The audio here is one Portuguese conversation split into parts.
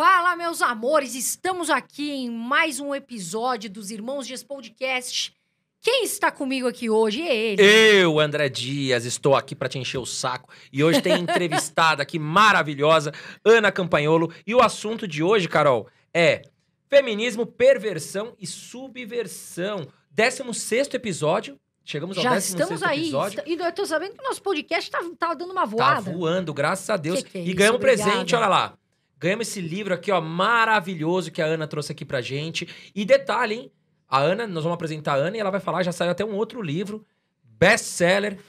Fala, meus amores! Estamos aqui em mais um episódio dos Irmãos Dias Podcast. Quem está comigo aqui hoje é ele. Eu, André Dias, estou aqui para te encher o saco. E hoje tem entrevistada aqui maravilhosa, Ana Campagnolo. E o assunto de hoje, Carol, é feminismo, perversão e subversão. 16º episódio. Chegamos ao 16º estamos aí. episódio. E eu tô sabendo que o nosso podcast tá dando uma voada. Tá voando, graças a Deus. Que é e isso? ganhamos um Obrigada. presente, olha lá. Ganhamos esse livro aqui, ó, maravilhoso que a Ana trouxe aqui pra gente. E detalhe, hein? A Ana, nós vamos apresentar a Ana e ela vai falar, já saiu até um outro livro, best-seller.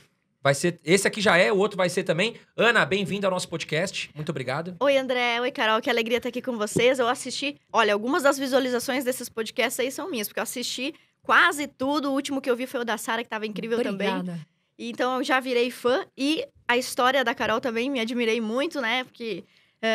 Vai ser, esse aqui já é, o outro vai ser também. Ana, bem-vinda ao nosso podcast. Muito obrigado. Oi, André. Oi, Carol. Que alegria estar aqui com vocês. Eu assisti... Olha, algumas das visualizações desses podcasts aí são minhas, porque eu assisti quase tudo. O último que eu vi foi o da Sara, que estava incrível também. Obrigada. Então, eu já virei fã. E a história da Carol também me admirei muito, né? Porque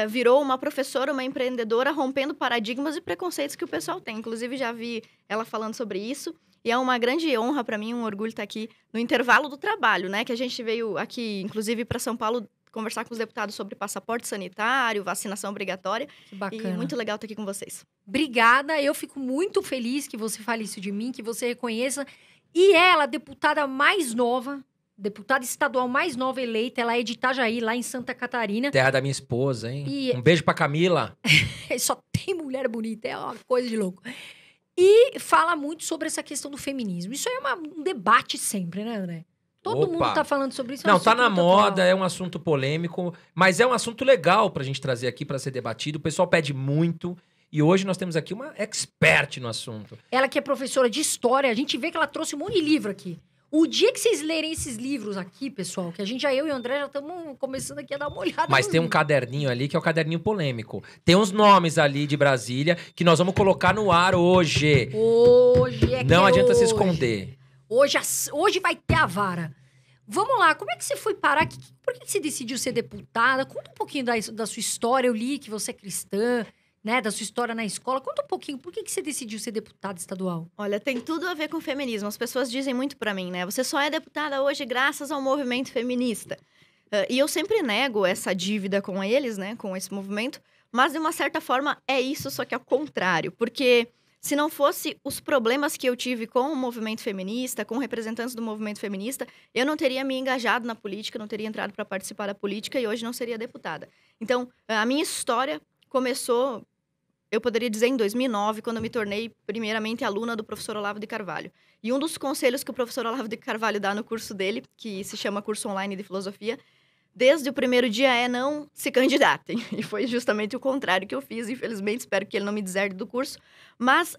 virou uma professora, uma empreendedora, rompendo paradigmas e preconceitos que o pessoal tem. Inclusive, já vi ela falando sobre isso. E é uma grande honra para mim, um orgulho estar aqui no intervalo do trabalho, né? Que a gente veio aqui, inclusive, para São Paulo, conversar com os deputados sobre passaporte sanitário, vacinação obrigatória. Que bacana. E muito legal estar aqui com vocês. Obrigada. Eu fico muito feliz que você fale isso de mim, que você reconheça. E ela, deputada mais nova, deputada estadual mais nova eleita, ela é de Itajaí, lá em Santa Catarina. Terra da minha esposa, hein? E- Um beijo pra Camila. Só tem mulher bonita, é uma coisa de louco. E fala muito sobre essa questão do feminismo. Isso aí é um debate sempre, né, André? Todo Opa. mundo tá falando sobre isso. é um Não, tá assunto na muito moda, atual. é um assunto polêmico, mas é um assunto legal pra gente trazer aqui pra ser debatido. O pessoal pede muito e hoje nós temos aqui uma expert no assunto. Ela que é professora de história, a gente vê que ela trouxe um monte de livro aqui. O dia que vocês lerem esses livros aqui, pessoal, que eu e o André já estamos começando aqui a dar uma olhada. Mas nos tem um livros. caderninho ali que é o caderninho polêmico. Tem uns nomes ali de Brasília que nós vamos colocar no ar hoje. Hoje é que Não é adianta se hoje. esconder. Hoje vai ter a vara. Vamos lá, como é que você foi parar? Por que você decidiu ser deputada? Conta um pouquinho da sua história. Eu li que você é cristã, né? Da sua história na escola. Conta um pouquinho, por que você decidiu ser deputada estadual? Olha, tem tudo a ver com feminismo. As pessoas dizem muito pra mim, né? Você só é deputada hoje graças ao movimento feminista. E eu sempre nego essa dívida com eles, né? Com esse movimento. Mas, de uma certa forma, é isso, só que ao contrário. Porque se não fosse os problemas que eu tive com o movimento feminista, com representantes do movimento feminista, eu não teria me engajado na política, não teria entrado para participar da política e hoje não seria deputada. Então, a minha história começou, eu poderia dizer, em 2009, quando eu me tornei, primeiramente, aluna do professor Olavo de Carvalho. E um dos conselhos que o professor Olavo de Carvalho dá no curso dele, que se chama Curso Online de Filosofia, desde o primeiro dia é não se candidatem. E foi justamente o contrário que eu fiz, infelizmente. Espero que ele não me deserte do curso. Mas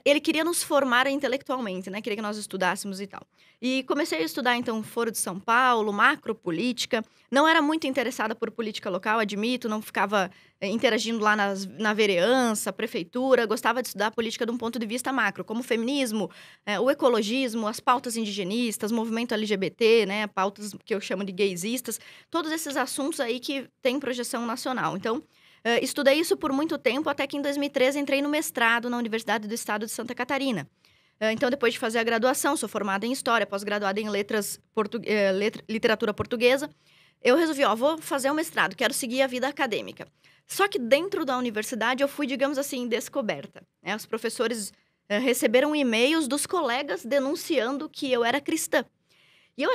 ele queria nos formar intelectualmente, né? Queria que nós estudássemos e tal. E comecei a estudar, então, Foro de São Paulo, macropolítica. Não era muito interessada por política local, admito. Não ficava interagindo lá na vereança, prefeitura. Gostava de estudar política de um ponto de vista macro, como o feminismo, o ecologismo, as pautas indigenistas, movimento LGBT, né? Pautas que eu chamo de gaysistas. Todos esses assuntos aí que têm projeção nacional. Então, estudei isso por muito tempo, até que em 2013 entrei no mestrado na Universidade do Estado de Santa Catarina. Então, depois de fazer a graduação, sou formada em História, pós-graduada em Literatura Portuguesa, eu resolvi, vou fazer um mestrado, quero seguir a vida acadêmica. Só que dentro da universidade eu fui, digamos assim, descoberta, né? Os professores receberam e-mails dos colegas denunciando que eu era cristã. E eu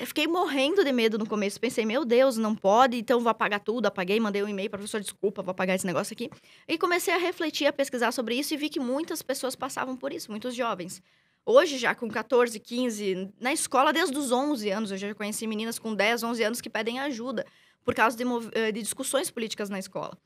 fiquei morrendo de medo no começo. Pensei, meu Deus, não pode, então vou apagar tudo. Apaguei, mandei um e-mail para o professor, desculpa, vou apagar esse negócio aqui. E comecei a refletir, a pesquisar sobre isso e vi que muitas pessoas passavam por isso, muitos jovens. Hoje, já com 14, 15, na escola desde os 11 anos, eu já conheci meninas com 10, 11 anos que pedem ajuda por causa de discussões políticas na escola.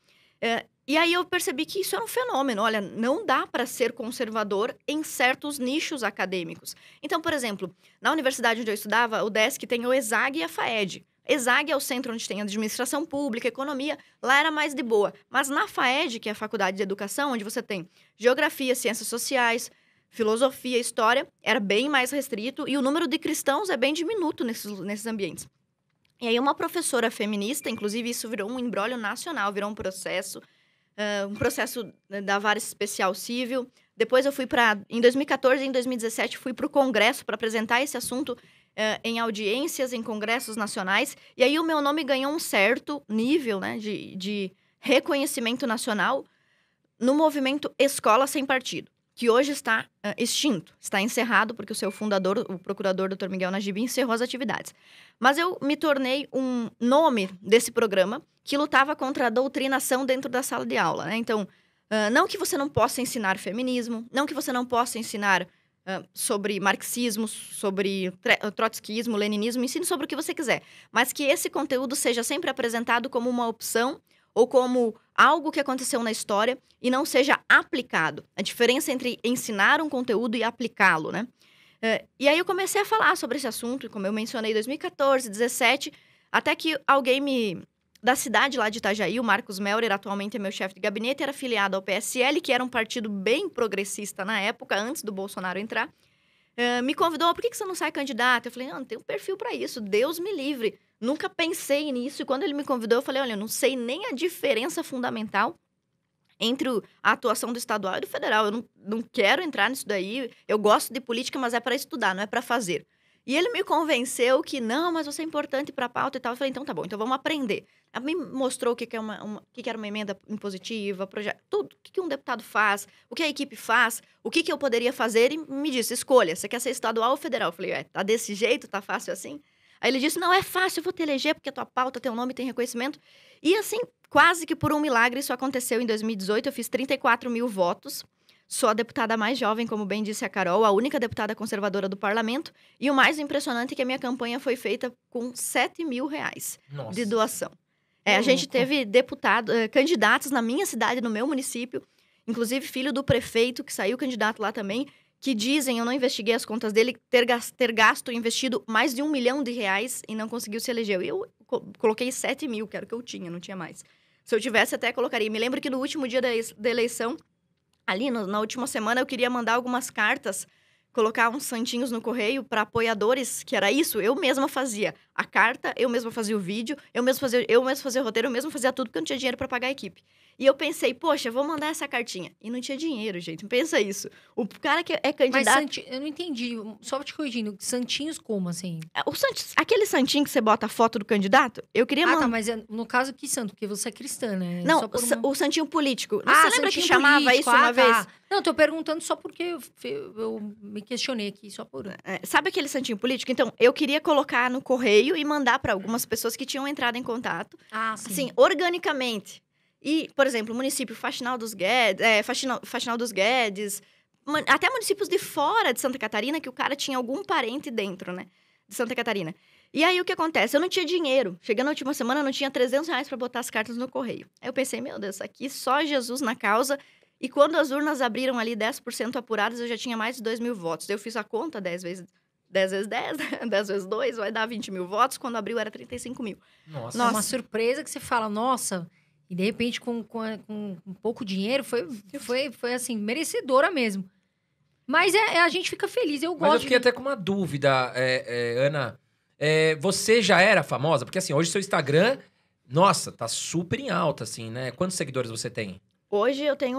E aí eu percebi que isso era um fenômeno. Olha, não dá para ser conservador em certos nichos acadêmicos. Então, por exemplo, na universidade onde eu estudava, o DESC tem o ESAG e a FAED. ESAG é o centro onde tem administração pública, economia, lá era mais de boa. Mas na FAED, que é a Faculdade de Educação, onde você tem geografia, ciências sociais, filosofia, história, era bem mais restrito e o número de cristãos é bem diminuto nesses ambientes. E aí uma professora feminista, inclusive isso virou um imbróglio nacional, virou um processo da Vara Especial Civil. Depois eu fui em 2014 e em 2017, fui para o Congresso para apresentar esse assunto em audiências, em congressos nacionais. E aí o meu nome ganhou um certo nível, né, de reconhecimento nacional no movimento Escola Sem Partido, que hoje está extinto, está encerrado, porque o seu fundador, o procurador Dr. Miguel Najib, encerrou as atividades. Mas eu me tornei um nome desse programa que lutava contra a doutrinação dentro da sala de aula, né? Então, não que você não possa ensinar feminismo, não que você não possa ensinar sobre marxismo, sobre trotskismo, leninismo, ensine sobre o que você quiser. Mas que esse conteúdo seja sempre apresentado como uma opção ou como algo que aconteceu na história e não seja aplicado. A diferença entre ensinar um conteúdo e aplicá-lo, né? E aí eu comecei a falar sobre esse assunto, como eu mencionei, 2014, 2017, até que alguém da cidade lá de Itajaí, o Marcos Melrer, atualmente é meu chefe de gabinete, era filiado ao PSL, que era um partido bem progressista na época, antes do Bolsonaro entrar, me convidou, por que você não sai candidato? Eu falei, não tenho perfil para isso, Deus me livre. Nunca pensei nisso, e quando ele me convidou, eu falei, olha, eu não sei nem a diferença fundamental entre a atuação do estadual e do federal. Eu não quero entrar nisso daí, eu gosto de política, mas é para estudar, não é para fazer. E ele me convenceu que não, mas você é importante para a pauta e tal. Eu falei, então tá bom, então vamos aprender. Ela me mostrou o que era uma emenda impositiva, projeto, tudo. O que um deputado faz, o que a equipe faz, o que eu poderia fazer. E me disse, escolha, você quer ser estadual ou federal? Eu falei, tá desse jeito, tá fácil assim? Aí ele disse, não, é fácil, eu vou te eleger porque a tua pauta, teu nome tem reconhecimento. E assim, quase que por um milagre, isso aconteceu em 2018. Eu fiz 34 mil votos. Sou a deputada mais jovem, como bem disse a Carol, a única deputada conservadora do parlamento. E o mais impressionante é que a minha campanha foi feita com R$7 mil de doação. A gente teve candidatos na minha cidade, no meu município, inclusive filho do prefeito, que saiu candidato lá também, que dizem, eu não investiguei as contas dele, ter gasto, investido mais de R$1 milhão e não conseguiu se eleger. Eu coloquei 7 mil, que era o que eu tinha, não tinha mais. Se eu tivesse, até colocaria. Me lembro que no último dia da eleição, ali na última semana, eu queria mandar algumas cartas, colocar uns santinhos no correio para apoiadores, que era isso, eu mesma fazia a carta, eu mesma fazia o vídeo, eu mesma fazia o roteiro, eu mesma fazia tudo, porque eu não tinha dinheiro para pagar a equipe. E eu pensei, poxa, vou mandar essa cartinha. E não tinha dinheiro, gente, pensa isso. O cara que é candidato... Mas eu não entendi, só te corrigindo, santinhos como, assim? Aquele santinho que você bota a foto do candidato, eu queria mandar... tá, mas no caso, que santo? Porque você é cristã, né? Não, o santinho político. Você lembra que chamava político, isso uma vez? Não, tô perguntando só porque eu me questionei aqui, só por... Sabe aquele santinho político? Então, eu queria colocar no correio e mandar para algumas pessoas que tinham entrado em contato. Sim. Assim, organicamente. E, por exemplo, o município Faxinal dos Guedes, até municípios de fora de Santa Catarina, que o cara tinha algum parente dentro, né? De Santa Catarina. E aí, o que acontece? Eu não tinha dinheiro. Chegando na última semana, eu não tinha R$300 para botar as cartas no correio. Aí eu pensei, meu Deus, aqui só Jesus na causa. E quando as urnas abriram ali 10% apuradas, eu já tinha mais de 2 mil votos. Eu fiz a conta 10 vezes 10, 10 vezes 2, vai dar 20 mil votos. Quando abriu, era 35 mil. Nossa. É uma surpresa que você fala, nossa... E, de repente, com pouco dinheiro, foi assim, merecedora mesmo. Mas a gente fica feliz, eu gosto. Mas eu fiquei até com uma dúvida, Ana. Você já era famosa? Porque, assim, hoje seu Instagram, nossa, tá super em alta, assim, né? Quantos seguidores você tem? Hoje eu tenho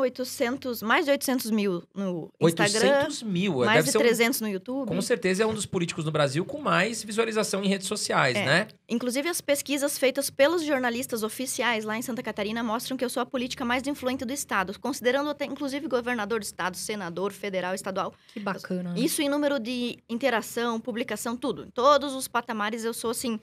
mais de 800 mil no Instagram. 800 mil? Mais de 300 no YouTube. Com certeza é um dos políticos no Brasil com mais visualização em redes sociais, né? Inclusive, as pesquisas feitas pelos jornalistas oficiais lá em Santa Catarina mostram que eu sou a política mais influente do estado. Considerando até, inclusive, governador do estado, senador, federal, estadual. Que bacana. Isso em número de interação, publicação, tudo. Em todos os patamares eu sou, assim,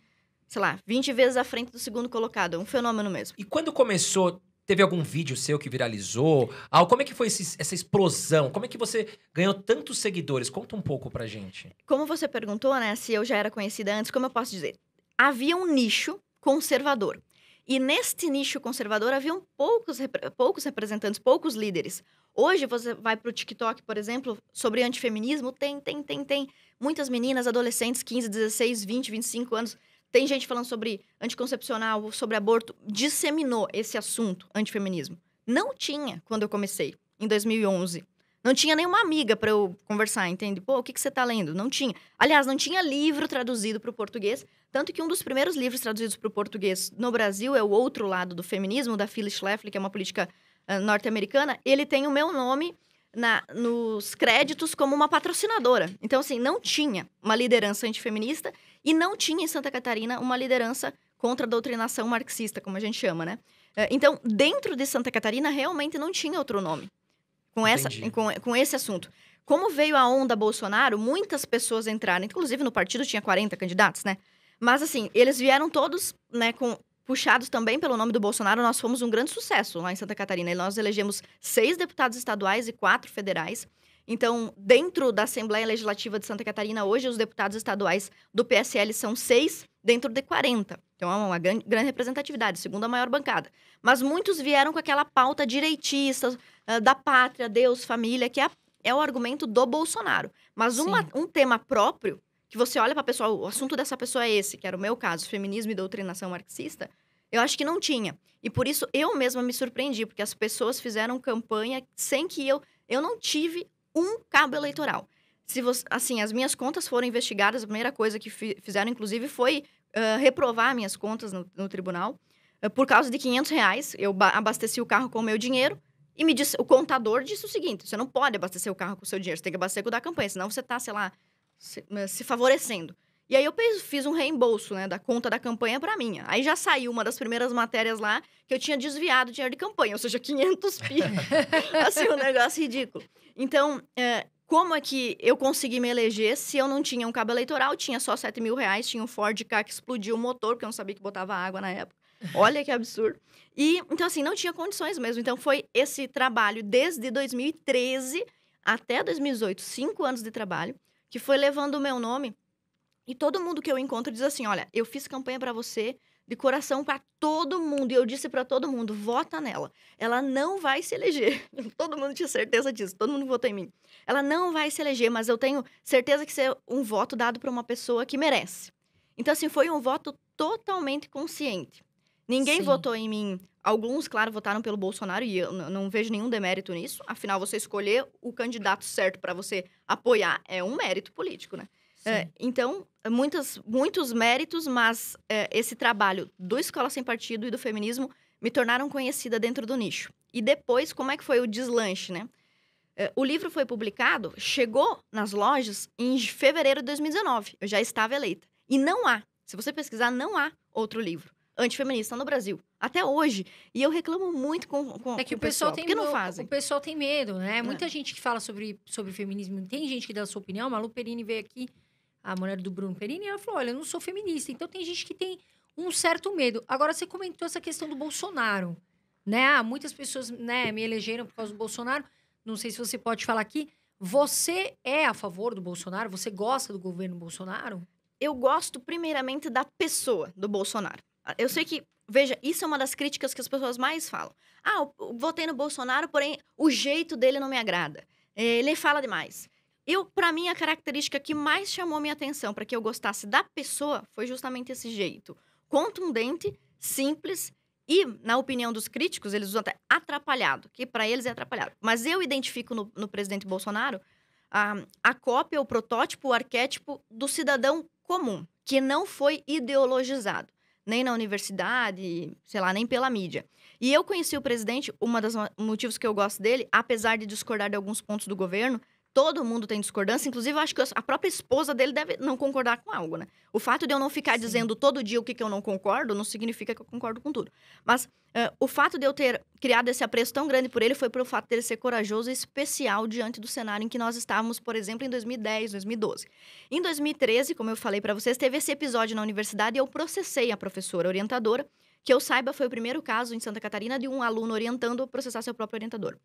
sei lá, 20 vezes à frente do segundo colocado. É um fenômeno mesmo. E quando começou... Teve algum vídeo seu que viralizou? Como é que foi essa explosão? Como é que você ganhou tantos seguidores? Conta um pouco pra gente. Como você perguntou, né, se eu já era conhecida antes, como eu posso dizer? Havia um nicho conservador. E neste nicho conservador haviam poucos representantes, poucos líderes. Hoje você vai pro TikTok, por exemplo, sobre antifeminismo, tem muitas meninas, adolescentes, 15, 16, 20, 25 anos... Tem gente falando sobre anticoncepcional, sobre aborto. Disseminou esse assunto, antifeminismo. Não tinha quando eu comecei, em 2011. Não tinha nenhuma amiga para eu conversar, entende? Pô, o que você tá lendo? Não tinha. Aliás, não tinha livro traduzido para o português. Tanto que um dos primeiros livros traduzidos para o português no Brasil é O Outro Lado do Feminismo, da Phyllis Schlafly, que é uma política norte-americana. Ele tem o meu nome nos créditos como uma patrocinadora. Então, assim, não tinha uma liderança antifeminista e não tinha em Santa Catarina uma liderança contra a doutrinação marxista, como a gente chama, né? Então, dentro de Santa Catarina, realmente não tinha outro nome Entendi. com esse assunto. Como veio a onda Bolsonaro, muitas pessoas entraram. Inclusive, no partido tinha 40 candidatos, né? Mas, assim, eles vieram todos, né, puxados também pelo nome do Bolsonaro. Nós fomos um grande sucesso lá em Santa Catarina. E nós elegemos 6 deputados estaduais e 4 federais. Então, dentro da Assembleia Legislativa de Santa Catarina, hoje, os deputados estaduais do PSL são 6 dentro de 40. Então, é uma grande representatividade, segunda maior bancada. Mas muitos vieram com aquela pauta direitista, da pátria, Deus, família, que é o argumento do Bolsonaro. Mas um tema próprio, que você olha para a pessoa, o assunto dessa pessoa é esse, que era o meu caso, feminismo e doutrinação marxista, eu acho que não tinha. E por isso, eu mesma me surpreendi, porque as pessoas fizeram campanha sem que eu não tive um cabo eleitoral. Assim, as minhas contas foram investigadas, a primeira coisa que fizeram, inclusive, foi reprovar minhas contas no tribunal. Por causa de R$500, eu abasteci o carro com o meu dinheiro e o contador disse o seguinte, você não pode abastecer o carro com o seu dinheiro, você tem que abastecer com o da campanha, senão você tá, sei lá, se favorecendo. E aí eu fiz um reembolso, né, da conta da campanha para minha. Aí já saiu uma das primeiras matérias lá que eu tinha desviado dinheiro de campanha, ou seja, 500 pi. Assim, um negócio ridículo. Então, como é que eu consegui me eleger se eu não tinha um cabo eleitoral, tinha só R$7.000, tinha um Ford Ka que explodiu o motor, porque eu não sabia que botava água na época. Olha que absurdo. E, então, assim, não tinha condições mesmo. Então, foi esse trabalho desde 2013 até 2018, 5 anos de trabalho, que foi levando o meu nome. E todo mundo que eu encontro diz assim, olha, eu fiz campanha para você de coração para todo mundo. E eu disse para todo mundo, vota nela. Ela não vai se eleger. Todo mundo tinha certeza disso, todo mundo votou em mim. Ela não vai se eleger, mas eu tenho certeza que isso é um voto dado para uma pessoa que merece. Então, assim, foi um voto totalmente consciente. Ninguém votou em mim. Alguns, claro, votaram pelo Bolsonaro e eu não vejo nenhum demérito nisso. Afinal, você escolher o candidato certo para você apoiar é um mérito político, né? Então, muitos méritos, mas esse trabalho do Escola Sem Partido e do feminismo me tornaram conhecida dentro do nicho. E depois, como é que foi o deslanche, né? O livro foi publicado, chegou nas lojas em fevereiro de 2019. Eu já estava eleita. E não há, se você pesquisar, não há outro livro antifeminista no Brasil. Até hoje. E eu reclamo muito com É que o o pessoal porque não fazem. O pessoal tem medo, né? Muita gente que fala sobre feminismo, tem gente que dá a sua opinião. A Malu Perini veio aqui, a mulher do Bruno Perini, ela falou, olha, eu não sou feminista. Então, tem gente que tem um certo medo. Agora, você comentou essa questão do Bolsonaro, né? Muitas pessoas, né, me elegeram por causa do Bolsonaro. Não sei se você pode falar aqui. Você é a favor do Bolsonaro? Você gosta do governo Bolsonaro? Eu gosto, primeiramente, da pessoa do Bolsonaro. Eu sei que, veja, isso é uma das críticas que as pessoas mais falam. Eu votei no Bolsonaro, porém, o jeito dele não me agrada. Ele fala demais. Para mim, a característica que mais chamou minha atenção para que eu gostasse da pessoa foi justamente esse jeito. Contundente, simples e, na opinião dos críticos, eles usam até atrapalhado, que para eles é atrapalhado. Mas eu identifico no presidente Bolsonaro a cópia, o protótipo, o arquétipo do cidadão comum, que não foi ideologizado, nem na universidade, sei lá, nem pela mídia. E eu conheci o presidente, dos motivos que eu gosto dele, apesar de discordar de alguns pontos do governo, todo mundo tem discordância, inclusive eu acho que a própria esposa dele deve não concordar com algo, né? O fato de eu não ficar dizendo todo dia o que eu não concordo, não significa que eu concordo com tudo. Mas o fato de eu ter criado esse apreço tão grande por ele foi pelo fato dele ser corajoso e especial diante do cenário em que nós estávamos, por exemplo, em 2010, 2012. Em 2013, como eu falei para vocês, teve esse episódio na universidade e eu processei a professora orientadora, que eu saiba foi o primeiro caso em Santa Catarina de um aluno orientando processar seu próprio orientador.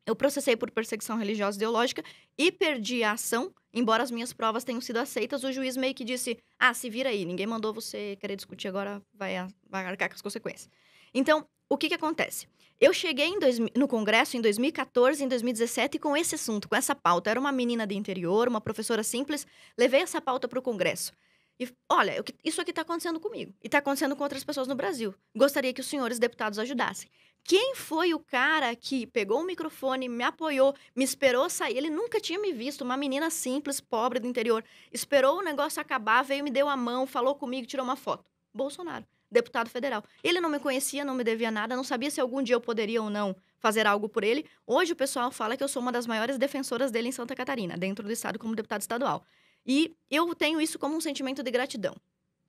Eu processei por perseguição religiosa ideológica e perdi a ação, embora as minhas provas tenham sido aceitas. O juiz meio que disse, se vira aí, ninguém mandou você querer discutir agora, vai arcar com as consequências. Então, o que acontece? Eu cheguei no Congresso em 2014, em 2017, com esse assunto, com essa pauta. Era uma menina de interior, uma professora simples, levei essa pauta para o Congresso. E, olha, isso aqui está acontecendo comigo. E está acontecendo com outras pessoas no Brasil. Gostaria que os senhores deputados ajudassem. Quem foi o cara que pegou o microfone, me apoiou, me esperou sair? Ele nunca tinha me visto, uma menina simples, pobre do interior. Esperou o negócio acabar, veio, me deu a mão, falou comigo, tirou uma foto. Bolsonaro, deputado federal. Ele não me conhecia, não me devia nada, não sabia se algum dia eu poderia ou não fazer algo por ele. Hoje o pessoal fala que eu sou uma das maiores defensoras dele em Santa Catarina, dentro do estado como deputado estadual. E eu tenho isso como um sentimento de gratidão.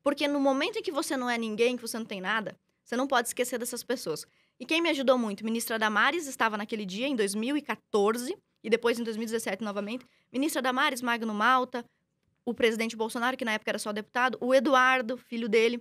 Porque no momento em que você não é ninguém, que você não tem nada, Você não pode esquecer dessas pessoas. E quem me ajudou muito? Ministra Damares estava naquele dia, em 2014, e depois em 2017 novamente. Ministra Damares, Magno Malta, o presidente Bolsonaro, que na época era só deputado, o Eduardo, filho dele.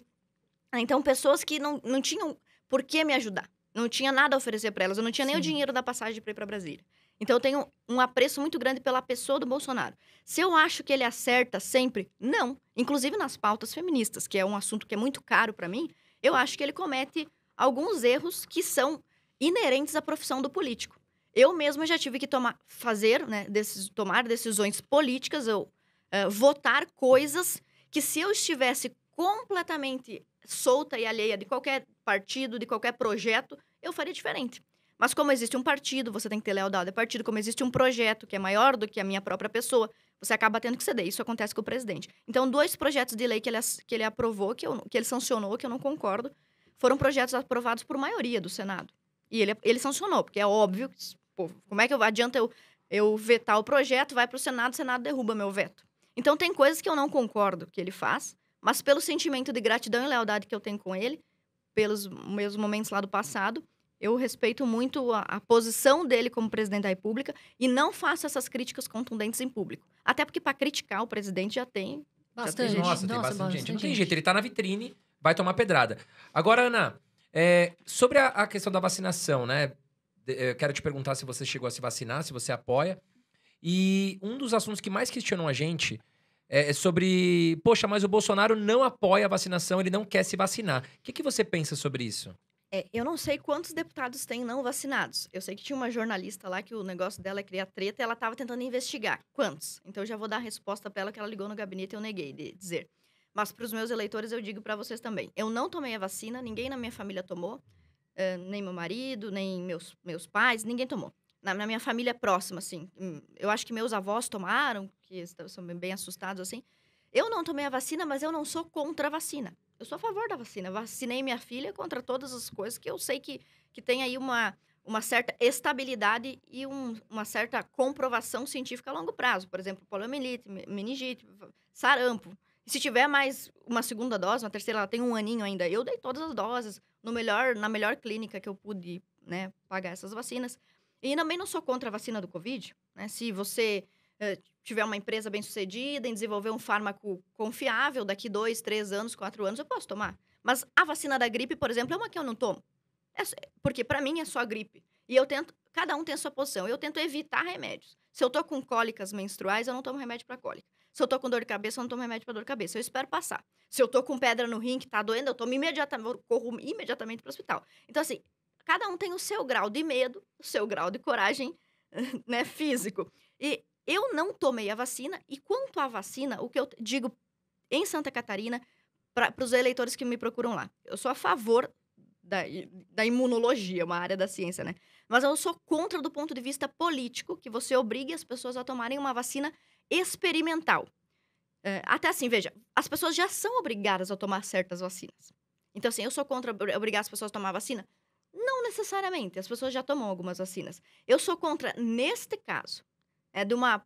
Então, pessoas que não tinham por que me ajudar. Não tinha nada a oferecer para elas. Eu não tinha nem o dinheiro da passagem para ir para Brasília. Então, eu tenho um apreço muito grande pela pessoa do Bolsonaro. Se eu acho que ele acerta sempre, não. Inclusive nas pautas feministas, que é um assunto que é muito caro para mim, eu acho que ele comete alguns erros que são inerentes à profissão do político. Eu mesma já tive que tomar decisões políticas, votar coisas que, se eu estivesse completamente solta e alheia de qualquer partido, de qualquer projeto, eu faria diferente. Mas como existe um partido, você tem que ter lealdade ao partido. Como existe um projeto que é maior do que a minha própria pessoa, você acaba tendo que ceder. Isso acontece com o presidente. Então, 2 projetos de lei que ele aprovou, que ele sancionou, que eu não concordo, foram projetos aprovados por maioria do Senado. E ele sancionou, porque é óbvio, pô, como é que adianta eu vetar o projeto, vai para o Senado derruba meu veto. Então, tem coisas que eu não concordo que ele faz, mas pelo sentimento de gratidão e lealdade que eu tenho com ele, pelos meus momentos lá do passado, eu respeito muito a posição dele como presidente da República e não faço essas críticas contundentes em público. Até porque, para criticar o presidente, já tem Bastante. gente. Nossa, tem bastante gente. Não tem jeito, ele tá na vitrine, vai tomar pedrada. Agora, Ana, sobre a questão da vacinação, né? Eu quero te perguntar se você chegou a se vacinar, se você apoia. E um dos assuntos que mais questionam a gente é sobre... Poxa, mas o Bolsonaro não apoia a vacinação, ele não quer se vacinar. O que você pensa sobre isso? Eu não sei quantos deputados tem não vacinados. Eu sei que tinha uma jornalista lá que o negócio dela é criar treta e ela estava tentando investigar. Quantos? Então eu já vou dar a resposta para ela, que ela ligou no gabinete e eu neguei de dizer. Mas para os meus eleitores eu digo para vocês também. Eu não tomei a vacina, ninguém na minha família tomou. Nem meu marido, nem meus pais, ninguém tomou. Na minha família próxima, assim. Eu acho que meus avós tomaram, que são bem assustados, assim. Eu não tomei a vacina, mas eu não sou contra a vacina. Eu sou a favor da vacina. Vacinei minha filha contra todas as coisas que eu sei que tem aí uma certa estabilidade e uma certa comprovação científica a longo prazo. Por exemplo, poliomielite, meningite, sarampo. E se tiver mais uma segunda dose, uma terceira, ela tem 1 aninho ainda, eu dei todas as doses na melhor clínica que eu pude, né, pagar essas vacinas. E também não sou contra a vacina do Covid, né? Se você tiver uma empresa bem-sucedida em desenvolver um fármaco confiável, daqui 2, 3 anos, 4 anos, eu posso tomar. Mas a vacina da gripe, por exemplo, é uma que eu não tomo. Porque para mim é só gripe. E cada um tem a sua posição. Eu tento evitar remédios. Se eu tô com cólicas menstruais, eu não tomo remédio para cólica. Se eu tô com dor de cabeça, eu não tomo remédio para dor de cabeça. Eu espero passar. Se eu tô com pedra no rim que tá doendo, eu corro imediatamente para o hospital. Então, assim, cada um tem o seu grau de medo, o seu grau de coragem, né, físico. E eu não tomei a vacina. E quanto à vacina, o que eu digo em Santa Catarina, para os eleitores que me procuram lá, eu sou a favor da imunologia, uma área da ciência, né? Mas eu sou contra do ponto de vista político, que você obrigue as pessoas a tomarem uma vacina experimental. Até assim, veja, as pessoas já são obrigadas a tomar certas vacinas. Então, assim, eu sou contra obrigar as pessoas a tomar vacina? Não necessariamente, as pessoas já tomam algumas vacinas. Eu sou contra, neste caso, de uma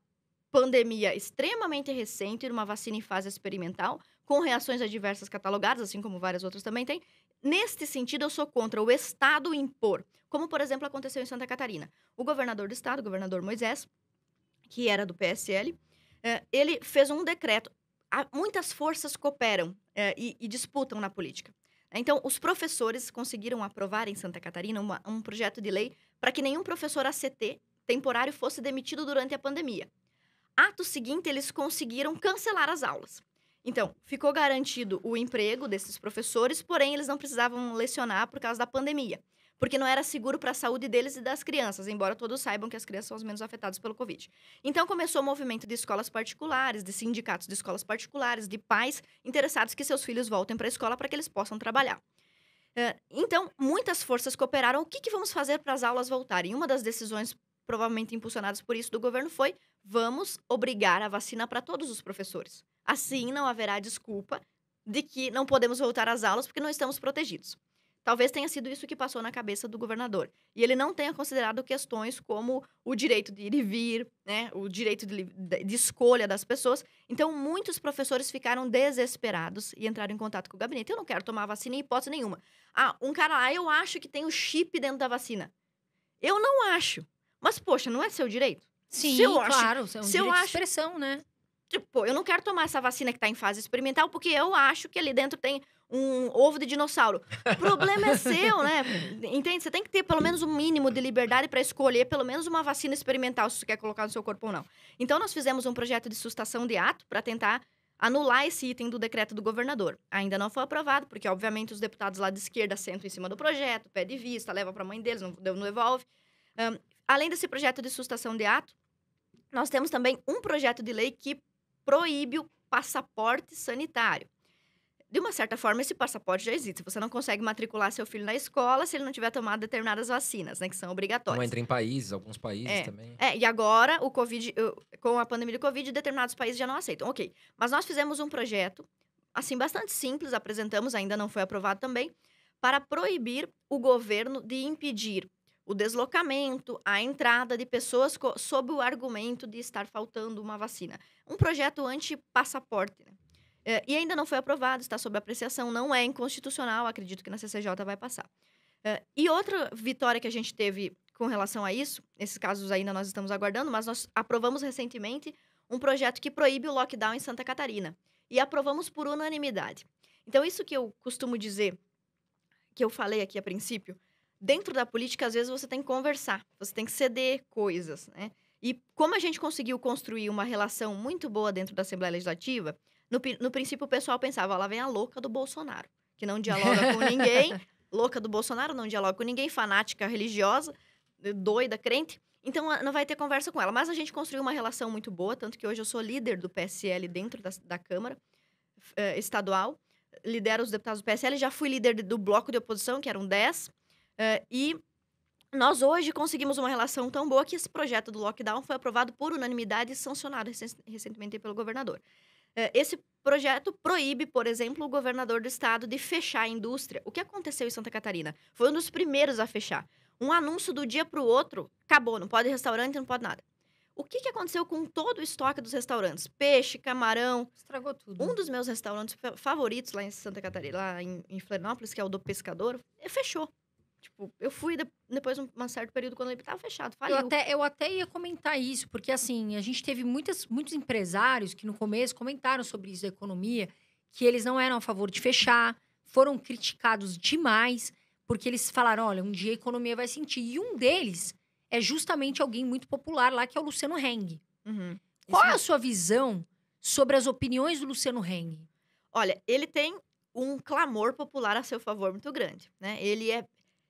pandemia extremamente recente, de uma vacina em fase experimental, com reações adversas catalogadas, assim como várias outras também têm. Neste sentido, eu sou contra o Estado impor, como, por exemplo, aconteceu em Santa Catarina. O governador do estado, o governador Moisés, que era do PSL, ele fez um decreto. Muitas forças cooperam e disputam na política. Então, os professores conseguiram aprovar em Santa Catarina um projeto de lei para que nenhum professor ACT temporário fosse demitido durante a pandemia. Ato seguinte, eles conseguiram cancelar as aulas. Então, ficou garantido o emprego desses professores, porém, eles não precisavam lecionar por causa da pandemia, porque não era seguro para a saúde deles e das crianças, embora todos saibam que as crianças são os menos afetadas pelo Covid. Então, começou o movimento de escolas particulares, de sindicatos de escolas particulares, de pais interessados que seus filhos voltem para a escola para que eles possam trabalhar. Então, muitas forças cooperaram. O que vamos fazer para as aulas voltarem? Uma das decisões, provavelmente impulsionadas por isso, do governo foi: vamos obrigar a vacina para todos os professores. Assim, não haverá desculpa de que não podemos voltar às aulas porque não estamos protegidos. Talvez tenha sido isso que passou na cabeça do governador. E ele não tenha considerado questões como o direito de ir e vir, né? O direito de escolha das pessoas. Então, muitos professores ficaram desesperados e entraram em contato com o gabinete. Eu não quero tomar vacina em hipótese nenhuma. Ah, um cara lá, eu acho que tem o chip dentro da vacina. Eu não acho. Mas, poxa, não é seu direito? Sim, Se eu acho- claro. É um se eu direito de acho- expressão, né? Tipo, eu não quero tomar essa vacina que tá em fase experimental porque eu acho que ali dentro tem um ovo de dinossauro. O problema é seu, né? Entende? Você tem que ter pelo menos um mínimo de liberdade para escolher pelo menos uma vacina experimental se você quer colocar no seu corpo ou não. Então, nós fizemos um projeto de sustação de ato para tentar anular esse item do decreto do governador. Ainda não foi aprovado, porque, obviamente, os deputados lá de esquerda sentam em cima do projeto, pede vista, leva para a mãe deles, não devolve. Além desse projeto de sustação de ato, nós temos também um projeto de lei que proíbe o passaporte sanitário. De uma certa forma, esse passaporte já existe. Você não consegue matricular seu filho na escola se ele não tiver tomado determinadas vacinas, né? Que são obrigatórias. Não entra em países, alguns países também. E agora, com a pandemia do Covid, determinados países já não aceitam. Ok. Mas nós fizemos um projeto, assim, bastante simples, apresentamos, ainda não foi aprovado também, para proibir o governo de impedir o deslocamento, a entrada de pessoas sob o argumento de estar faltando uma vacina. Um projeto anti-passaporte, né? E ainda não foi aprovado, está sob apreciação, não é inconstitucional, acredito que na CCJ vai passar. E outra vitória que a gente teve com relação a isso, esses casos ainda nós estamos aguardando, mas nós aprovamos recentemente um projeto que proíbe o lockdown em Santa Catarina. E aprovamos por unanimidade. Então, isso que eu costumo dizer, que eu falei aqui a princípio, dentro da política, às vezes, você tem que conversar, você tem que ceder coisas, né? E como a gente conseguiu construir uma relação muito boa dentro da Assembleia Legislativa, no princípio o pessoal pensava, ó, lá vem a louca do Bolsonaro, que não dialoga com ninguém, louca do Bolsonaro, não dialoga com ninguém, fanática religiosa, doida, crente, então não vai ter conversa com ela. Mas a gente construiu uma relação muito boa, tanto que hoje eu sou líder do PSL dentro da Câmara estadual, lidero os deputados do PSL, já fui líder do bloco de oposição, que eram 10, e nós hoje conseguimos uma relação tão boa que esse projeto do lockdown foi aprovado por unanimidade e sancionado recentemente pelo governador. Esse projeto proíbe, por exemplo, o governador do estado de fechar a indústria. O que aconteceu em Santa Catarina? Foi um dos primeiros a fechar. Um anúncio do dia para o outro, acabou, não pode restaurante, não pode nada. O que aconteceu com todo o estoque dos restaurantes? Peixe, camarão. Estragou tudo. Um dos meus restaurantes favoritos lá em Santa Catarina, lá em Florianópolis, que é o do Pescador, fechou. Tipo, eu fui depois de um certo período, quando ele estava fechado, faliu. Eu até ia comentar isso, porque assim, a gente teve muitos empresários que no começo comentaram sobre isso da economia, que eles não eram a favor de fechar, foram criticados demais, porque eles falaram, olha, um dia a economia vai sentir. E um deles é justamente alguém muito popular lá, que é o Luciano Heng. Uhum. Qual é a sua visão sobre as opiniões do Luciano Heng? Olha, ele tem um clamor popular a seu favor muito grande, né?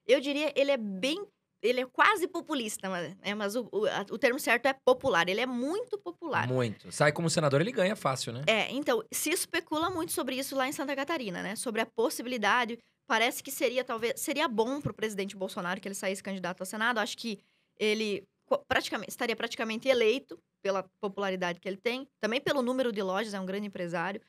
Eu diria, ele é quase populista, mas o termo certo é popular. Ele é muito popular. Muito. Sai como senador, ele ganha fácil, né? Então, se especula muito sobre isso lá em Santa Catarina, né? Sobre a possibilidade, parece que seria bom para o presidente Bolsonaro que ele saísse candidato ao Senado. Acho que ele estaria praticamente eleito pela popularidade que ele tem, também pelo número de lojas, é um grande empresário.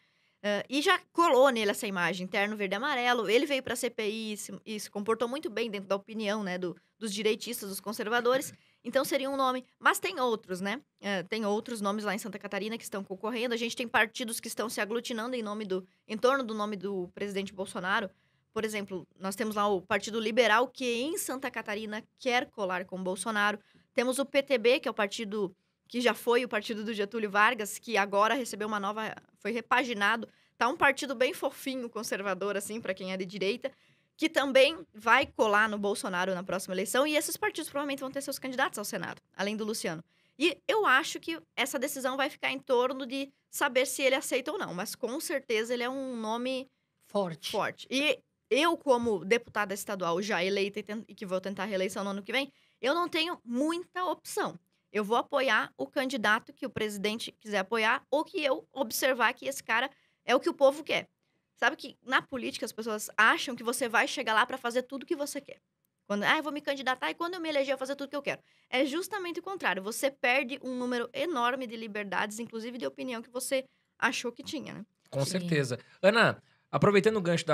E já colou nele essa imagem, terno verde e amarelo. Ele veio para a CPI e se comportou muito bem dentro da opinião, né, dos direitistas, dos conservadores. Então, seria um nome. Mas tem outros, né? Tem outros nomes lá em Santa Catarina que estão concorrendo. A gente tem partidos que estão se aglutinando em torno do nome do presidente Bolsonaro. Por exemplo, nós temos lá o Partido Liberal, que em Santa Catarina quer colar com o Bolsonaro. Temos o PTB, que é o partido que já foi o partido do Getúlio Vargas, que agora recebeu uma nova... Foi repaginado. Tá um partido bem fofinho, conservador, assim, para quem é de direita, que também vai colar no Bolsonaro na próxima eleição. E esses partidos provavelmente vão ter seus candidatos ao Senado, além do Luciano. E eu acho que essa decisão vai ficar em torno de saber se ele aceita ou não. Mas, com certeza, ele é um nome forte. E eu, como deputada estadual já eleita e que vou tentar a reeleição no ano que vem, eu não tenho muita opção. Eu vou apoiar o candidato que o presidente quiser apoiar ou que eu observar que esse cara é o que o povo quer. Sabe que na política as pessoas acham que você vai chegar lá para fazer tudo o que você quer. Quando, eu vou me candidatar e quando eu me eleger eu vou fazer tudo que eu quero. É justamente o contrário. Você perde um número enorme de liberdades, inclusive de opinião que você achou que tinha, né? Com certeza. Ana, aproveitando o gancho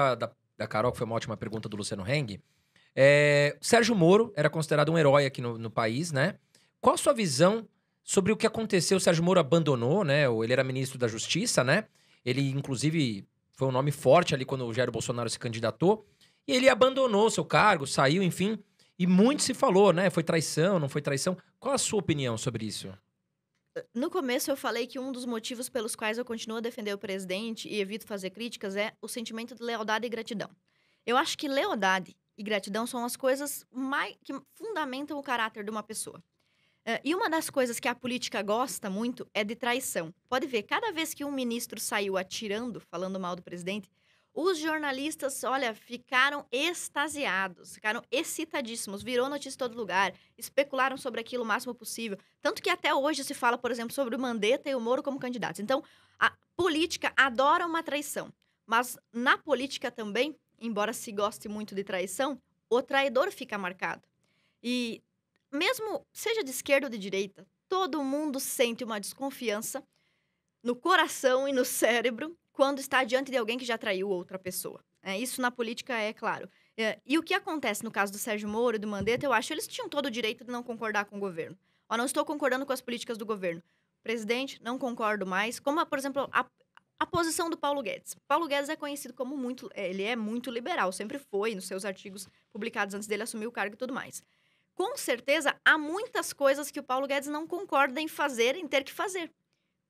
da Carol, que foi uma ótima pergunta do Luciano Heng. Sérgio Moro era considerado um herói aqui no país, né? Qual a sua visão sobre o que aconteceu? O Sérgio Moro abandonou, né? Ele era ministro da Justiça, né? Ele, inclusive, foi um nome forte ali quando o Jair Bolsonaro se candidatou. E ele abandonou seu cargo, saiu, enfim. E muito se falou, né? Foi traição, não foi traição. Qual a sua opinião sobre isso? No começo eu falei que um dos motivos pelos quais eu continuo a defender o presidente e evito fazer críticas é o sentimento de lealdade e gratidão. Eu acho que lealdade e gratidão são as coisas que fundamentam o caráter de uma pessoa. E uma das coisas que a política gosta muito é de traição. Pode ver, cada vez que um ministro saiu atirando, falando mal do presidente, os jornalistas, olha, ficaram extasiados, ficaram excitadíssimos, virou notícia em todo lugar, especularam sobre aquilo o máximo possível. Tanto que até hoje se fala, por exemplo, sobre o Mandetta e o Moro como candidatos. Então, a política adora uma traição. Mas na política também, embora se goste muito de traição, o traidor fica marcado. E mesmo seja de esquerda ou de direita, todo mundo sente uma desconfiança no coração e no cérebro quando está diante de alguém que já traiu outra pessoa. Isso na política é claro. E o que acontece no caso do Sérgio Moro e do Mandetta, eu acho que eles tinham todo o direito de não concordar com o governo. Não estou concordando com as políticas do governo. Presidente, não concordo mais. Como, por exemplo, a posição do Paulo Guedes. Paulo Guedes é conhecido como ele é muito liberal, sempre foi, nos seus artigos publicados antes dele assumir o cargo e tudo mais. Com certeza, há muitas coisas que o Paulo Guedes não concorda em fazer, em ter que fazer.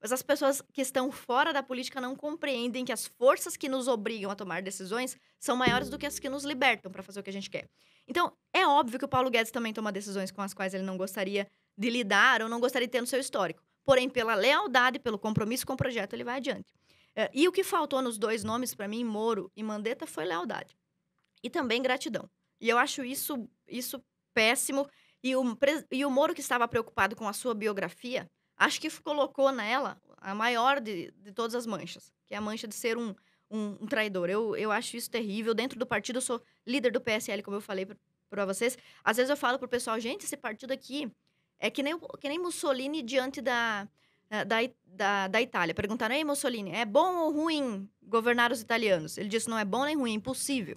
Mas as pessoas que estão fora da política não compreendem que as forças que nos obrigam a tomar decisões são maiores do que as que nos libertam para fazer o que a gente quer. Então, é óbvio que o Paulo Guedes também toma decisões com as quais ele não gostaria de lidar ou não gostaria de ter no seu histórico. Porém, pela lealdade, pelo compromisso com o projeto, ele vai adiante. E o que faltou nos dois nomes, para mim, Moro e Mandetta, foi lealdade. E também gratidão. E eu acho isso péssimo. E o Moro, que estava preocupado com a sua biografia, acho que colocou nela a maior de todas as manchas, que é a mancha de ser um traidor. Eu acho isso terrível. Dentro do partido, eu sou líder do PSL, como eu falei para vocês. Às vezes eu falo pro pessoal, gente, esse partido aqui é que nem Mussolini diante da Itália. Perguntaram, ei, Mussolini, é bom ou ruim governar os italianos? Ele disse, não é bom nem ruim, é impossível.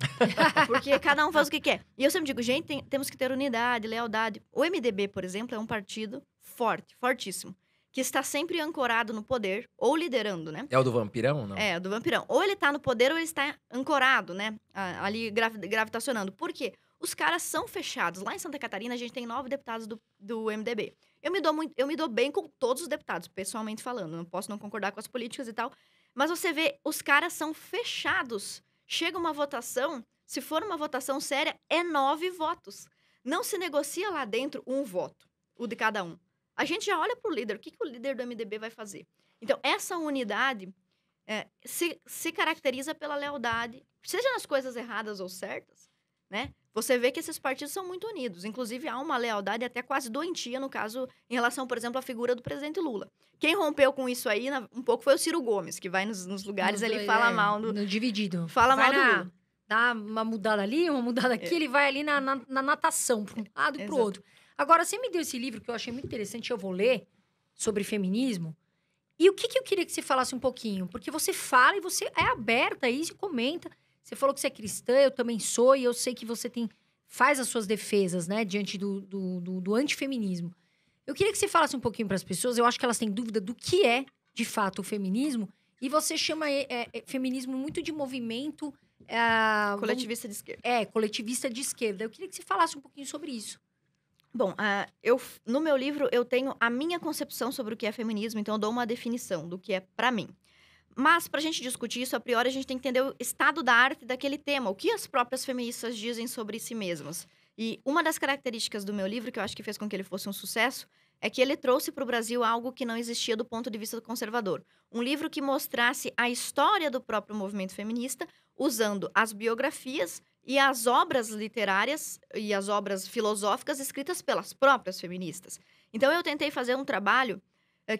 Porque cada um faz o que quer. E eu sempre digo, gente, temos que ter unidade, lealdade. O MDB, por exemplo, é um partido forte, fortíssimo, que está sempre ancorado no poder, ou liderando, né? É o do vampirão, não? É, o do vampirão. Ou ele está no poder, ou ele está ancorado, né? Ali, gravitacionando. Por quê? Os caras são fechados. Lá em Santa Catarina, a gente tem 9 deputados do MDB. Eu me dou bem com todos os deputados, pessoalmente falando. Não posso não concordar com as políticas e tal. Mas você vê, os caras são fechados. Chega uma votação, se for uma votação séria, é 9 votos. Não se negocia lá dentro um voto, o de cada um. A gente já olha para o líder, o que o líder do MDB vai fazer? Então, essa unidade se caracteriza pela lealdade, seja nas coisas erradas ou certas, né? Você vê que esses partidos são muito unidos. Inclusive, há uma lealdade até quase doentia, no caso, em relação, por exemplo, à figura do presidente Lula. Quem rompeu com isso aí, um pouco, foi o Ciro Gomes, que vai nos lugares ali e fala mal no dividido. Fala mal do Lula. Dá uma mudada ali, uma mudada aqui, ele vai ali na natação, para um lado e para o outro. Agora, você me deu esse livro que eu achei muito interessante, eu vou ler, sobre feminismo. E o que eu queria que você falasse um pouquinho? Porque você fala e você é aberta a isso e comenta. Você falou que você é cristã, eu também sou, e eu sei que você faz as suas defesas, né, diante do antifeminismo. Eu queria que você falasse um pouquinho para as pessoas, eu acho que elas têm dúvida do que é, de fato, o feminismo, e você chama feminismo muito de movimento... coletivista de esquerda. Coletivista de esquerda. Eu queria que você falasse um pouquinho sobre isso. Bom, no meu livro eu tenho a minha concepção sobre o que é feminismo, então eu dou uma definição do que é para mim. Mas, para a gente discutir isso, a priori, a gente tem que entender o estado da arte daquele tema, o que as próprias feministas dizem sobre si mesmas. E uma das características do meu livro, que eu acho que fez com que ele fosse um sucesso, é que ele trouxe para o Brasil algo que não existia do ponto de vista do conservador. Um livro que mostrasse a história do próprio movimento feminista, usando as biografias e as obras literárias e as obras filosóficas escritas pelas próprias feministas. Então, eu tentei fazer um trabalho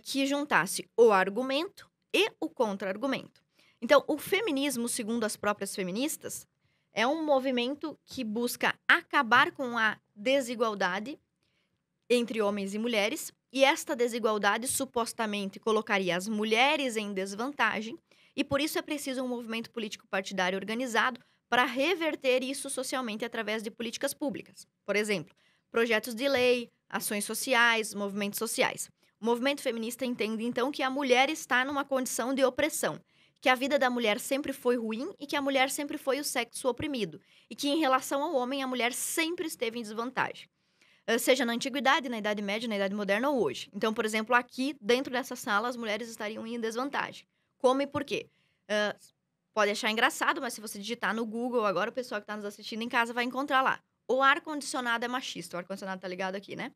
que juntasse o argumento e o contra-argumento. Então, o feminismo, segundo as próprias feministas, é um movimento que busca acabar com a desigualdade entre homens e mulheres, e esta desigualdade supostamente colocaria as mulheres em desvantagem, e por isso é preciso um movimento político partidário organizado para reverter isso socialmente através de políticas públicas. Por exemplo, projetos de lei, ações sociais, movimentos sociais. O movimento feminista entende, então, que a mulher está numa condição de opressão, que a vida da mulher sempre foi ruim e que a mulher sempre foi o sexo oprimido, e que, em relação ao homem, a mulher sempre esteve em desvantagem. Seja na antiguidade, na Idade Média, na Idade Moderna ou hoje. Então, por exemplo, aqui, dentro dessa sala, as mulheres estariam em desvantagem. Como e por quê? Pode achar engraçado, mas se você digitar no Google agora, o pessoal que está nos assistindo em casa vai encontrar lá. O ar-condicionado é machista. O ar-condicionado tá ligado aqui, né?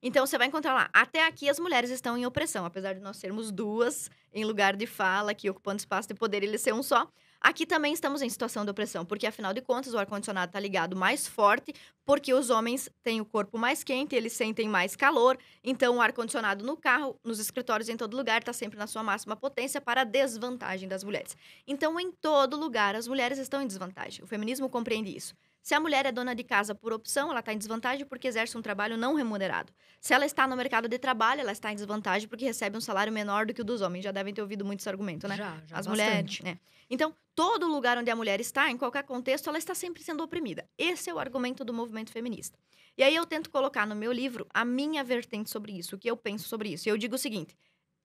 Então, você vai encontrar lá. Até aqui, as mulheres estão em opressão. Apesar de nós sermos duas em lugar de fala, aqui ocupando espaço de poder, ele ser um só. Aqui também estamos em situação de opressão, porque, afinal de contas, o ar-condicionado está ligado mais forte, porque os homens têm o corpo mais quente, eles sentem mais calor. Então, o ar-condicionado no carro, nos escritórios, em todo lugar, está sempre na sua máxima potência para a desvantagem das mulheres. Então, em todo lugar, as mulheres estão em desvantagem. O feminismo compreende isso. Se a mulher é dona de casa por opção, ela está em desvantagem porque exerce um trabalho não remunerado. Se ela está no mercado de trabalho, ela está em desvantagem porque recebe um salário menor do que o dos homens. Já devem ter ouvido muito esse argumento, né? Já As bastante. mulheres, né? Então, todo lugar onde a mulher está, em qualquer contexto, ela está sempre sendo oprimida. Esse é o argumento do movimento feminista. E aí eu tento colocar no meu livro a minha vertente sobre isso, o que eu penso sobre isso. E eu digo o seguinte,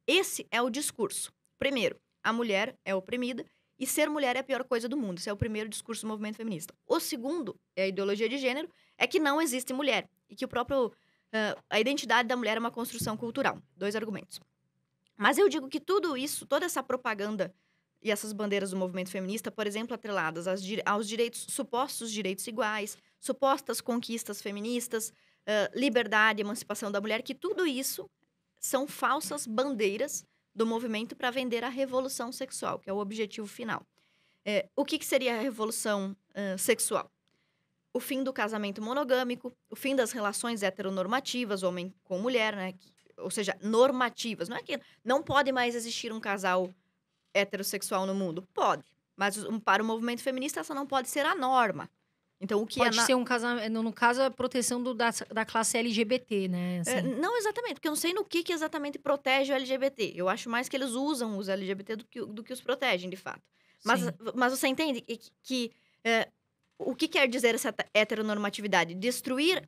esse é o discurso. Primeiro, a mulher é oprimida e ser mulher é a pior coisa do mundo. Esse é o primeiro discurso do movimento feminista. O segundo, é a ideologia de gênero, é que não existe mulher. E que a identidade da mulher é uma construção cultural. 2 argumentos. Mas eu digo que tudo isso, toda essa propaganda e essas bandeiras do movimento feminista, por exemplo, atreladas aos direitos, supostos direitos iguais, supostas conquistas feministas, liberdade, emancipação da mulher, que tudo isso são falsas bandeiras do movimento para vender a revolução sexual, que é o objetivo final. O que seria a revolução sexual? O fim do casamento monogâmico, o fim das relações heteronormativas, homem com mulher, né? Ou seja, normativas. Não é que não pode mais existir um casal heterossexual no mundo. Pode. Mas para o movimento feminista, essa não pode ser a norma. Então, o que pode ser um casamento, no caso, a proteção da classe LGBT, né? Assim. Não exatamente, porque eu não sei no que exatamente protege o LGBT. Eu acho mais que eles usam os LGBT do que os protegem, de fato. Mas você entende que o que quer dizer essa heteronormatividade? Destruir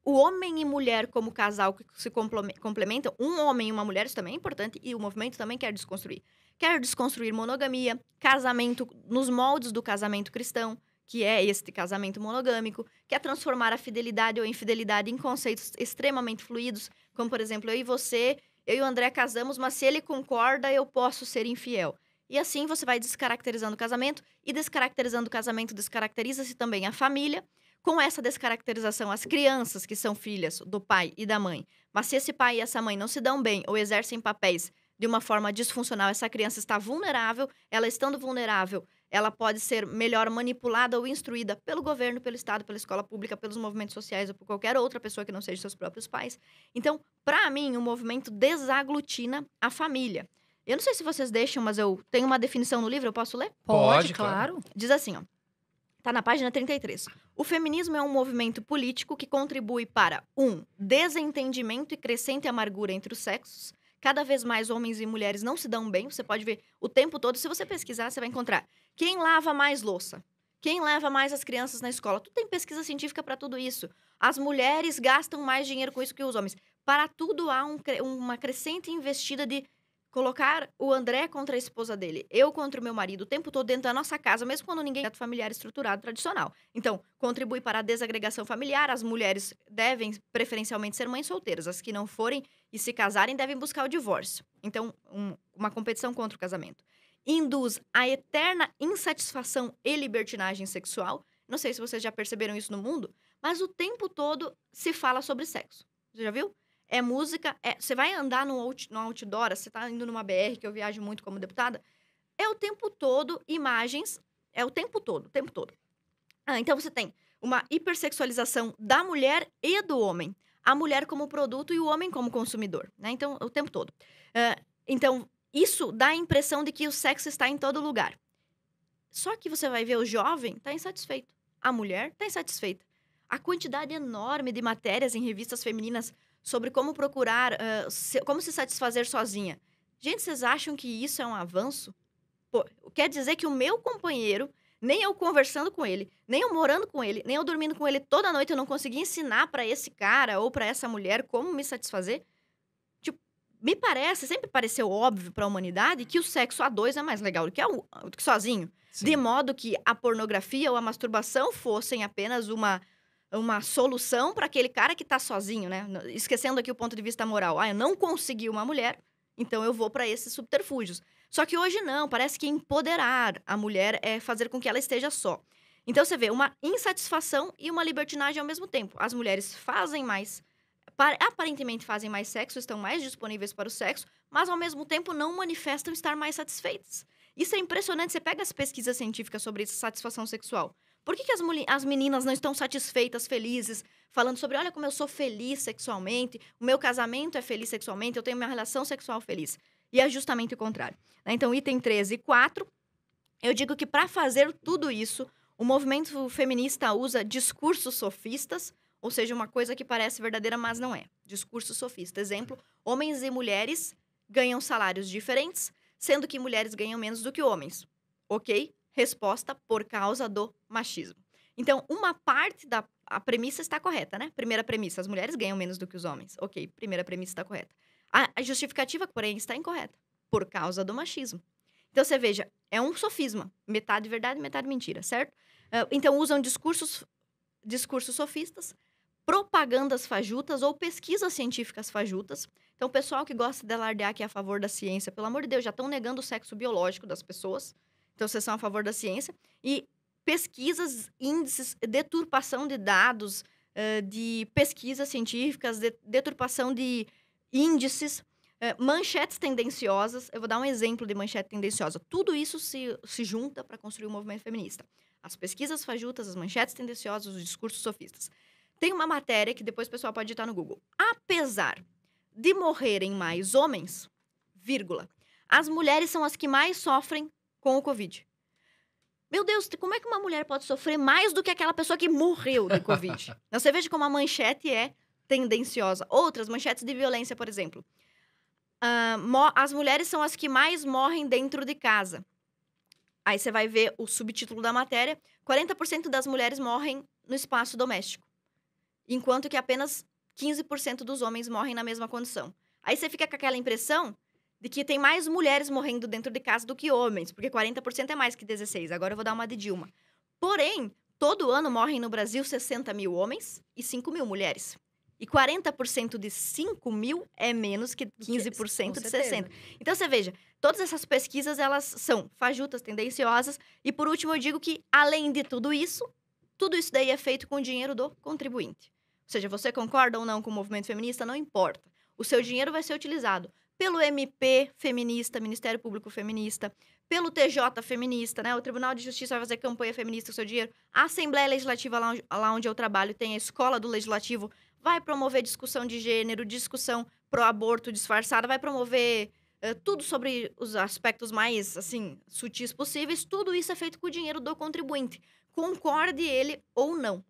o homem e mulher como casal que se complementam. Um homem e uma mulher, isso também é importante. E o movimento também quer desconstruir. Quer desconstruir monogamia, casamento nos moldes do casamento cristão, que é este casamento monogâmico, quer transformar a fidelidade ou infidelidade em conceitos extremamente fluidos, como, por exemplo, eu e o André casamos, mas se ele concorda, eu posso ser infiel. E assim você vai descaracterizando o casamento, e descaracterizando o casamento, descaracteriza-se também a família. Com essa descaracterização, as crianças que são filhas do pai e da mãe, mas se esse pai e essa mãe não se dão bem ou exercem papéis de uma forma disfuncional, essa criança está vulnerável, ela estando vulnerável, ela pode ser melhor manipulada ou instruída pelo governo, pelo Estado, pela escola pública, pelos movimentos sociais ou por qualquer outra pessoa que não seja seus próprios pais. Então, para mim, o movimento desaglutina a família. Eu não sei se vocês deixam, mas eu tenho uma definição no livro, eu posso ler? Pode, claro. Diz assim, ó. Tá na página 33. O feminismo é um movimento político que contribui para 1. Desentendimento e crescente amargura entre os sexos. Cada vez mais homens e mulheres não se dão bem. Você pode ver o tempo todo. Se você pesquisar, você vai encontrar quem lava mais louça, quem leva mais as crianças na escola. Tu tem pesquisa científica para tudo isso. As mulheres gastam mais dinheiro com isso que os homens. Para tudo há uma crescente investida de colocar o André contra a esposa dele, eu contra o meu marido, o tempo todo dentro da nossa casa, mesmo quando ninguém é familiar estruturado tradicional. Então, contribui para a desagregação familiar. As mulheres devem preferencialmente ser mães solteiras. As que não forem e se casarem devem buscar o divórcio. Então, uma competição contra o casamento. Induz a eterna insatisfação e libertinagem sexual. Não sei se vocês já perceberam isso no mundo, mas o tempo todo se fala sobre sexo. Você já viu? É música, você vai andar no outdoor, você tá indo numa BR, que eu viajo muito como deputada, é o tempo todo imagens, é o tempo todo. Então você tem uma hipersexualização da mulher e do homem. A mulher como produto e o homem como consumidor, né? Então, o tempo todo. Então, isso dá a impressão de que o sexo está em todo lugar. Só que você vai ver o jovem tá insatisfeito. A mulher tá insatisfeita. A quantidade enorme de matérias em revistas femininas sobre como procurar, como se satisfazer sozinha. Gente, vocês acham que isso é um avanço? Pô, quer dizer que o meu companheiro Nem eu conversando com ele, nem eu morando com ele, nem eu dormindo com ele toda noite, eu não consegui ensinar pra esse cara ou pra essa mulher como me satisfazer. Tipo, sempre pareceu óbvio pra humanidade que o sexo a dois é mais legal do que sozinho. Sim. De modo que a pornografia ou a masturbação fossem apenas uma solução para aquele cara que tá sozinho, né? Esquecendo aqui o ponto de vista moral. Eu não consegui uma mulher, então eu vou para esses subterfúgios. Só que hoje não, parece que empoderar a mulher é fazer com que ela esteja só. Então você vê uma insatisfação e uma libertinagem ao mesmo tempo. As mulheres fazem mais, aparentemente fazem mais sexo, estão mais disponíveis para o sexo, mas ao mesmo tempo não manifestam estar mais satisfeitas. Isso é impressionante, você pega as pesquisas científicas sobre essa satisfação sexual. Por que as meninas não estão satisfeitas, felizes, falando sobre, olha como eu sou feliz sexualmente, o meu casamento é feliz sexualmente, eu tenho minha relação sexual feliz. E é justamente o contrário. Então, item 13 e 4, eu digo que para fazer tudo isso, o movimento feminista usa discursos sofistas, ou seja, uma coisa que parece verdadeira, mas não é. Discurso sofista. Exemplo, homens e mulheres ganham salários diferentes, sendo que mulheres ganham menos do que homens. Ok? Resposta, por causa do machismo. Então, uma parte a premissa está correta, né? Primeira premissa, as mulheres ganham menos do que os homens. Ok, primeira premissa está correta. A justificativa, porém, está incorreta. Por causa do machismo. Então, você veja, é um sofisma. Metade verdade, metade mentira, certo? Então, usam discursos sofistas, propagandas fajutas ou pesquisas científicas fajutas. Então, o pessoal que gosta de alardear que é a favor da ciência, pelo amor de Deus, já estão negando o sexo biológico das pessoas. Então, vocês são a favor da ciência. E pesquisas, índices, deturpação de dados, de pesquisas científicas, deturpação de índices, manchetes tendenciosas. Eu vou dar um exemplo de manchete tendenciosa. Tudo isso se junta para construir o movimento feminista. As pesquisas fajutas, as manchetes tendenciosas, os discursos sofistas. Tem uma matéria que depois o pessoal pode digitar no Google. Apesar de morrerem mais homens, vírgula, as mulheres são as que mais sofrem com o Covid. Meu Deus, como é que uma mulher pode sofrer mais do que aquela pessoa que morreu de Covid? Você veja como a manchete é tendenciosa. Outras manchetes de violência, por exemplo. As mulheres são as que mais morrem dentro de casa. Aí você vai ver o subtítulo da matéria. 40% das mulheres morrem no espaço doméstico. Enquanto que apenas 15% dos homens morrem na mesma condição. Aí você fica com aquela impressão de que tem mais mulheres morrendo dentro de casa do que homens, porque 40% é mais que 16%. Agora eu vou dar uma de Dilma. Porém, todo ano morrem no Brasil 60 mil homens e 5 mil mulheres. E 40% de 5 mil é menos que 15% de 60. Então, você veja, todas essas pesquisas, elas são fajutas, tendenciosas. E, por último, eu digo que, além de tudo isso daí é feito com o dinheiro do contribuinte. Ou seja, você concorda ou não com o movimento feminista, não importa. O seu dinheiro vai ser utilizado pelo MP feminista, Ministério Público feminista, pelo TJ feminista, né? O Tribunal de Justiça vai fazer campanha feminista com o seu dinheiro. A Assembleia Legislativa, lá onde eu trabalho, tem a Escola do Legislativo, vai promover discussão de gênero, discussão pró-aborto disfarçada, vai promover tudo sobre os aspectos mais, assim, sutis possíveis. Tudo isso é feito com o dinheiro do contribuinte. Concorde ele ou não.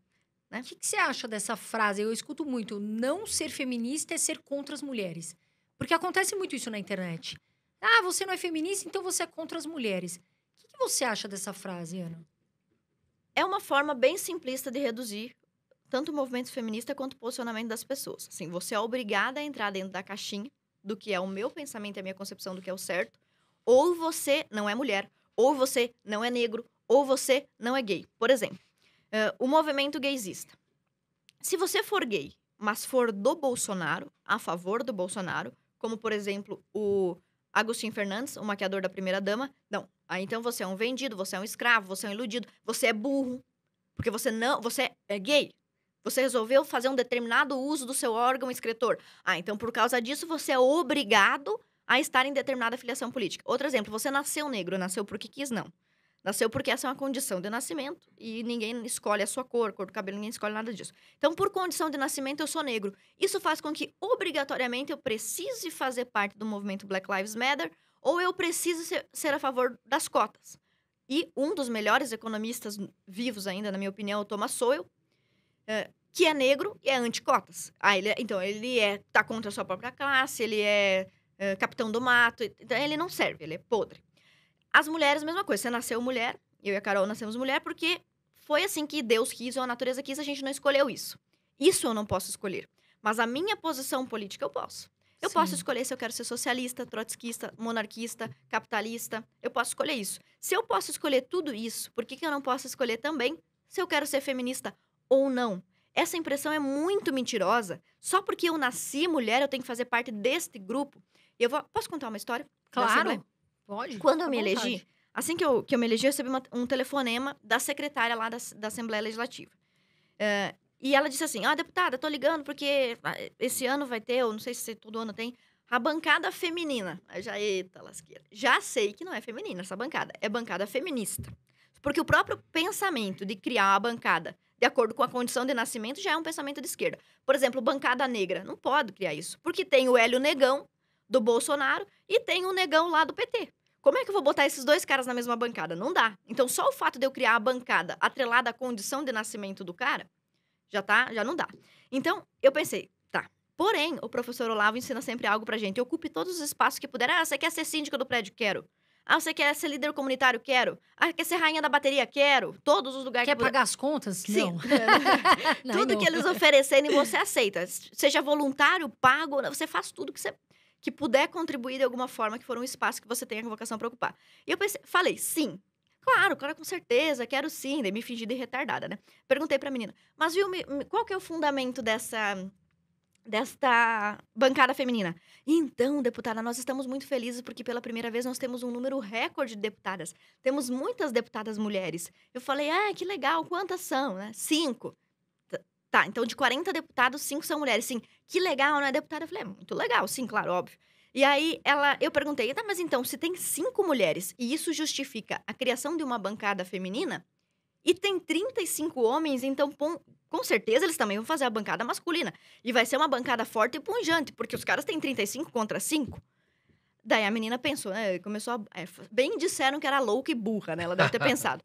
Né? O que você acha dessa frase? Eu escuto muito, não ser feminista é ser contra as mulheres. Porque acontece muito isso na internet. Ah, você não é feminista, então você é contra as mulheres. O que você acha dessa frase, Ana? É uma forma bem simplista de reduzir tanto o movimento feminista quanto o posicionamento das pessoas. Assim, você é obrigada a entrar dentro da caixinha do que é o meu pensamento e a minha concepção do que é o certo. Ou você não é mulher, ou você não é negro, ou você não é gay. Por exemplo, o movimento gaysista. Se você for gay, mas for do Bolsonaro, a favor do Bolsonaro, como, por exemplo, o Agostinho Fernandes, o maquiador da primeira-dama, não. Aí, então, você é um vendido, você é um escravo, você é um iludido, você é burro, porque você é gay. Você resolveu fazer um determinado uso do seu órgão excretor. Ah, então, por causa disso, você é obrigado a estar em determinada filiação política. Outro exemplo, você nasceu negro, nasceu porque quis, não. Nasceu porque essa é uma condição de nascimento e ninguém escolhe a sua cor do cabelo, ninguém escolhe nada disso. Então, por condição de nascimento, eu sou negro. Isso faz com que, obrigatoriamente, eu precise fazer parte do movimento Black Lives Matter ou eu preciso ser a favor das cotas. E um dos melhores economistas vivos ainda, na minha opinião, é o Thomas Sowell, que é negro e é anti-cotas. Então, ele tá contra a sua própria classe, ele é capitão do mato, então ele não serve, ele é podre. As mulheres, mesma coisa. Você nasceu mulher, Eu e a Carol nascemos mulher porque foi assim que Deus quis ou a natureza quis, a gente não escolheu isso. Isso eu não posso escolher. Mas a minha posição política eu posso. Eu posso escolher se eu quero ser socialista, trotskista, monarquista, capitalista. Eu posso escolher isso. Se eu posso escolher tudo isso, por que eu não posso escolher também se eu quero ser feminista ou não? Essa impressão é muito mentirosa. Só porque eu nasci mulher, eu tenho que fazer parte deste grupo. Posso contar uma história? Claro, pode. Quando eu à me vontade. elegi, assim que eu me elegi, eu recebi um telefonema da secretária lá da Assembleia Legislativa. E ela disse assim, deputada, tô ligando porque esse ano vai ter, eu não sei se todo ano tem, a bancada feminina. Aí já, eita lasqueira. Já sei que não é feminina essa bancada, é bancada feminista. Porque o próprio pensamento de criar a bancada de acordo com a condição de nascimento já é um pensamento de esquerda. Por exemplo, bancada negra, não pode criar isso. Porque tem o Hélio Negão, do Bolsonaro, e tem o Negão lá do PT. Como é que eu vou botar esses dois caras na mesma bancada? Não dá. Então, só o fato de eu criar a bancada atrelada à condição de nascimento do cara, já não dá. Então, eu pensei, tá. Porém, o professor Olavo ensina sempre algo pra gente. Ocupe todos os espaços que puder. Você quer ser síndica do prédio? Quero. Você quer ser líder comunitário? Quero. Quer ser rainha da bateria? Quero. Todos os lugares Quer que puder. pagar as contas? Sim. Não. Não, Tudo não. que eles oferecerem, você aceita. Seja voluntário, pago, você faz tudo que puder contribuir de alguma forma, que for um espaço que você tenha vocação para ocupar. E eu falei, sim. Claro, com certeza, quero sim. Daí me fingi de retardada, né? Perguntei pra menina, mas viu, qual que é o fundamento desta bancada feminina? Então, deputada, nós estamos muito felizes porque pela primeira vez nós temos um número recorde de deputadas. Temos muitas deputadas mulheres. Eu falei, que legal, quantas são, né? 5. Tá, então de 40 deputados, 5 são mulheres. Sim, que legal, né, deputada? Eu falei, muito legal, sim, claro, óbvio. E aí, eu perguntei, mas então, se tem 5 mulheres e isso justifica a criação de uma bancada feminina, e tem 35 homens, então, com certeza, eles também vão fazer a bancada masculina. E vai ser uma bancada forte e punjante, porque os caras têm 35 contra 5. Daí a menina pensou, né, começou bem disseram que era louca e burra, né, ela deve ter pensado.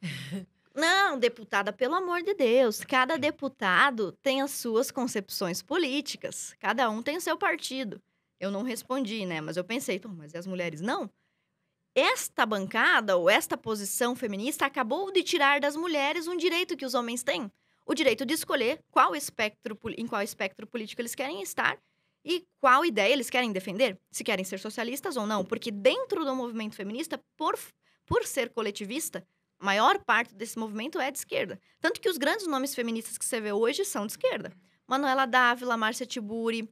Não, deputada, pelo amor de Deus, cada deputado tem as suas concepções políticas, cada um tem o seu partido. Eu não respondi, né? Mas eu pensei, mas e as mulheres não? Esta bancada ou esta posição feminista acabou de tirar das mulheres um direito que os homens têm. O direito de escolher em qual espectro político eles querem estar e qual ideia eles querem defender. Se querem ser socialistas ou não. Porque dentro do movimento feminista, por ser coletivista, a maior parte desse movimento é de esquerda. Tanto que os grandes nomes feministas que você vê hoje são de esquerda. Manuela Dávila, Márcia Tiburi,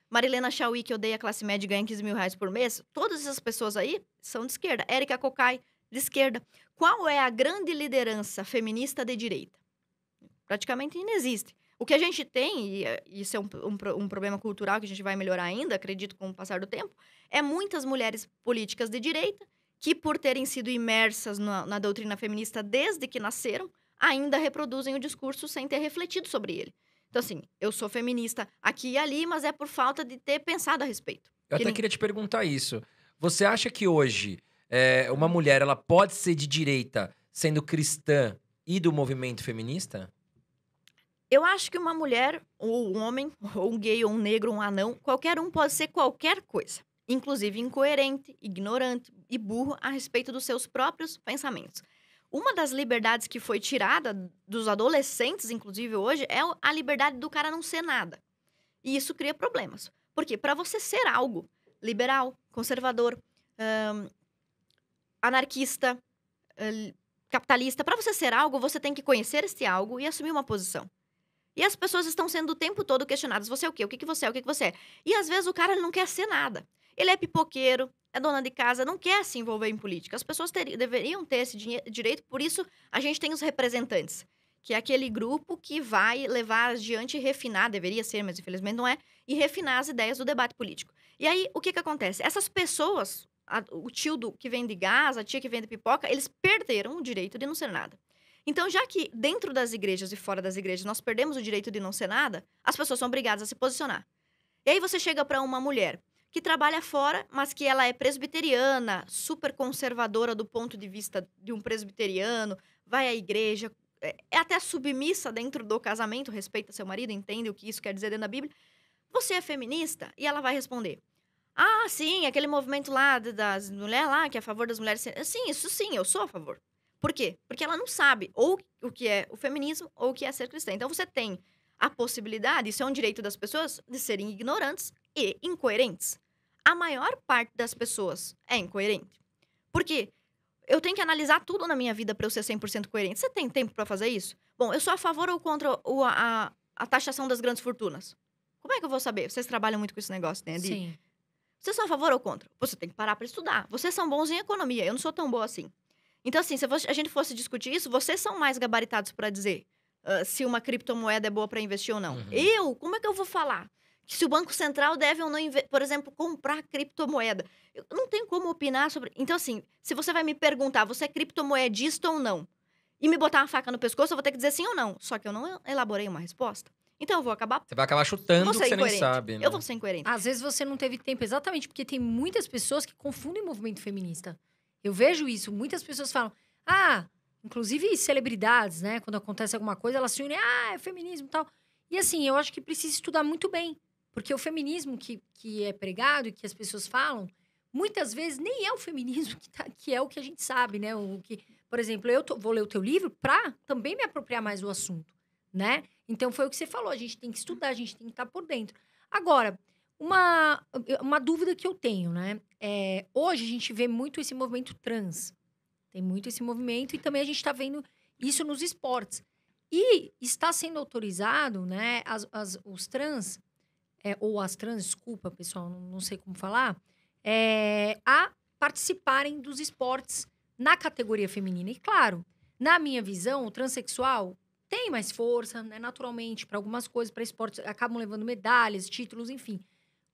Marilena Chauí, que odeia a classe média e ganha 15 mil reais por mês. Todas essas pessoas aí são de esquerda. Érica Cocai, de esquerda. Qual é a grande liderança feminista de direita? Praticamente inexiste. O que a gente tem, e isso é um problema cultural que a gente vai melhorar ainda, acredito, com o passar do tempo, é muitas mulheres políticas de direita que, por terem sido imersas na doutrina feminista desde que nasceram, ainda reproduzem o discurso sem ter refletido sobre ele. Então, assim, eu sou feminista aqui e ali, mas é por falta de ter pensado a respeito. Eu até queria te perguntar isso. Você acha que hoje uma mulher ela pode ser de direita sendo cristã e do movimento feminista? Eu acho que uma mulher, ou um homem, ou um gay, ou um negro, ou um anão, qualquer um pode ser qualquer coisa. Inclusive incoerente, ignorante e burro a respeito dos seus próprios pensamentos. Uma das liberdades que foi tirada dos adolescentes, inclusive hoje, é a liberdade do cara não ser nada. E isso cria problemas. Por quê? Para você ser algo liberal, conservador, anarquista, capitalista, para você ser algo, você tem que conhecer este algo e assumir uma posição. E as pessoas estão sendo o tempo todo questionadas. Você é o quê? O que você é? O que você é? E às vezes o cara ele não quer ser nada. Ele é pipoqueiro, é dona de casa, não quer se envolver em política. As pessoas deveriam ter esse direito, por isso a gente tem os representantes, que é aquele grupo que vai levar adiante e refinar, deveria ser, mas infelizmente não é, e refinar as ideias do debate político. E aí, o que acontece? Essas pessoas, o tio que vende gás, a tia que vende pipoca, eles perderam o direito de não ser nada. Então, já que dentro das igrejas e fora das igrejas nós perdemos o direito de não ser nada, as pessoas são obrigadas a se posicionar. E aí você chega para uma mulher que trabalha fora, mas que ela é presbiteriana, super conservadora do ponto de vista de um presbiteriano, vai à igreja, é até submissa dentro do casamento, respeita seu marido, entende o que isso quer dizer dentro da Bíblia. Você é feminista? E ela vai responder, sim, aquele movimento lá das mulheres lá, que é a favor das mulheres. Sim, isso sim, eu sou a favor. Por quê? Porque ela não sabe ou o que é o feminismo ou o que é ser cristã. Então, você tem a possibilidade, isso é um direito das pessoas, de serem ignorantes e incoerentes. A maior parte das pessoas é incoerente. Por quê? Eu tenho que analisar tudo na minha vida para eu ser 100% coerente. Você tem tempo para fazer isso? Bom, eu sou a favor ou contra a taxação das grandes fortunas? Como é que eu vou saber? Vocês trabalham muito com esse negócio, né? Sim. Vocês são a favor ou contra? Você tem que parar para estudar. Vocês são bons em economia. Eu não sou tão boa assim. Então, assim, se a gente fosse discutir isso, vocês são mais gabaritados para dizer se uma criptomoeda é boa para investir ou não. Como é que eu vou falar? Que se o Banco Central deve ou não, por exemplo, comprar criptomoeda. Eu não tenho como opinar sobre... Então, assim, se você vai me perguntar, você é criptomoedista ou não? E me botar uma faca no pescoço, eu vou ter que dizer sim ou não. Só que eu não elaborei uma resposta. Então, eu vou acabar... Você vai acabar chutando que você nem incoerente. sabe, né? Eu vou ser incoerente. Às vezes você não teve tempo, exatamente porque tem muitas pessoas que confundem movimento feminista. Eu vejo isso, muitas pessoas falam, inclusive celebridades, né? Quando acontece alguma coisa, elas se unem, é feminismo e tal. E assim, eu acho que precisa estudar muito bem. Porque o feminismo que é pregado e que as pessoas falam, muitas vezes nem é o feminismo que é o que a gente sabe, né? Por exemplo, vou ler o teu livro para também me apropriar mais do assunto, né? Então, foi o que você falou, a gente tem que estudar, a gente tem que estar por dentro. Agora, uma dúvida que eu tenho, né? Hoje a gente vê muito esse movimento trans. Tem muito esse movimento e também a gente está vendo isso nos esportes. E está sendo autorizado, né, os trans... ou as trans, desculpa, pessoal, não sei como falar, a participarem dos esportes na categoria feminina. E, claro, na minha visão, o transexual tem mais força, né, naturalmente, para algumas coisas, para esportes, acabam levando medalhas, títulos, enfim.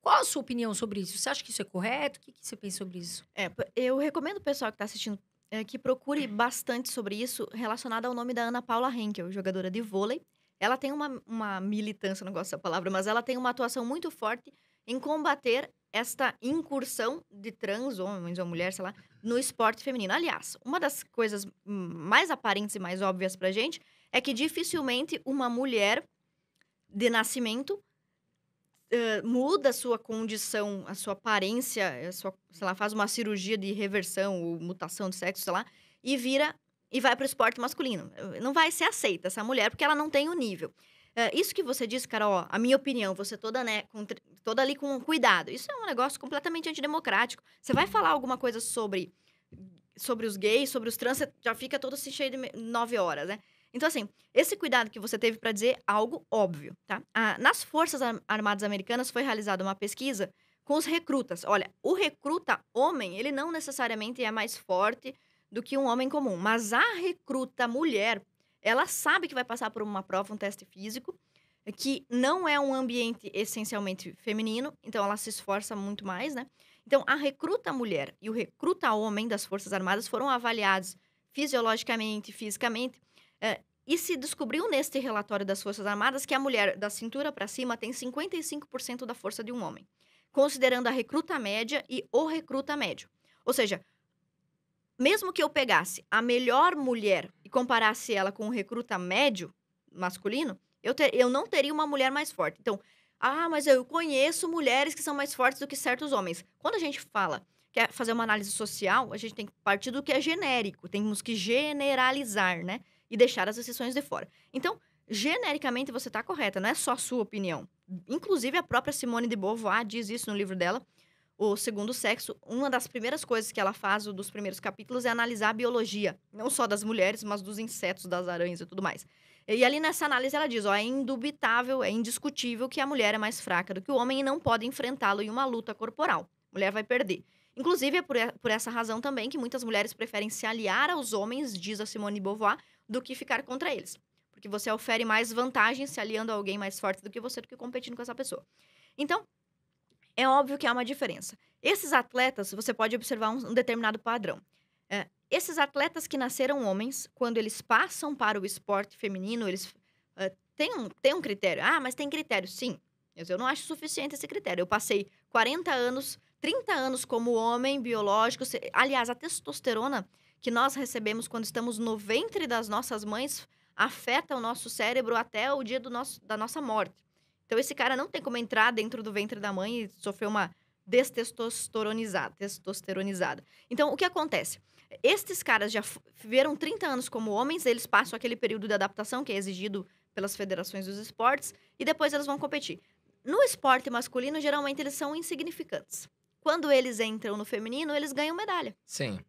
Qual a sua opinião sobre isso? Você acha que isso é correto? O que você pensa sobre isso? Eu recomendo o pessoal que está assistindo que procure bastante sobre isso relacionado ao nome da Ana Paula Henkel, jogadora de vôlei. Ela tem uma militância, não gosto dessa palavra, mas ela tem uma atuação muito forte em combater esta incursão de trans, homens ou mulheres, sei lá, no esporte feminino. Aliás, uma das coisas mais aparentes e mais óbvias pra gente é que dificilmente uma mulher de nascimento muda a sua condição, a sua aparência, sei lá, faz uma cirurgia de reversão ou mutação de sexo, sei lá, e vai para o esporte masculino. Não vai ser aceita essa mulher, porque ela não tem o nível. Isso que você disse, Carol, a minha opinião, você toda, né, toda ali com cuidado. Isso é um negócio completamente antidemocrático. Você vai falar alguma coisa sobre os gays, sobre os trans, você já fica todo assim cheio de 9 horas, né? Então, assim, esse cuidado que você teve para dizer algo óbvio, tá? Nas Forças Armadas Americanas foi realizada uma pesquisa com os recrutas. Olha, o recruta homem, ele não necessariamente é mais forte do que um homem comum. Mas a recruta mulher, ela sabe que vai passar por uma prova, um teste físico, que não é um ambiente essencialmente feminino, então ela se esforça muito mais, né? Então, a recruta mulher e o recruta homem das Forças Armadas foram avaliados fisiologicamente, fisicamente, e se descobriu neste relatório das Forças Armadas que a mulher da cintura para cima tem 55% da força de um homem, considerando a recruta média e o recruta médio. Ou seja, mesmo que eu pegasse a melhor mulher e comparasse ela com o recruta médio masculino, eu não teria uma mulher mais forte. Então, mas eu conheço mulheres que são mais fortes do que certos homens. Quando a gente quer fazer uma análise social, a gente tem que partir do que é genérico. Temos que generalizar, né? E deixar as exceções de fora. Então, genericamente, você está correta. Não é só a sua opinião. Inclusive, a própria Simone de Beauvoir diz isso no livro dela, O Segundo Sexo. Uma das primeiras coisas que ela faz, um dos primeiros capítulos, é analisar a biologia. Não só das mulheres, mas dos insetos, das aranhas e tudo mais. E ali nessa análise ela diz, é indubitável, é indiscutível que a mulher é mais fraca do que o homem e não pode enfrentá-lo em uma luta corporal. A mulher vai perder. Inclusive, é por essa razão também que muitas mulheres preferem se aliar aos homens, diz a Simone de Beauvoir, do que ficar contra eles. Porque você ofere mais vantagem se aliando a alguém mais forte do que você, do que competindo com essa pessoa. Então, é óbvio que há uma diferença. Esses atletas, você pode observar um determinado padrão. Esses atletas que nasceram homens, quando eles passam para o esporte feminino, eles têm um critério. Mas tem critério, sim. Mas eu não acho suficiente esse critério. Eu passei 40 anos, 30 anos como homem biológico. Aliás, a testosterona que nós recebemos quando estamos no ventre das nossas mães afeta o nosso cérebro até o dia da nossa morte. Então, esse cara não tem como entrar dentro do ventre da mãe e sofrer uma testosteronizada. Então, o que acontece? Estes caras já viveram 30 anos como homens, eles passam aquele período de adaptação que é exigido pelas federações dos esportes, e depois eles vão competir. No esporte masculino, geralmente eles são insignificantes. Quando eles entram no feminino, eles ganham medalha. Sim.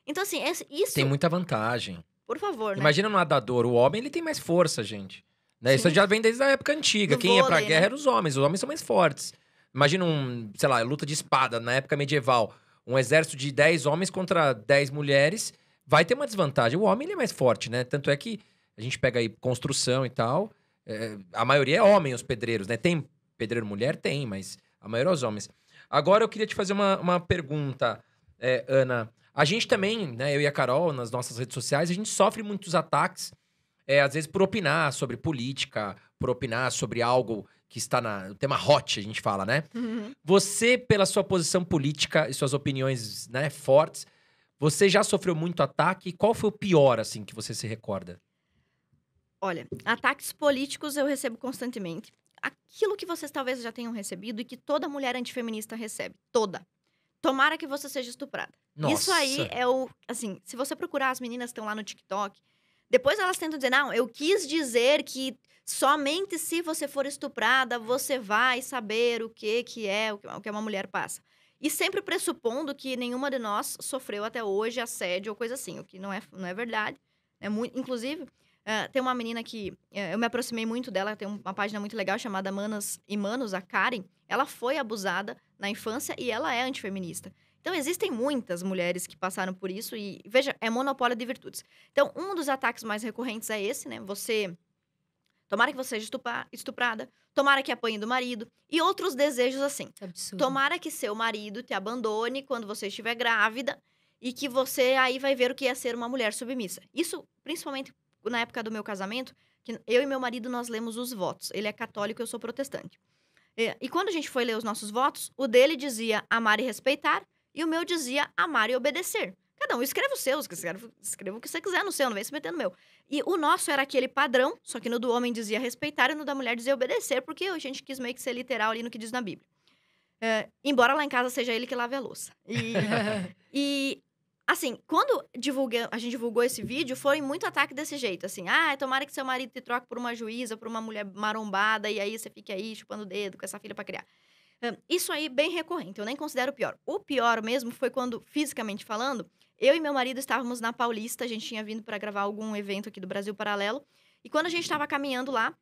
Então, assim, isso... Tem muita vantagem. Por favor, né? Imagina no nadador, o homem ele tem mais força, gente. Né? Isso Sim. já vem desde a época antiga. No Quem ia pra vôlei, guerra né? eram os homens são mais fortes. Imagina sei lá, luta de espada na época medieval. Um exército de 10 homens contra 10 mulheres, vai ter uma desvantagem. O homem ele é mais forte, né? Tanto é que a gente pega aí construção e tal, a maioria é homem, os pedreiros, né? Tem pedreiro mulher? Tem, mas a maioria é os homens. Agora eu queria te fazer uma pergunta, Ana. A gente também, né, eu e a Carol, nas nossas redes sociais, a gente sofre muitos ataques, às vezes por opinar sobre política, por opinar sobre algo que está no tema hot, a gente fala, né? Uhum. Você, pela sua posição política e suas opiniões, né, fortes, você já sofreu muito ataque? Qual foi o pior, assim, que você se recorda? Olha, ataques políticos eu recebo constantemente. Aquilo que vocês talvez já tenham recebido e que toda mulher antifeminista recebe. Toda. Tomara que você seja estuprada. Nossa. Isso aí é o... Assim, se você procurar, as meninas que estão lá no TikTok, depois elas tentam dizer, não, eu quis dizer que somente se você for estuprada, você vai saber o que é uma mulher passa. E sempre pressupondo que nenhuma de nós sofreu até hoje assédio ou coisa assim, o que não é verdade. Inclusive, tem uma menina que eu me aproximei muito dela, tem uma página muito legal chamada Manas e Manos, a Karen. Ela foi abusada na infância e ela é antifeminista. Então, existem muitas mulheres que passaram por isso e, veja, é monopólio de virtudes. Então, um dos ataques mais recorrentes é esse, né? Tomara que você seja estuprada, tomara que apanhe do marido e outros desejos assim. Absurdo. Tomara que seu marido te abandone quando você estiver grávida e que você aí vai ver o que é ser uma mulher submissa. Isso, principalmente na época do meu casamento, que eu e meu marido, nós lemos os votos. Ele é católico, eu sou protestante. E quando a gente foi ler os nossos votos, o dele dizia amar e respeitar e o meu dizia amar e obedecer. Cada um escreva os seus, escreva o que você quiser no seu, não vem se meter no meu. E o nosso era aquele padrão, só que no do homem dizia respeitar e no da mulher dizia obedecer, porque a gente quis meio que ser literal ali no que diz na Bíblia. Embora lá em casa seja ele que lave a louça. E assim, quando a gente divulgou esse vídeo, foi muito ataque desse jeito, assim, tomara que seu marido te troque por uma juíza, por uma mulher marombada, e aí você fique aí chupando o dedo com essa filha pra criar. Isso aí, bem recorrente, eu nem considero o pior. O pior mesmo foi quando, fisicamente falando, eu e meu marido estávamos na Paulista, a gente tinha vindo para gravar algum evento aqui do Brasil Paralelo, e quando a gente estava caminhando lá,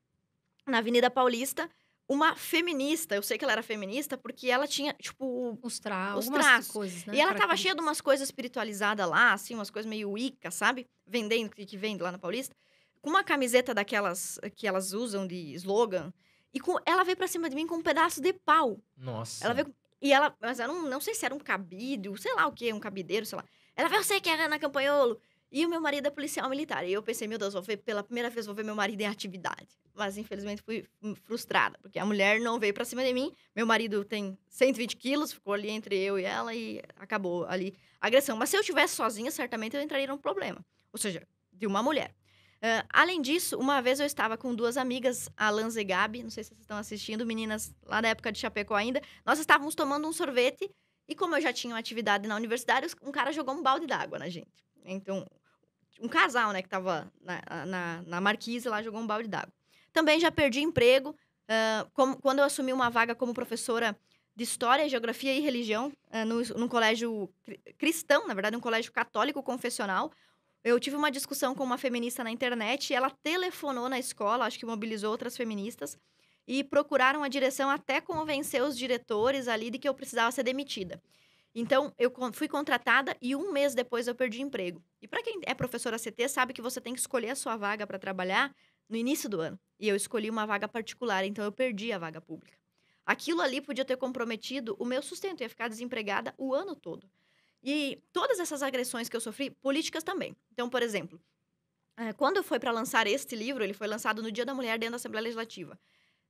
na Avenida Paulista, uma feminista, eu sei que ela era feminista, porque ela tinha, tipo... Os traços. Coisas, né? E ela tava cheia de umas coisas espiritualizadas lá, assim, umas coisas meio Wicca, sabe? Vendendo, que vende lá na Paulista. Com uma camiseta daquelas que elas usam de slogan. E ela veio pra cima de mim com um pedaço de pau. Nossa. Ela veio... Mas eu não sei se era um cabide, sei lá o que, um cabideiro, sei lá. Ela veio, você que é Ana Campanholo. E o meu marido é policial militar. E eu pensei, meu Deus, pela primeira vez vou ver meu marido em atividade. Mas, infelizmente, fui frustrada. Porque a mulher não veio pra cima de mim. Meu marido tem 120 quilos, ficou ali entre eu e ela e acabou ali a agressão. Mas se eu estivesse sozinha, certamente eu entraria num problema. Ou seja, de uma mulher. Além disso, uma vez eu estava com duas amigas, a Lanza e Gabi. Não sei se vocês estão assistindo, meninas lá da época de Chapecó ainda. Nós estávamos tomando um sorvete. E como eu já tinha uma atividade na universidade, um cara jogou um balde d'água na gente. Então, um casal, né, que tava na marquise lá, jogou um balde d'água. Também já perdi emprego, quando eu assumi uma vaga como professora de História, Geografia e Religião, num colégio cristão, na verdade, um colégio católico confessional. Eu tive uma discussão com uma feminista na internet e ela telefonou na escola, acho que mobilizou outras feministas, e procuraram a direção até convencer os diretores ali de que eu precisava ser demitida. Então, eu fui contratada e 1 mês depois eu perdi emprego. E para quem é professora CT, sabe que você tem que escolher a sua vaga para trabalhar no início do ano. E eu escolhi uma vaga particular, então eu perdi a vaga pública. Aquilo ali podia ter comprometido o meu sustento, eu ia ficar desempregada o ano todo. E todas essas agressões que eu sofri, políticas também. Então, por exemplo, quando foi para lançar este livro, ele foi lançado no Dia da Mulher dentro da Assembleia Legislativa.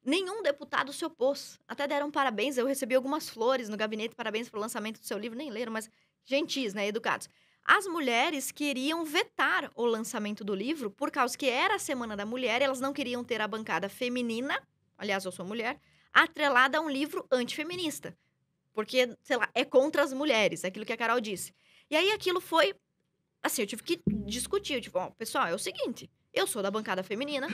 Nenhum deputado se opôs. Até deram parabéns. Eu recebi algumas flores no gabinete, parabéns pelo lançamento do seu livro. Nem leram, mas gentis, né? Educados. As mulheres queriam vetar o lançamento do livro por causa que era a Semana da Mulher e elas não queriam ter a bancada feminina, aliás, eu sou mulher, atrelada a um livro antifeminista. Porque, sei lá, é contra as mulheres, aquilo que a Carol disse. E aí aquilo foi assim, eu tive que discutir. Eu, tipo, ó, pessoal, é o seguinte, eu sou da bancada feminina,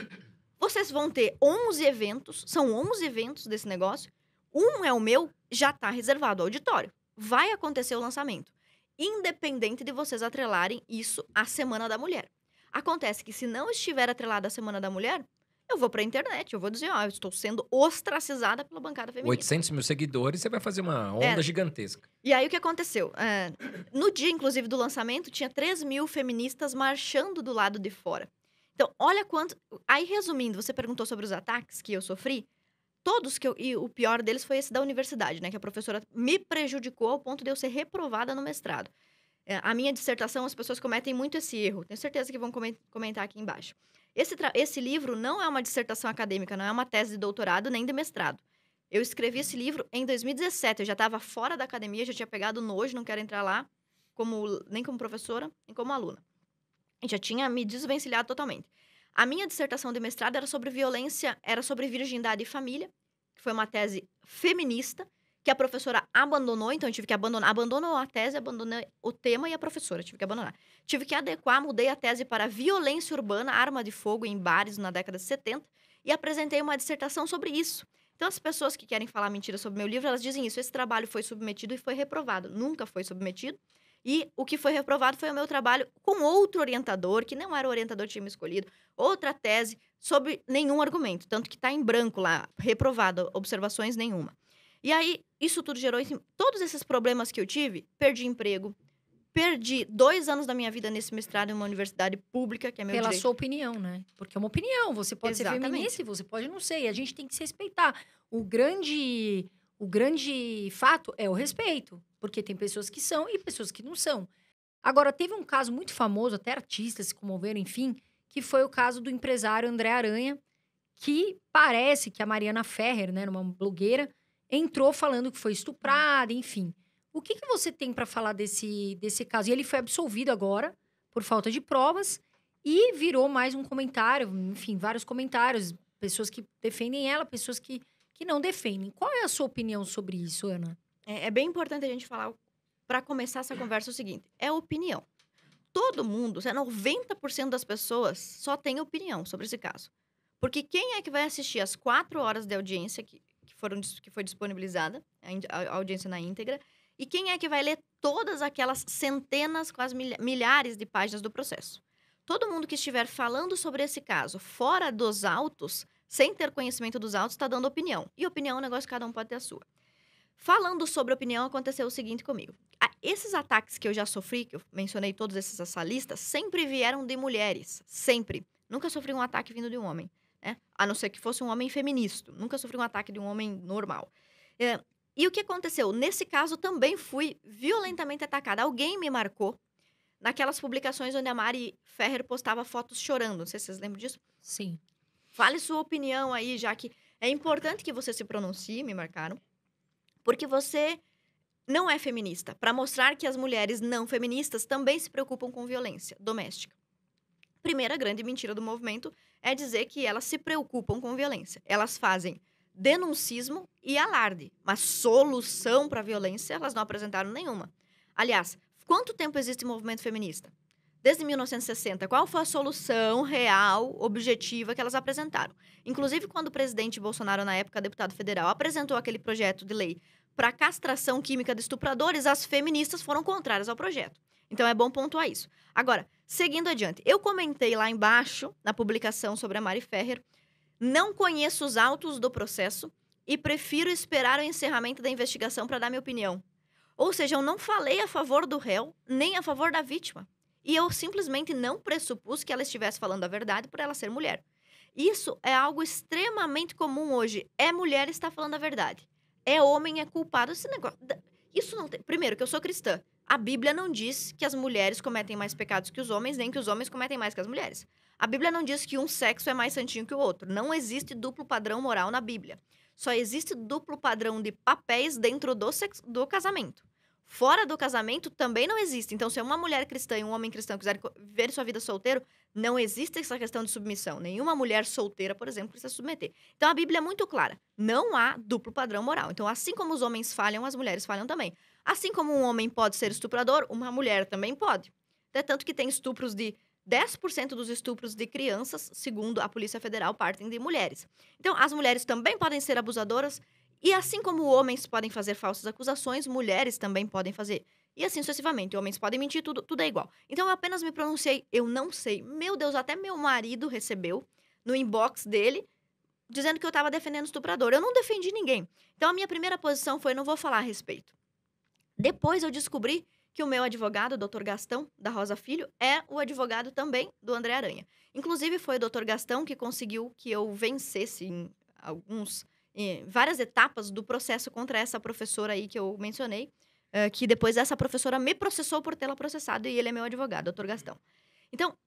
vocês vão ter 11 eventos, são 11 eventos desse negócio, um é o meu, já tá reservado ao auditório. Vai acontecer o lançamento. Independente de vocês atrelarem isso à Semana da Mulher. Acontece que se não estiver atrelado à Semana da Mulher, eu vou pra internet, eu vou dizer, ó, eu estou sendo ostracizada pela bancada feminina. 800 mil seguidores, você vai fazer uma onda gigantesca. E aí, o que aconteceu? No dia, inclusive, do lançamento, tinha 3 mil feministas marchando do lado de fora. Então, olha quanto... Aí, resumindo, você perguntou sobre os ataques que eu sofri. Todos que eu... E o pior deles foi esse da universidade, né? Que a professora me prejudicou ao ponto de eu ser reprovada no mestrado. A minha dissertação, as pessoas cometem muito esse erro. Tenho certeza que vão comentar aqui embaixo. Esse livro não é uma dissertação acadêmica, não é uma tese de doutorado nem de mestrado. Eu escrevi esse livro em 2017, eu já estava fora da academia, já tinha pegado nojo, não quero entrar lá nem como professora, nem como aluna. E já tinha me desvencilhado totalmente. A minha dissertação de mestrado era sobre violência, era sobre virgindade e família, que foi uma tese feminista, que a professora abandonou, então eu tive que abandonar. Abandonou a tese, abandonei o tema e a professora, tive que abandonar. Tive que adequar, mudei a tese para violência urbana, arma de fogo em bares na década de 70 e apresentei uma dissertação sobre isso. Então, as pessoas que querem falar mentira sobre meu livro, elas dizem isso. Esse trabalho foi submetido e foi reprovado. Nunca foi submetido. E o que foi reprovado foi o meu trabalho com outro orientador, que não era o orientador que tinha me escolhido, outra tese sobre nenhum argumento. Tanto que está em branco lá, reprovado, observações nenhuma. E aí, isso tudo gerou, enfim, todos esses problemas que eu tive, perdi emprego, perdi 2 anos da minha vida nesse mestrado em uma universidade pública, que é meu Pela direito. sua opinião, né? Porque é uma opinião. Você pode ser feminista e você pode não ser. E a gente tem que se respeitar. O grande fato é o respeito. Porque tem pessoas que são e pessoas que não são. Agora, teve um caso muito famoso, até artistas se comoveram, enfim, que foi o caso do empresário André Aranha, que parece que a Mariana Ferrer, né, uma blogueira, entrou falando que foi estuprada, enfim. O que você tem para falar desse caso? E ele foi absolvido agora, por falta de provas, e virou mais um comentário, enfim, vários comentários. Pessoas que defendem ela, pessoas que não defendem. Qual é a sua opinião sobre isso, Ana? É bem importante a gente falar, para começar essa conversa, o seguinte. É opinião. Todo mundo, 90% das pessoas só tem opinião sobre esse caso. Porque quem é que vai assistir as 4 horas de audiência que foi disponibilizada, a audiência na íntegra, e quem é que vai ler todas aquelas centenas, quase milhares de páginas do processo? Todo mundo que estiver falando sobre esse caso fora dos autos, sem ter conhecimento dos autos, está dando opinião. E opinião é um negócio que cada um pode ter a sua. Falando sobre opinião, aconteceu o seguinte comigo. Esses ataques que eu já sofri, que eu mencionei todos esses assalistas, sempre vieram de mulheres. Sempre. Nunca sofri um ataque vindo de um homem. Né? A não ser que fosse um homem feminista. Nunca sofri um ataque de um homem normal. E o que aconteceu? Nesse caso, também fui violentamente atacada. Alguém me marcou naquelas publicações onde a Mari Ferrer postava fotos chorando. Não sei se vocês lembram disso. Sim. Fale sua opinião aí, já que é importante que você se pronuncie, me marcaram. Porque você não é feminista. Para mostrar que as mulheres não feministas também se preocupam com violência doméstica. Primeira grande mentira do movimento é dizer que elas se preocupam com violência. Elas fazem denuncismo e alarde, mas solução para a violência elas não apresentaram nenhuma. Aliás, quanto tempo existe o movimento feminista? Desde 1960, qual foi a solução real, objetiva que elas apresentaram? Inclusive, quando o presidente Bolsonaro, na época, deputado federal, apresentou aquele projeto de lei para castração química de estupradores, as feministas foram contrárias ao projeto. Então, é bom pontuar isso. Agora, seguindo adiante, eu comentei lá embaixo, na publicação sobre a Mari Ferrer, não conheço os autos do processo e prefiro esperar o encerramento da investigação para dar minha opinião. Ou seja, eu não falei a favor do réu, nem a favor da vítima. E eu simplesmente não pressupus que ela estivesse falando a verdade por ela ser mulher. Isso é algo extremamente comum hoje. É mulher estar falando a verdade. É homem, é culpado. Esse negócio... Isso não tem... Primeiro, que eu sou cristã. A Bíblia não diz que as mulheres cometem mais pecados que os homens, nem que os homens cometem mais que as mulheres. A Bíblia não diz que um sexo é mais santinho que o outro. Não existe duplo padrão moral na Bíblia. Só existe duplo padrão de papéis dentro do casamento. Fora do casamento também não existe. Então, se uma mulher cristã e um homem cristão quiserem viver sua vida solteiro, não existe essa questão de submissão. Nenhuma mulher solteira, por exemplo, precisa se submeter. Então, a Bíblia é muito clara. Não há duplo padrão moral. Então, assim como os homens falham, as mulheres falham também. Assim como um homem pode ser estuprador, uma mulher também pode. Até tanto que tem estupros de 10% dos estupros de crianças, segundo a Polícia Federal, partem de mulheres. Então, as mulheres também podem ser abusadoras e assim como homens podem fazer falsas acusações, mulheres também podem fazer. E assim sucessivamente. Homens podem mentir, tudo é igual. Então, eu apenas me pronunciei, eu não sei. Meu Deus, até meu marido recebeu no inbox dele, dizendo que eu estava defendendo estuprador. Eu não defendi ninguém. Então, a minha primeira posição foi, não vou falar a respeito. Depois, eu descobri que o meu advogado, o Dr. Gastão, da Rosa Filho, é o advogado também do André Aranha. Inclusive, foi o Dr. Gastão que conseguiu que eu vencesse em várias etapas do processo contra essa professora aí que eu mencionei, que depois essa professora me processou por tê-la processado e ele é meu advogado, Dr. Gastão. Então,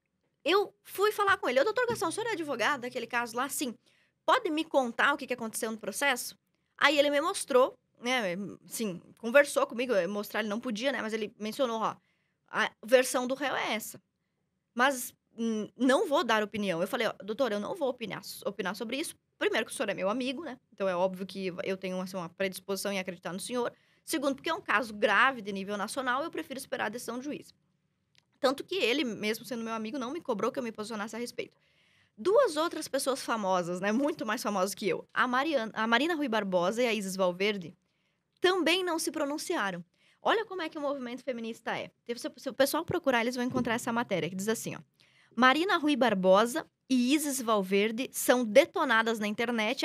eu fui falar com ele. Dr. Gastão, o senhor é advogado daquele caso lá? Sim. Pode me contar o que aconteceu no processo? Aí ele me mostrou, né, sim, conversou comigo, mostrar ele não podia, né, mas ele mencionou, ó, a versão do réu é essa. Mas não vou dar opinião. Eu falei, ó, doutor, eu não vou opinar sobre isso. Primeiro que o senhor é meu amigo, né, então é óbvio que eu tenho assim, uma predisposição em acreditar no senhor. Segundo, porque é um caso grave de nível nacional, eu prefiro esperar a decisão do juiz. Tanto que ele, mesmo sendo meu amigo, não me cobrou que eu me posicionasse a respeito. Duas outras pessoas famosas, né, muito mais famosas que eu, a Marina Rui Barbosa e a Isis Valverde, também não se pronunciaram. Olha como é que o movimento feminista é. Se o pessoal procurar, eles vão encontrar essa matéria, que diz assim, ó. Marina Rui Barbosa e Isis Valverde são detonadas na internet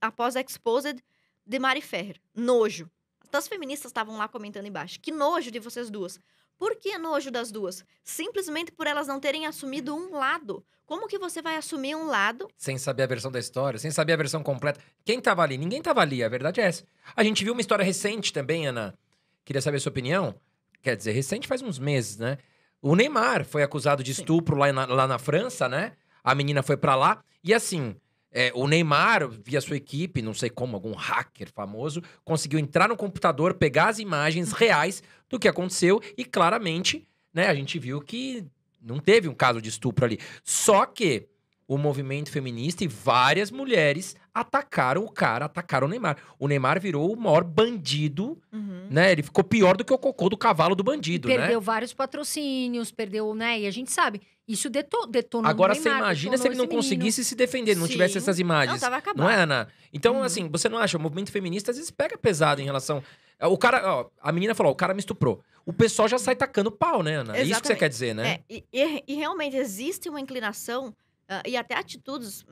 após exposed de Mari Ferrer. Nojo. As feministas estavam lá comentando embaixo. Que nojo de vocês duas. Por que nojo das duas? Simplesmente por elas não terem assumido um lado. Como que você vai assumir um lado? Sem saber a versão da história, sem saber a versão completa. Quem tava ali? Ninguém tava ali, a verdade é essa. A gente viu uma história recente também, Ana. Queria saber a sua opinião. Quer dizer, recente faz uns meses, né? O Neymar foi acusado de estupro lá na França, né? A menina foi pra lá. E assim, o Neymar, via sua equipe, não sei como, algum hacker famoso, conseguiu entrar no computador, pegar as imagens reais do que aconteceu. E claramente, né, a gente viu que não teve um caso de estupro ali. Só que o movimento feminista e várias mulheres atacaram o cara, atacaram o Neymar. O Neymar virou o maior bandido, né? Ele ficou pior do que o cocô do cavalo do bandido, né? Perdeu vários patrocínios, perdeu, né? E a gente sabe, isso detonou Agora, o Neymar, você imagina se ele não conseguisse se defender, não tivesse essas imagens. Não, tava acabado. Não é, Ana? Então, assim, você não acha? O movimento feminista às vezes pega pesado em relação... O cara, ó, a menina falou, o cara me estuprou. O pessoal já sai tacando pau, né, Ana? É isso que você quer dizer, né? E realmente existe uma inclinação e até atitudes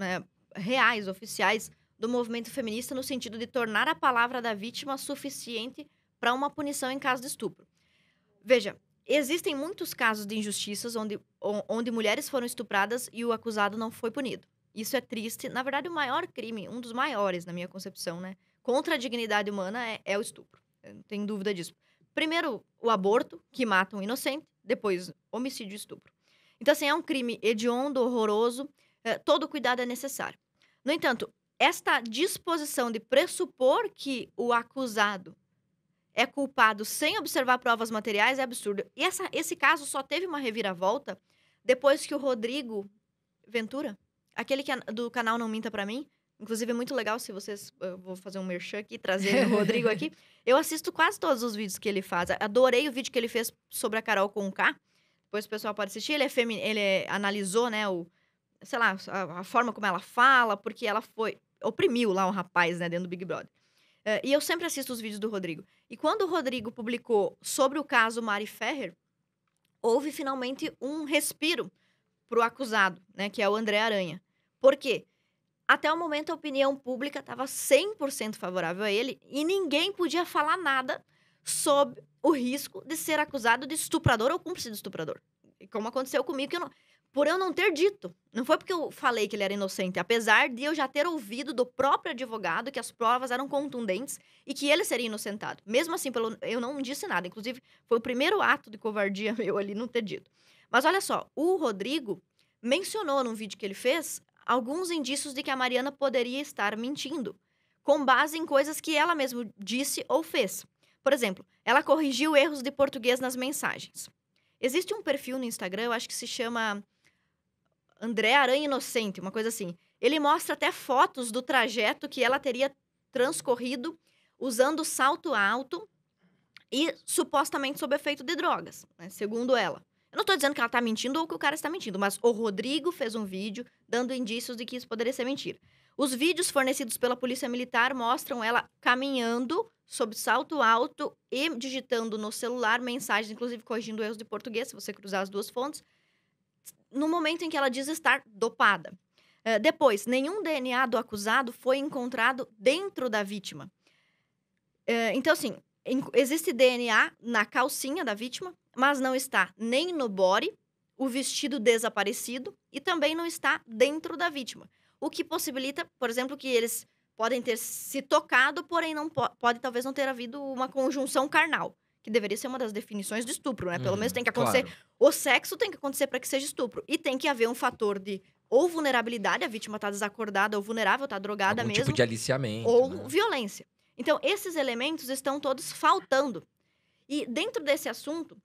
reais, oficiais, do movimento feminista no sentido de tornar a palavra da vítima suficiente para uma punição em caso de estupro. Veja, existem muitos casos de injustiças onde mulheres foram estupradas e o acusado não foi punido. Isso é triste. Na verdade, o maior crime, um dos maiores na minha concepção, né, contra a dignidade humana é o estupro. Eu não tenho dúvida disso. Primeiro, o aborto, que mata um inocente. Depois, homicídio e estupro. Então, assim, é um crime hediondo, horroroso. Todo cuidado é necessário. No entanto, esta disposição de pressupor que o acusado é culpado sem observar provas materiais é absurdo. E esse caso só teve uma reviravolta depois que o Rodrigo Ventura, aquele do canal Não Minta Pra Mim, inclusive é muito legal se vocês... Eu vou fazer um merchan aqui, trazer o Rodrigo aqui. Eu assisto quase todos os vídeos que ele faz. Adorei o vídeo que ele fez sobre a Carol Conká. Depois o pessoal pode assistir. Ele analisou, né, sei lá, a forma como ela fala, porque ela oprimiu lá um rapaz, né, dentro do Big Brother. E eu sempre assisto os vídeos do Rodrigo. E quando o Rodrigo publicou sobre o caso Mari Ferrer, houve finalmente um respiro pro acusado, né, que é o André Aranha. Por quê? Até o momento, a opinião pública estava 100% favorável a ele e ninguém podia falar nada sobre o risco de ser acusado de estuprador ou cúmplice de estuprador. Como aconteceu comigo, por eu não ter dito. Não foi porque eu falei que ele era inocente, apesar de eu já ter ouvido do próprio advogado que as provas eram contundentes e que ele seria inocentado. Mesmo assim, eu não disse nada. Inclusive, foi o primeiro ato de covardia meu ali não ter dito. Mas olha só, o Rodrigo mencionou num vídeo que ele fez alguns indícios de que a Mariana poderia estar mentindo, com base em coisas que ela mesma disse ou fez. Por exemplo, ela corrigiu erros de português nas mensagens. Existe um perfil no Instagram, eu acho que se chama André Aranha Inocente, uma coisa assim. Ele mostra até fotos do trajeto que ela teria transcorrido usando salto alto e supostamente sob efeito de drogas, né, segundo ela. Eu não tô dizendo que ela tá mentindo ou que o cara está mentindo, mas o Rodrigo fez um vídeo dando indícios de que isso poderia ser mentira. Os vídeos fornecidos pela Polícia Militar mostram ela caminhando sob salto alto e digitando no celular mensagens, inclusive corrigindo erros de português, se você cruzar as duas fontes, no momento em que ela diz estar dopada. Depois, nenhum DNA do acusado foi encontrado dentro da vítima. Então, assim, existe DNA na calcinha da vítima, mas não está nem no body, o vestido desaparecido, e também não está dentro da vítima. O que possibilita, por exemplo, que eles podem ter se tocado, porém não pode talvez não ter havido uma conjunção carnal, que deveria ser uma das definições de estupro, né? Pelo menos tem que acontecer. Claro. O sexo tem que acontecer para que seja estupro. E tem que haver um fator de ou vulnerabilidade, a vítima tá desacordada ou vulnerável, tá drogada Algum mesmo, tipo de aliciamento. ou né? violência. Então, esses elementos estão todos faltando. E dentro desse assunto,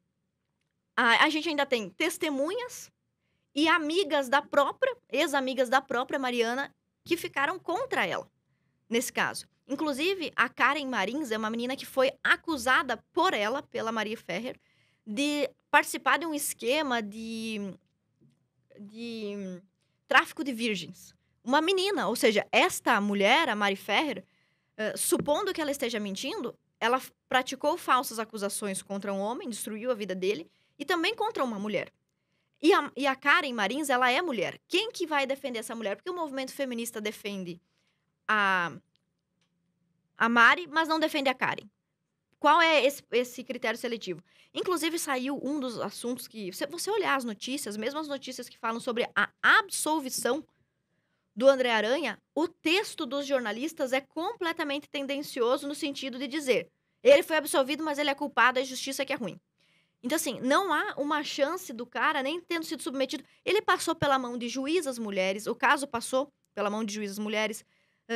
a gente ainda tem testemunhas e amigas da própria, ex-amigas da própria Mariana, que ficaram contra ela, nesse caso. Inclusive, a Karen Marins é uma menina que foi acusada por ela, pela Maria Ferrer, de participar de um esquema de tráfico de virgens. Uma menina, ou seja, esta mulher, a Mari Ferrer, supondo que ela esteja mentindo, ela praticou falsas acusações contra um homem, destruiu a vida dele, e também contra uma mulher. E a Karen Marins, ela é mulher. Quem que vai defender essa mulher? Porque o movimento feminista defende a Mari, mas não defende a Karen. Qual é esse critério seletivo? Inclusive, saiu um dos assuntos que... Se você olhar as notícias, mesmo as notícias que falam sobre a absolvição do André Aranha, o texto dos jornalistas é completamente tendencioso no sentido de dizer ele foi absolvido, mas ele é culpado, a justiça que é ruim. Então, assim, não há uma chance do cara, nem tendo sido submetido... Ele passou pela mão de juízas mulheres, o caso passou pela mão de juízas mulheres,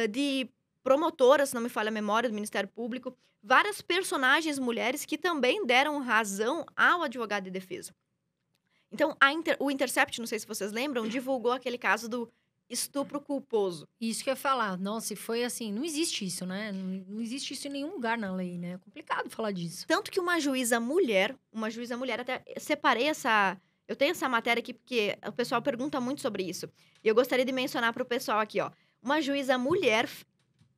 de promotoras, se não me falha a memória, do Ministério Público, várias personagens mulheres que também deram razão ao advogado de defesa. Então, o Intercept, não sei se vocês lembram, divulgou aquele caso do estupro culposo. Isso que eu ia falar. Nossa, e foi assim, não existe isso, né? Não existe isso em nenhum lugar na lei, né? É complicado falar disso. Tanto que uma juíza mulher, até separei essa... Eu tenho essa matéria aqui porque o pessoal pergunta muito sobre isso. E eu gostaria de mencionar para o pessoal aqui, ó. Uma juíza mulher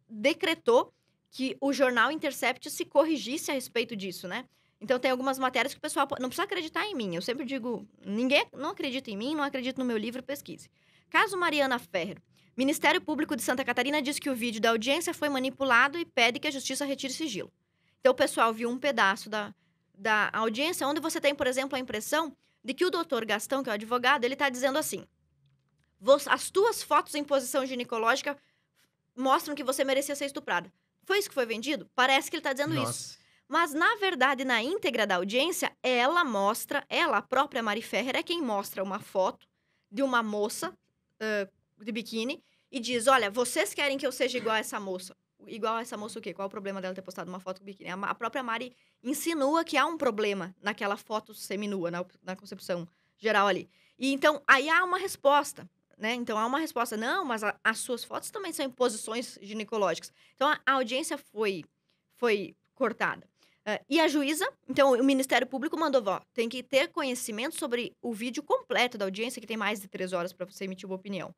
decretou que o jornal Intercept se corrigisse a respeito disso, né? Então, tem algumas matérias que o pessoal não precisa acreditar em mim. Eu sempre digo, ninguém não acredita em mim, não acredita no meu livro, pesquise. Caso Mariana Ferrer, Ministério Público de Santa Catarina diz que o vídeo da audiência foi manipulado e pede que a justiça retire sigilo. Então, o pessoal viu um pedaço da audiência, onde você tem, por exemplo, a impressão de que o doutor Gastão, que é o advogado, ele está dizendo assim, as tuas fotos em posição ginecológica mostram que você merecia ser estuprada. Foi isso que foi vendido? Parece que ele está dizendo isso. Mas, na verdade, na íntegra da audiência, ela, a própria Mari Ferrer, é quem mostra uma foto de uma moça de biquíni e diz, olha, vocês querem que eu seja igual a essa moça. Igual a essa moça o quê? Qual o problema dela ter postado uma foto com biquíni? A própria Mari insinua que há um problema naquela foto seminua, na concepção geral ali. E então, aí há uma resposta. Né? Então, há uma resposta, não, mas as suas fotos também são em posições ginecológicas. Então, a audiência foi cortada. E a juíza, então, o Ministério Público mandou, tem que ter conhecimento sobre o vídeo completo da audiência, que tem mais de 3 horas para você emitir uma opinião.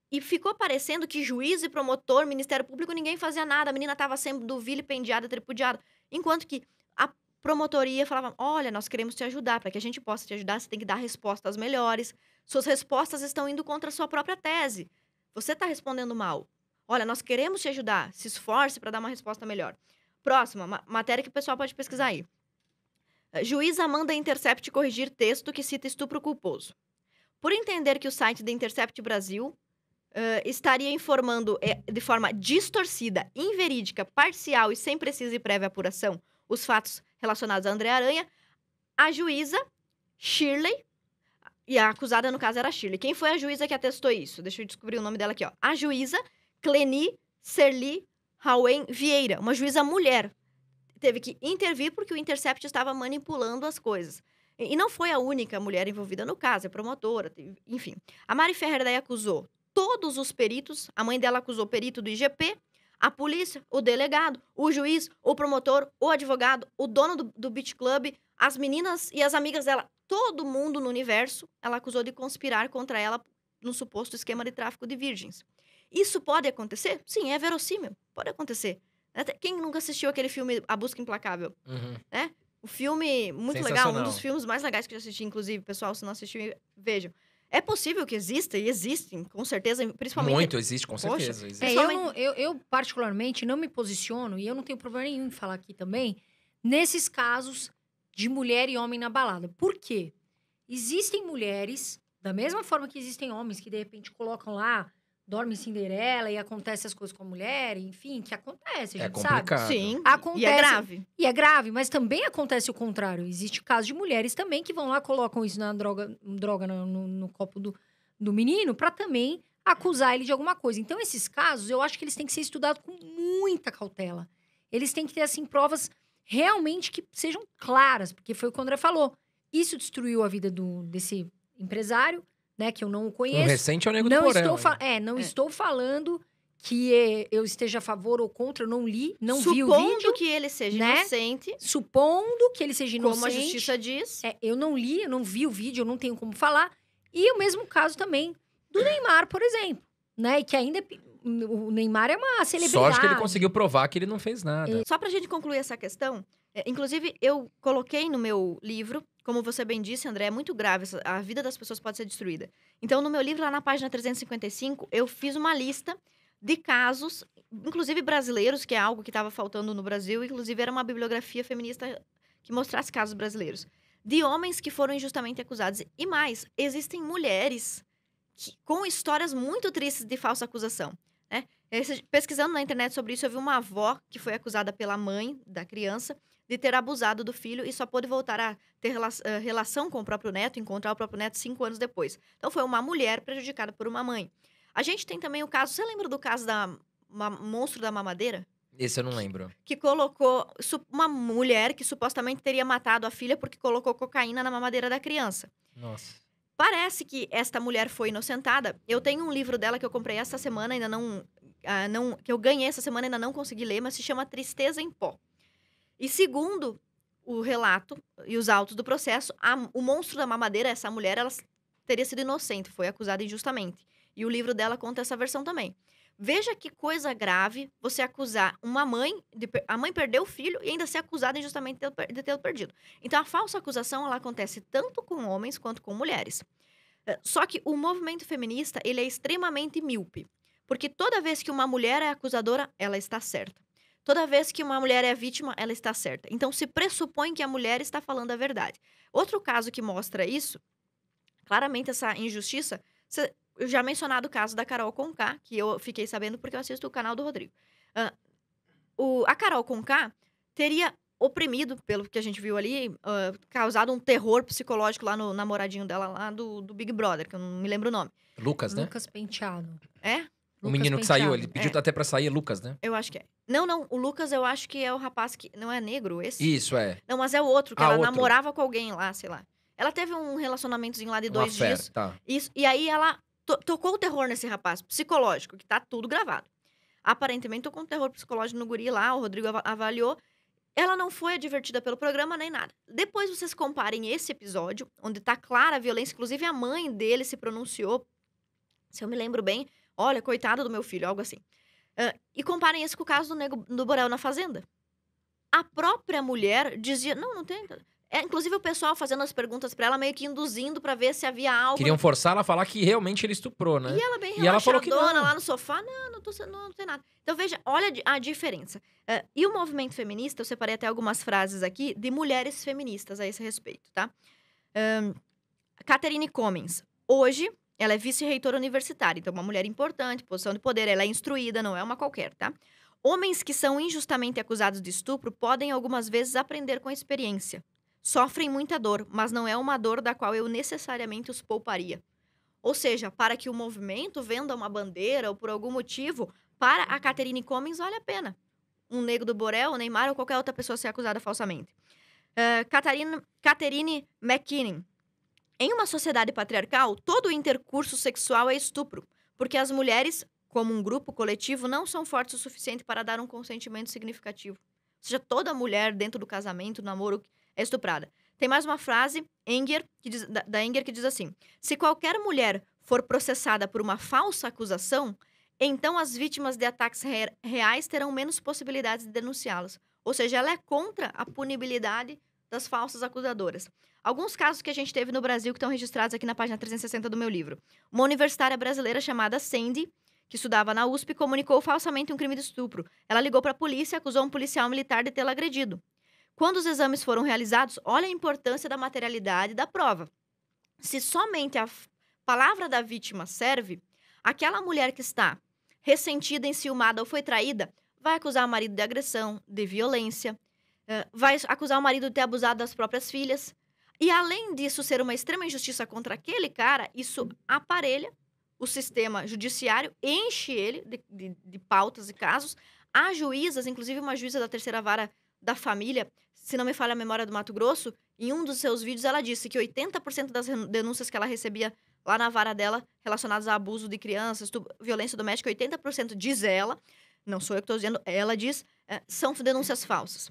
E ficou parecendo que juiz e promotor, Ministério Público, ninguém fazia nada, a menina estava sendo vilipendiada, tripudiada. Enquanto que a promotoria falava, olha, nós queremos te ajudar, para que a gente possa te ajudar, você tem que dar respostas melhores. Suas respostas estão indo contra a sua própria tese. Você está respondendo mal. Olha, nós queremos te ajudar. Se esforce para dar uma resposta melhor. Próxima, matéria que o pessoal pode pesquisar aí. Juíza manda Intercept corrigir texto que cita estupro culposo. Por entender que o site da Intercept Brasil estaria informando de forma distorcida, inverídica, parcial e sem precisa e prévia apuração os fatos relacionados a André Aranha, a juíza Shirley, e a acusada, no caso, era a Shirley. Quem foi a juíza que atestou isso? Deixa eu descobrir o nome dela aqui, ó. A juíza Cleni Serli Hauen Vieira, uma juíza mulher. Teve que intervir porque o Intercept estava manipulando as coisas. E não foi a única mulher envolvida no caso, é promotora, enfim. A Mari Ferrer daí acusou todos os peritos, a mãe dela acusou o perito do IGP, a polícia, o delegado, o juiz, o promotor, o advogado, o dono do Beach Club, as meninas e as amigas dela. todo mundo no universo ela acusou de conspirar contra ela no suposto esquema de tráfico de virgens. Isso pode acontecer? Sim, é verossímil. Pode acontecer. Quem nunca assistiu aquele filme A Busca Implacável? Uhum. O filme, muito legal, um Sensacional. dos filmes mais legais que eu já assisti, inclusive, pessoal, se não assistiu, vejam. É possível que exista, e existem, com certeza, principalmente... Muito, existe, com Poxa, certeza. Existe. Eu, particularmente, não me posiciono, e eu não tenho problema nenhum em falar aqui também, nesses casos de mulher e homem na balada. Por quê? Existem mulheres, da mesma forma que existem homens que, de repente, colocam lá, dorme Cinderela e acontece as coisas com a mulher, enfim, que acontece, a É gente sabe. complicado. Sim, Acontece. e é grave. E é grave, mas também acontece o contrário. Existe caso de mulheres também que vão lá, colocam isso na droga no copo do menino pra também acusar ele de alguma coisa. Então, esses casos, eu acho que eles têm que ser estudados com muita cautela. Eles têm que ter, assim, provas realmente que sejam claras, porque foi o que o André falou. Isso destruiu a vida desse empresário, né, que eu não o Um conheço. recente é o Nego do Não Porão. estou, hein? estou falando que eu esteja a favor ou contra, eu não li, não vi o Supondo vídeo. que ele seja né? inocente, Supondo que ele seja inocente. como a justiça diz. Eu não li, eu não vi o vídeo, eu não tenho como falar. E o mesmo caso também do Neymar, por exemplo. Né? E que ainda... O Neymar é uma celebridade. Sorte que ele conseguiu provar que ele não fez nada. Só pra gente concluir essa questão, inclusive eu coloquei no meu livro, como você bem disse, André, é muito grave, a vida das pessoas pode ser destruída. Então, no meu livro, lá na página 355, eu fiz uma lista de casos, inclusive brasileiros, que é algo que estava faltando no Brasil, inclusive era uma bibliografia feminista que mostrasse casos brasileiros, de homens que foram injustamente acusados. E mais, existem mulheres com histórias muito tristes de falsa acusação. Né? Pesquisando na internet sobre isso, eu vi uma avó que foi acusada pela mãe da criança de ter abusado do filho e só pôde voltar a ter relação com o próprio neto, encontrar o próprio neto 5 anos depois. Então, foi uma mulher prejudicada por uma mãe. A gente tem também o caso... Você lembra do caso da monstro da mamadeira? Esse eu não lembro. Que colocou... Uma mulher que supostamente teria matado a filha porque colocou cocaína na mamadeira da criança. Nossa. Parece que esta mulher foi inocentada. Eu tenho um livro dela que eu comprei essa semana, ainda não... que eu ganhei essa semana, ainda não consegui ler, mas se chama Tristeza em Pó. E segundo o relato e os autos do processo, o monstro da mamadeira, essa mulher, ela teria sido inocente, foi acusada injustamente. E o livro dela conta essa versão também. Veja que coisa grave você acusar uma mãe, a mãe perdeu o filho e ainda ser acusada injustamente de tê-lo perdido. Então, a falsa acusação, ela acontece tanto com homens quanto com mulheres. Só que o movimento feminista, ele é extremamente míope. Porque toda vez que uma mulher é acusadora, ela está certa. Toda vez que uma mulher é vítima, ela está certa. Então, se pressupõe que a mulher está falando a verdade. Outro caso que mostra isso, claramente essa injustiça, eu já mencionado o caso da Carol Conká, que eu fiquei sabendo porque eu assisto o canal do Rodrigo. A Carol Conká teria oprimido, pelo que a gente viu ali, causado um terror psicológico lá no namoradinho dela, lá do Big Brother, que eu não me lembro o nome. Lucas, né? Lucas Penteado. É? O menino que saiu, ele pediu até pra sair, Lucas, né? Eu acho que é. Não, o Lucas eu acho que é o rapaz que... Não é negro esse? Isso, é. Não, mas é o outro, que ela outro. namorava com alguém lá, sei lá. Ela teve um relacionamentozinho lá de 2 fera, dias. tá. Isso, e aí ela tocou o terror nesse rapaz, psicológico, que tá tudo gravado. Aparentemente tocou um terror psicológico no guri lá, o Rodrigo avaliou. Ela não foi advertida pelo programa nem nada. Depois vocês comparem esse episódio, onde tá clara a violência, inclusive a mãe dele se pronunciou, se eu me lembro bem, olha, coitada do meu filho, algo assim. E comparem esse com o caso do Borel na Fazenda. A própria mulher dizia, não tem... inclusive o pessoal fazendo as perguntas pra ela, meio que induzindo pra ver se havia algo... Queriam forçar ela a falar que realmente ele estuprou, né? E ela bem E ela falou que relaxadona não. lá no sofá, não tem nada. Então veja, olha a diferença. E o movimento feminista, eu separei até algumas frases aqui de mulheres feministas a esse respeito, tá? Catherine Cummins, hoje... Ela é vice-reitora universitária, então uma mulher importante, posição de poder, ela é instruída, não é uma qualquer, tá? Homens que são injustamente acusados de estupro podem algumas vezes aprender com a experiência. Sofrem muita dor, mas não é uma dor da qual eu necessariamente os pouparia. Ou seja, para que o movimento venda uma bandeira ou por algum motivo, para a Catherine Cummins vale a pena. Um Nego do Borel, o Neymar ou qualquer outra pessoa ser acusada falsamente. Catherine McKinnon. Em uma sociedade patriarcal, todo o intercurso sexual é estupro, porque as mulheres, como um grupo coletivo, não são fortes o suficiente para dar um consentimento significativo. Ou seja, toda mulher dentro do casamento, do namoro, é estuprada. Tem mais uma frase da Enger que diz assim: se qualquer mulher for processada por uma falsa acusação, então as vítimas de ataques reais terão menos possibilidades de denunciá-las. Ou seja, ela é contra a punibilidade das falsas acusadoras. Alguns casos que a gente teve no Brasil que estão registrados aqui na página 360 do meu livro. Uma universitária brasileira chamada Sandy, que estudava na USP, comunicou falsamente um crime de estupro. Ela ligou para a polícia e acusou um policial militar de tê-la agredido. Quando os exames foram realizados, olha a importância da materialidade da prova. Se somente a palavra da vítima serve, aquela mulher que está ressentida, enciumada ou foi traída, vai acusar o marido de agressão, de violência, vai acusar o marido de ter abusado das próprias filhas. E além disso ser uma extrema injustiça contra aquele cara, isso aparelha o sistema judiciário, enche ele de pautas e casos. Há juízas, inclusive uma juíza da terceira vara da família, se não me falha a memória, do Mato Grosso, em um dos seus vídeos ela disse que 80% das denúncias que ela recebia lá na vara dela, relacionadas a abuso de crianças, violência doméstica, 80%, diz ela, não sou eu que estou dizendo, ela diz, são denúncias falsas.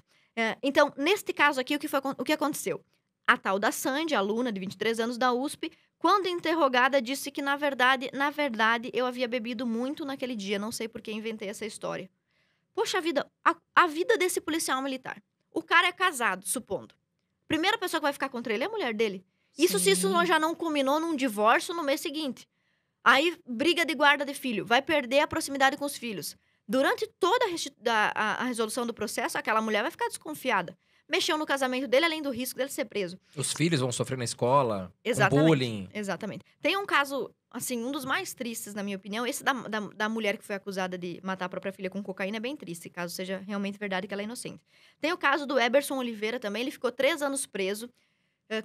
Então, neste caso aqui, o que aconteceu? A tal da Sandy, aluna de 23 anos da USP, quando interrogada, disse que, na verdade, eu havia bebido muito naquele dia, não sei por que inventei essa história. Poxa vida, a vida desse policial militar. O cara é casado, supondo. Primeira pessoa que vai ficar contra ele é a mulher dele. Isso se isso já não culminou num divórcio no mês seguinte. Aí, briga de guarda de filho. Vai perder a proximidade com os filhos. Durante toda a resolução do processo, aquela mulher vai ficar desconfiada. Mexeu no casamento dele, além do risco dele ser preso. Os filhos vão sofrer na escola, Exatamente, bullying. Exatamente. Tem um caso, assim, um dos mais tristes, na minha opinião. Esse da mulher que foi acusada de matar a própria filha com cocaína é bem triste, caso seja realmente verdade que ela é inocente. Tem o caso do Eberson Oliveira também. Ele ficou 3 anos preso,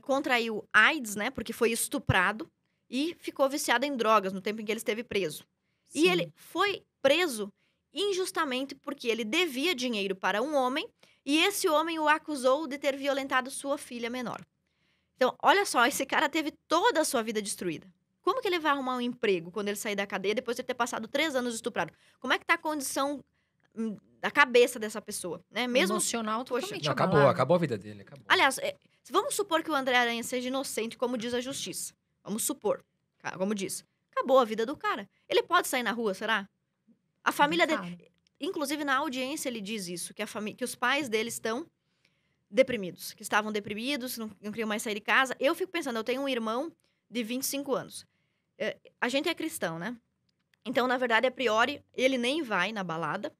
contraiu AIDS, né, porque foi estuprado, e ficou viciado em drogas no tempo em que ele esteve preso. Sim. E ele foi preso injustamente porque ele devia dinheiro para um homem e esse homem o acusou de ter violentado sua filha menor. Então, olha só, esse cara teve toda a sua vida destruída. Como que ele vai arrumar um emprego quando ele sair da cadeia depois de ter passado 3 anos estuprado? Como é que tá a condição da cabeça dessa pessoa, né? Mesmo emocional totalmente Não, abalado. acabou a vida dele. Acabou. Aliás, vamos supor que o André Aranha seja inocente, como diz a justiça. Vamos supor, como diz. Acabou a vida do cara. Ele pode sair na rua, será? A família dele... Inclusive, na audiência, ele diz isso, que os pais dele estão deprimidos. Que estavam deprimidos, não queriam mais sair de casa. Eu fico pensando, eu tenho um irmão de 25 anos. A gente é cristão, né? Então, na verdade, a priori, ele nem vai na balada.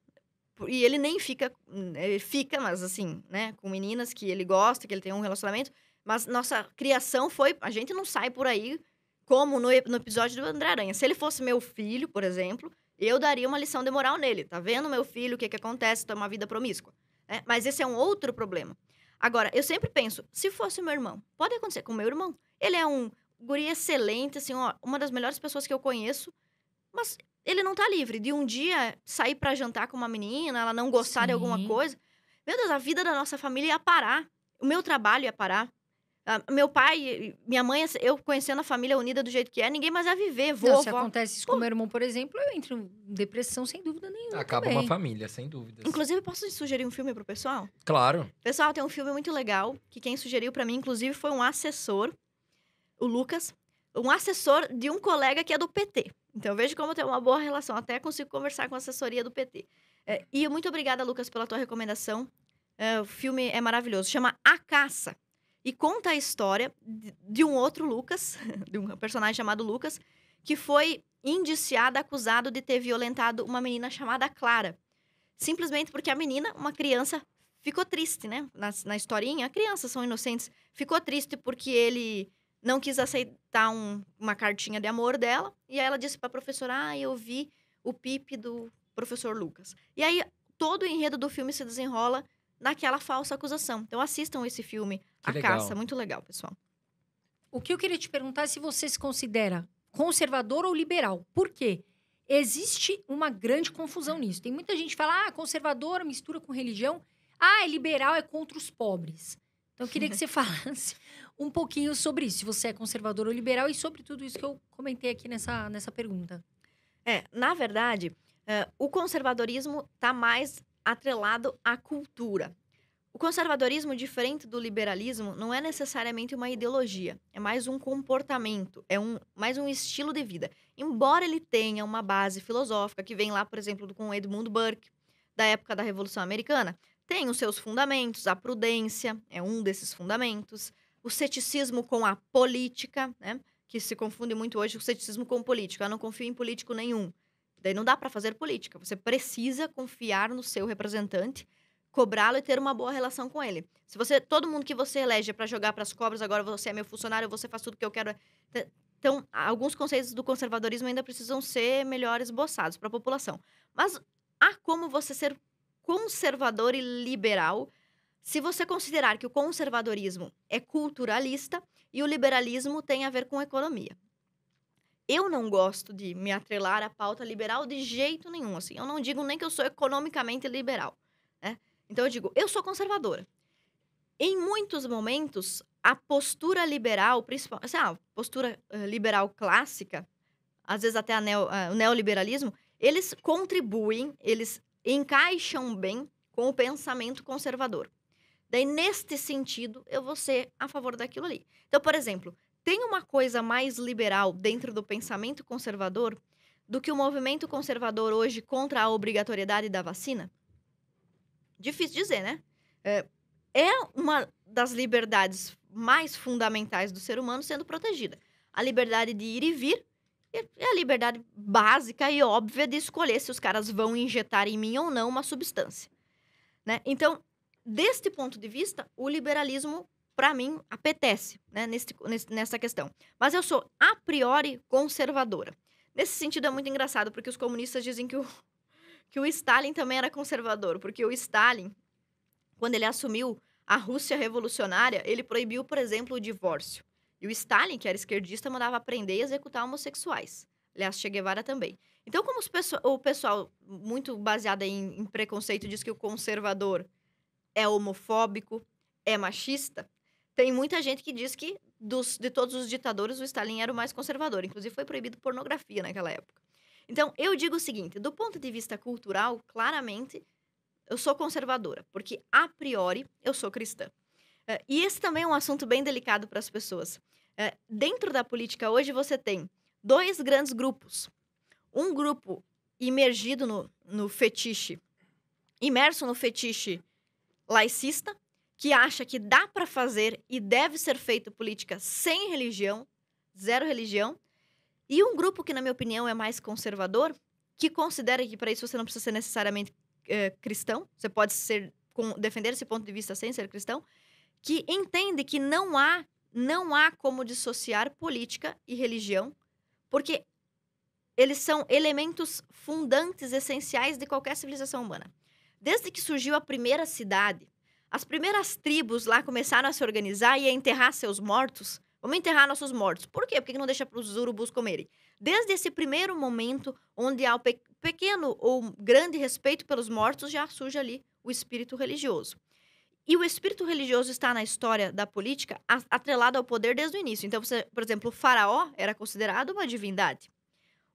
E ele nem fica... Ele fica, mas assim, né? Com meninas que ele gosta, que ele tem um relacionamento. Mas nossa criação foi... A gente não sai por aí como no episódio do André Aranha. Se ele fosse meu filho, por exemplo... Eu daria uma lição de moral nele. Tá vendo, meu filho, o que acontece? Tem uma vida promíscua. Mas esse é um outro problema. Agora, eu sempre penso, se fosse o meu irmão, pode acontecer com o meu irmão. Ele é um guri excelente, assim, ó, uma das melhores pessoas que eu conheço, mas ele não tá livre de um dia sair pra jantar com uma menina, ela não gostar de alguma coisa. Meu Deus, a vida da nossa família ia parar. O meu trabalho ia parar. Meu pai, minha mãe, eu conhecendo a família unida do jeito que é, ninguém mais ia viver. Se acontece isso com o meu irmão, por exemplo, eu entro em depressão sem dúvida nenhuma. Acaba também. uma família, sem dúvidas. Inclusive, posso sugerir um filme pro pessoal? Claro. Pessoal, tem um filme muito legal, que quem sugeriu pra mim, inclusive, foi um assessor, o Lucas, um assessor de um colega que é do PT. Então, eu vejo como tem uma boa relação. Até consigo conversar com a assessoria do PT. E muito obrigada, Lucas, pela tua recomendação. O filme é maravilhoso. Chama A Caça. E conta a história de um outro Lucas, de um personagem chamado Lucas, que foi indiciado, acusado de ter violentado uma menina chamada Clara. Simplesmente porque a menina, uma criança, ficou triste, né? Na historinha, crianças são inocentes. Ficou triste porque ele não quis aceitar uma cartinha de amor dela. E aí ela disse pra professora, eu vi o pipi do professor Lucas. E aí, todo o enredo do filme se desenrola naquela falsa acusação. Então, assistam esse filme, A Caça. Muito legal, pessoal. O que eu queria te perguntar é se você se considera conservador ou liberal. Por quê? Existe uma grande confusão nisso. Tem muita gente que fala, conservador mistura com religião. É liberal, é contra os pobres. Então, eu queria que você falasse um pouquinho sobre isso. Se você é conservador ou liberal e sobre tudo isso que eu comentei aqui nessa pergunta. Na verdade, o conservadorismo está mais atrelado à cultura. O conservadorismo, diferente do liberalismo, não é necessariamente uma ideologia. É mais um comportamento, mais um estilo de vida. Embora ele tenha uma base filosófica, que vem lá, por exemplo, com Edmund Burke, da época da Revolução Americana, tem os seus fundamentos, a prudência é um desses fundamentos, o ceticismo com a política, né? Que se confunde muito hoje o ceticismo com político. Eu não confio em político nenhum. Daí não dá para fazer política. Você precisa confiar no seu representante, cobrá-lo e ter uma boa relação com ele. Se todo mundo que você elege para jogar para as cobras, agora você é meu funcionário, você faz tudo que eu quero. Então, alguns conceitos do conservadorismo ainda precisam ser melhor esboçados para a população. Mas há como você ser conservador e liberal se você considerar que o conservadorismo é culturalista e o liberalismo tem a ver com economia. Eu não gosto de me atrelar à pauta liberal de jeito nenhum, assim. Eu não digo nem que eu sou economicamente liberal, né? Então eu digo, eu sou conservadora. Em muitos momentos, a postura liberal, principalmente, assim, a postura liberal clássica, às vezes até o neoliberalismo, eles contribuem, eles encaixam bem com o pensamento conservador. Daí, neste sentido, eu vou ser a favor daquilo ali. Então, por exemplo, tem uma coisa mais liberal dentro do pensamento conservador do que o movimento conservador hoje contra a obrigatoriedade da vacina? Difícil dizer, né? É uma das liberdades mais fundamentais do ser humano sendo protegida. A liberdade de ir e vir é a liberdade básica e óbvia de escolher se os caras vão injetar em mim ou não uma substância, né? Então, deste ponto de vista, o liberalismo, para mim, apetece, né, nessa questão. Mas eu sou, a priori, conservadora. Nesse sentido, é muito engraçado, porque os comunistas dizem que o Stalin também era conservador, porque o Stalin, quando ele assumiu a Rússia revolucionária, ele proibiu, por exemplo, o divórcio. E o Stalin, que era esquerdista, mandava prender e executar homossexuais. Aliás, Che Guevara também. Então, como o pessoal, muito baseado em preconceito, diz que o conservador é homofóbico, é machista, tem muita gente que diz que de todos os ditadores, o Stalin era o mais conservador. Inclusive, foi proibido pornografia naquela época. Então, eu digo o seguinte, do ponto de vista cultural, claramente, eu sou conservadora, porque, a priori, eu sou cristã. E esse também é um assunto bem delicado para as pessoas. Dentro da política hoje, você tem dois grandes grupos. Um grupo imerso no fetiche laicista, que acha que dá para fazer e deve ser feito política sem religião, zero religião. E um grupo que, na minha opinião, é mais conservador, que considera que para isso você não precisa ser necessariamente cristão, você pode defender esse ponto de vista sem ser cristão, que entende que não há como dissociar política e religião, porque eles são elementos fundantes, essenciais de qualquer civilização humana. Desde que surgiu a primeira cidade, as primeiras tribos lá começaram a se organizar e a enterrar seus mortos. Vamos enterrar nossos mortos. Por quê? Por que não deixa para os urubus comerem? Desde esse primeiro momento, onde há o pequeno ou grande respeito pelos mortos, já surge ali o espírito religioso. E o espírito religioso está na história da política atrelado ao poder desde o início. Então, por exemplo, o faraó era considerado uma divindade.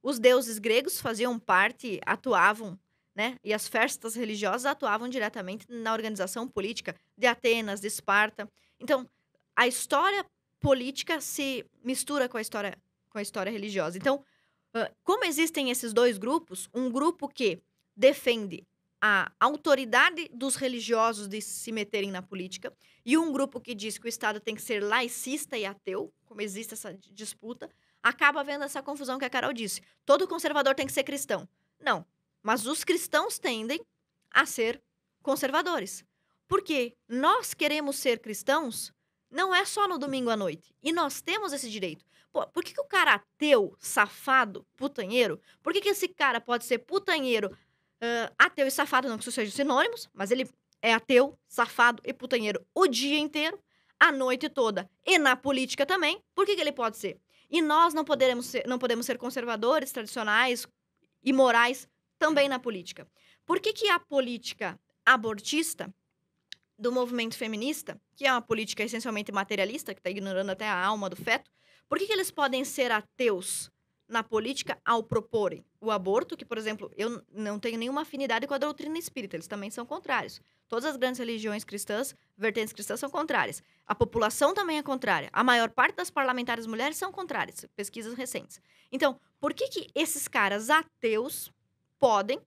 Os deuses gregos faziam parte, atuavam, né? E as festas religiosas atuavam diretamente na organização política de Atenas, de Esparta. Então, a história política se mistura com a história religiosa. Então, como existem esses dois grupos, um grupo que defende a autoridade dos religiosos de se meterem na política e um grupo que diz que o Estado tem que ser laicista e ateu, como existe essa disputa, acaba havendo essa confusão que a Carol disse. Todo conservador tem que ser cristão. Não, mas os cristãos tendem a ser conservadores. Porque nós queremos ser cristãos não é só no domingo à noite. E nós temos esse direito. Pô, por que o cara ateu, safado, putanheiro, por que esse cara pode ser putanheiro, ateu e safado, não que isso sejam sinônimos, mas ele é ateu, safado e putanheiro o dia inteiro, a noite toda e na política também? Por que ele pode ser? E nós não podemos ser conservadores, tradicionais e morais também na política. Por que a política abortista do movimento feminista, que é uma política essencialmente materialista, que está ignorando até a alma do feto, por que eles podem ser ateus na política ao proporem o aborto, que, por exemplo, eu não tenho nenhuma afinidade com a doutrina espírita, eles também são contrários. Todas as grandes religiões cristãs, vertentes cristãs, são contrárias. A população também é contrária. A maior parte das parlamentares mulheres são contrárias, pesquisas recentes. Então, por que esses caras ateus podem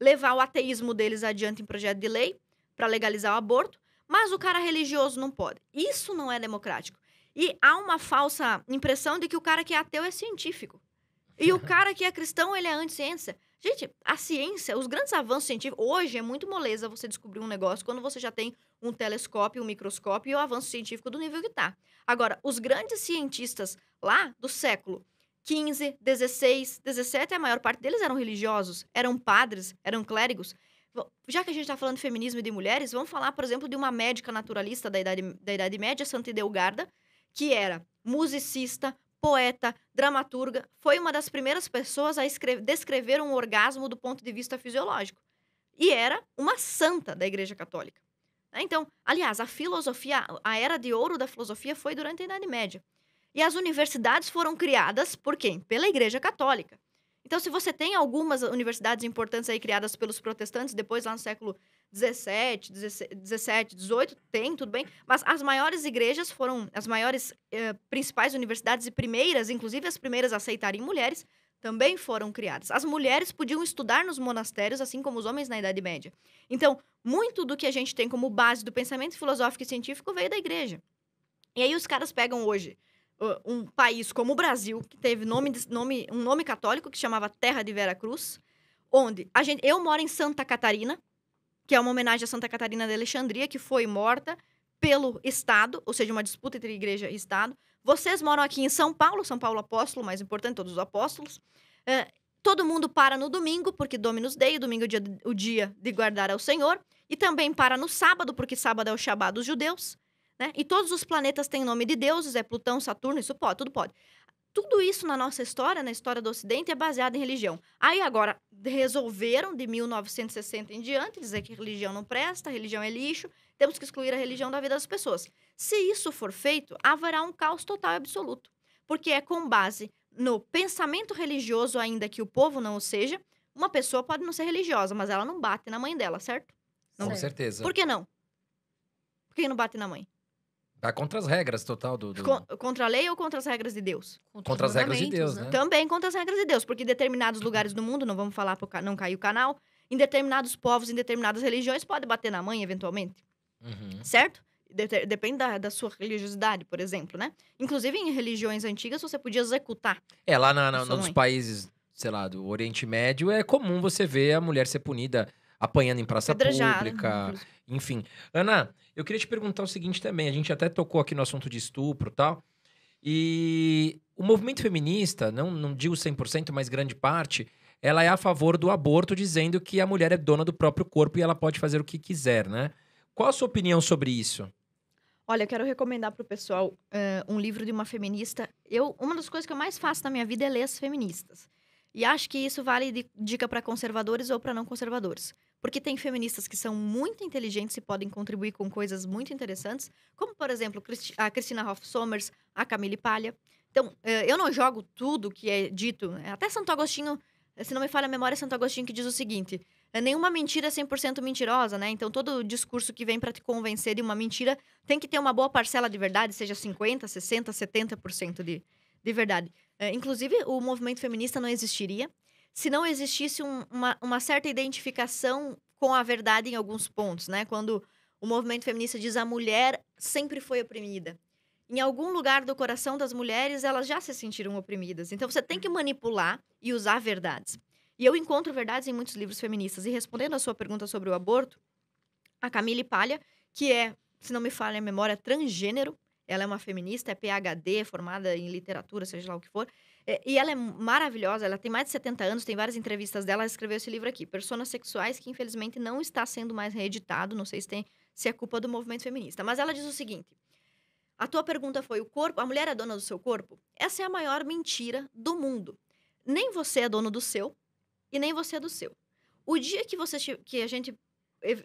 levar o ateísmo deles adiante em projeto de lei para legalizar o aborto, mas o cara religioso não pode? Isso não é democrático. E há uma falsa impressão de que o cara que é ateu é científico. E o cara que é cristão, ele é anti-ciência. Gente, a ciência, os grandes avanços científicos... Hoje é muito moleza você descobrir um negócio quando você já tem um telescópio, um microscópio e o avanço científico do nível que está. Agora, os grandes cientistas lá do século XV, XVI, XVII, a maior parte deles eram religiosos, eram padres, eram clérigos. Já que a gente está falando de feminismo e de mulheres, vamos falar, por exemplo, de uma médica naturalista da Idade Média, Santa Idelgarda, que era musicista, poeta, dramaturga, foi uma das primeiras pessoas a descrever um orgasmo do ponto de vista fisiológico. E era uma santa da Igreja Católica. Então, aliás, a filosofia, a era de ouro da filosofia foi durante a Idade Média. E as universidades foram criadas por quem? Pela Igreja Católica. Então, se você tem algumas universidades importantes aí criadas pelos protestantes, depois lá no século XVII, XVIII, tem, tudo bem. Mas as maiores igrejas foram, as maiores principais universidades e primeiras, inclusive as primeiras a aceitarem mulheres, também foram criadas. As mulheres podiam estudar nos monastérios, assim como os homens na Idade Média. Então, muito do que a gente tem como base do pensamento filosófico e científico veio da igreja. E aí os caras pegam hoje um país como o Brasil, que teve um nome católico que chamava Terra de Vera Cruz, onde eu moro em Santa Catarina, que é uma homenagem a Santa Catarina de Alexandria, que foi morta pelo Estado, ou seja, uma disputa entre igreja e Estado. Vocês moram aqui em São Paulo apóstolo, mais importante, todos os apóstolos. Todo mundo para no domingo, porque Dominus Dei, domingo é o dia de guardar ao Senhor, e também para no sábado, porque sábado é o Shabá dos judeus, né? E todos os planetas têm nome de deuses, é Plutão, Saturno, isso pode, tudo pode. Tudo isso na nossa história, na história do Ocidente, é baseado em religião. Aí agora resolveram, de 1960 em diante, dizer que religião não presta, religião é lixo, temos que excluir a religião da vida das pessoas. Se isso for feito, haverá um caos total e absoluto. Porque é com base no pensamento religioso, ainda que o povo não o seja, uma pessoa pode não ser religiosa, mas ela não bate na mãe dela, certo? Com certeza. Por que não? Por que não bate na mãe? Vai contra as regras total do... Contra a lei ou contra as regras de Deus? Contra as regras de Deus, né? Também contra as regras de Deus, porque em determinados lugares do mundo, não vamos falar para não cair o canal, em determinados povos, em determinadas religiões, pode bater na mãe, eventualmente. Certo? Depende da sua religiosidade, por exemplo, né? Inclusive, em religiões antigas, você podia executar. Lá nos países, sei lá, do Oriente Médio, é comum você ver a mulher ser punida apanhando em praça pública, enfim. Ana, eu queria te perguntar o seguinte também, a gente até tocou aqui no assunto de estupro e tal, e o movimento feminista, não digo 100%, mas grande parte, ela é a favor do aborto, dizendo que a mulher é dona do próprio corpo e ela pode fazer o que quiser, né? Qual a sua opinião sobre isso? Olha, eu quero recomendar para o pessoal um livro de uma feminista. Uma das coisas que eu mais faço na minha vida é ler as feministas. E acho que isso vale de dica para conservadores ou para não conservadores. Porque tem feministas que são muito inteligentes e podem contribuir com coisas muito interessantes, como, por exemplo, a Christina Hoff Sommers, a Camille Paglia. Então, eu não jogo tudo que é dito. Até Santo Agostinho, se não me falha a memória, é Santo Agostinho que diz o seguinte: nenhuma mentira é 100% mentirosa, né? Então, todo discurso que vem para te convencer de uma mentira tem que ter uma boa parcela de verdade, seja 50%, 60%, 70% de verdade. Inclusive, o movimento feminista não existiria se não existisse uma certa identificação com a verdade em alguns pontos, né? Quando o movimento feminista diz a mulher sempre foi oprimida. Em algum lugar do coração das mulheres, elas já se sentiram oprimidas. Então, você tem que manipular e usar verdades. E eu encontro verdades em muitos livros feministas. E respondendo a sua pergunta sobre o aborto, a Camille Paglia, que é, se não me falha a memória, transgênero, ela é uma feminista, é PhD, formada em literatura, seja lá o que for. E ela é maravilhosa, ela tem mais de 70 anos, tem várias entrevistas dela, ela escreveu esse livro aqui, Personas Sexuais, que infelizmente não está sendo mais reeditado, não sei se é culpa do movimento feminista. Mas ela diz o seguinte: a tua pergunta foi, a mulher é dona do seu corpo? Essa é a maior mentira do mundo. Nem você é dono do seu, e nem você é do seu. O dia que a gente,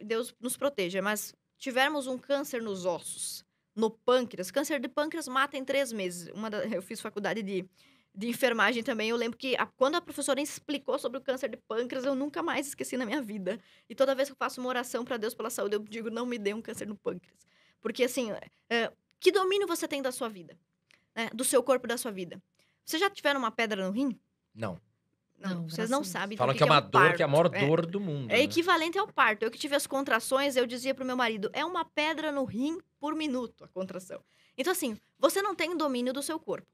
Deus nos proteja, mas tivermos um câncer nos ossos, no pâncreas, câncer de pâncreas mata em 3 meses. Eu fiz faculdade de de enfermagem também, eu lembro que quando a professora explicou sobre o câncer de pâncreas, eu nunca mais esqueci na minha vida. E toda vez que eu faço uma oração para Deus pela saúde, eu digo, não me dê um câncer no pâncreas. Porque, assim, que domínio você tem da sua vida? Né? Do seu corpo e da sua vida? Vocês já tiveram uma pedra no rim? Não. Não, Vocês graças não a Deus. sabem. Falam então, que é uma um dor, que é a maior parto. dor do mundo. É né? equivalente ao parto. Eu que tive as contrações, eu dizia pro meu marido, é uma pedra no rim por minuto a contração. Então, assim, você não tem domínio do seu corpo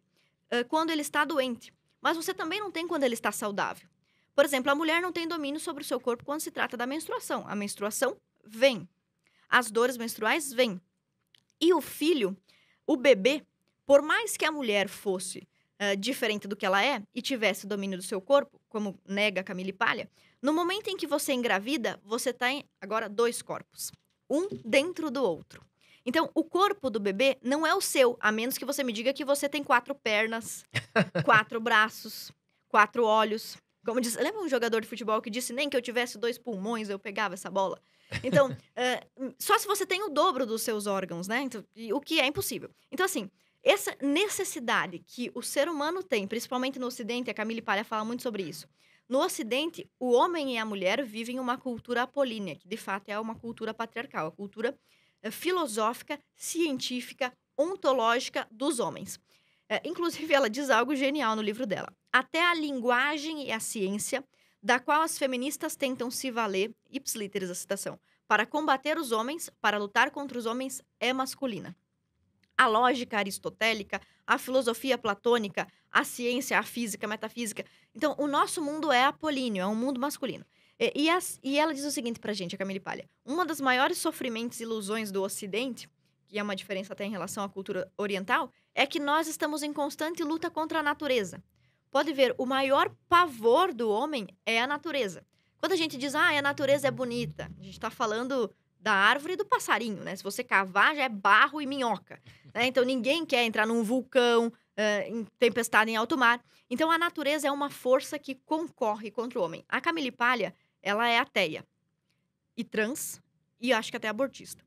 quando ele está doente. Mas você também não tem quando ele está saudável. Por exemplo, a mulher não tem domínio sobre o seu corpo quando se trata da menstruação. A menstruação vem. As dores menstruais vêm. E o filho, o bebê, por mais que a mulher fosse diferente do que ela é e tivesse domínio do seu corpo, como nega Camille Palha, no momento em que você engravida, você tem agora 2 corpos. Um dentro do outro. Então, o corpo do bebê não é o seu, a menos que você me diga que você tem 4 pernas, 4 braços, 4 olhos. Como diz, lembra um jogador de futebol que disse, nem que eu tivesse 2 pulmões, eu pegava essa bola? Então, só se você tem o dobro dos seus órgãos, né? Então, o que é impossível. Então, assim, essa necessidade que o ser humano tem, principalmente no Ocidente, a Camille Palha fala muito sobre isso. No Ocidente, o homem e a mulher vivem uma cultura apolínea, que de fato é uma cultura patriarcal, a cultura filosófica, científica, ontológica dos homens. Inclusive, ela diz algo genial no livro dela. Até a linguagem e a ciência, da qual as feministas tentam se valer, ipsiliteris a citação, para combater os homens, para lutar contra os homens, é masculina. A lógica aristotélica, a filosofia platônica, a ciência, a física, a metafísica. Então, o nosso mundo é apolíneo, é um mundo masculino. E ela diz o seguinte pra gente, a Camille Palha. Uma das maiores sofrimentos e ilusões do Ocidente, que é uma diferença até em relação à cultura oriental, é que nós estamos em constante luta contra a natureza. Pode ver, o maior pavor do homem é a natureza. Quando a gente diz, a natureza é bonita, a gente está falando da árvore e do passarinho, né? Se você cavar, já é barro e minhoca. Né? Então, ninguém quer entrar num vulcão, em tempestade em alto mar. Então, a natureza é uma força que concorre contra o homem. A Camille Palha, ela é ateia e trans e acho que até abortista.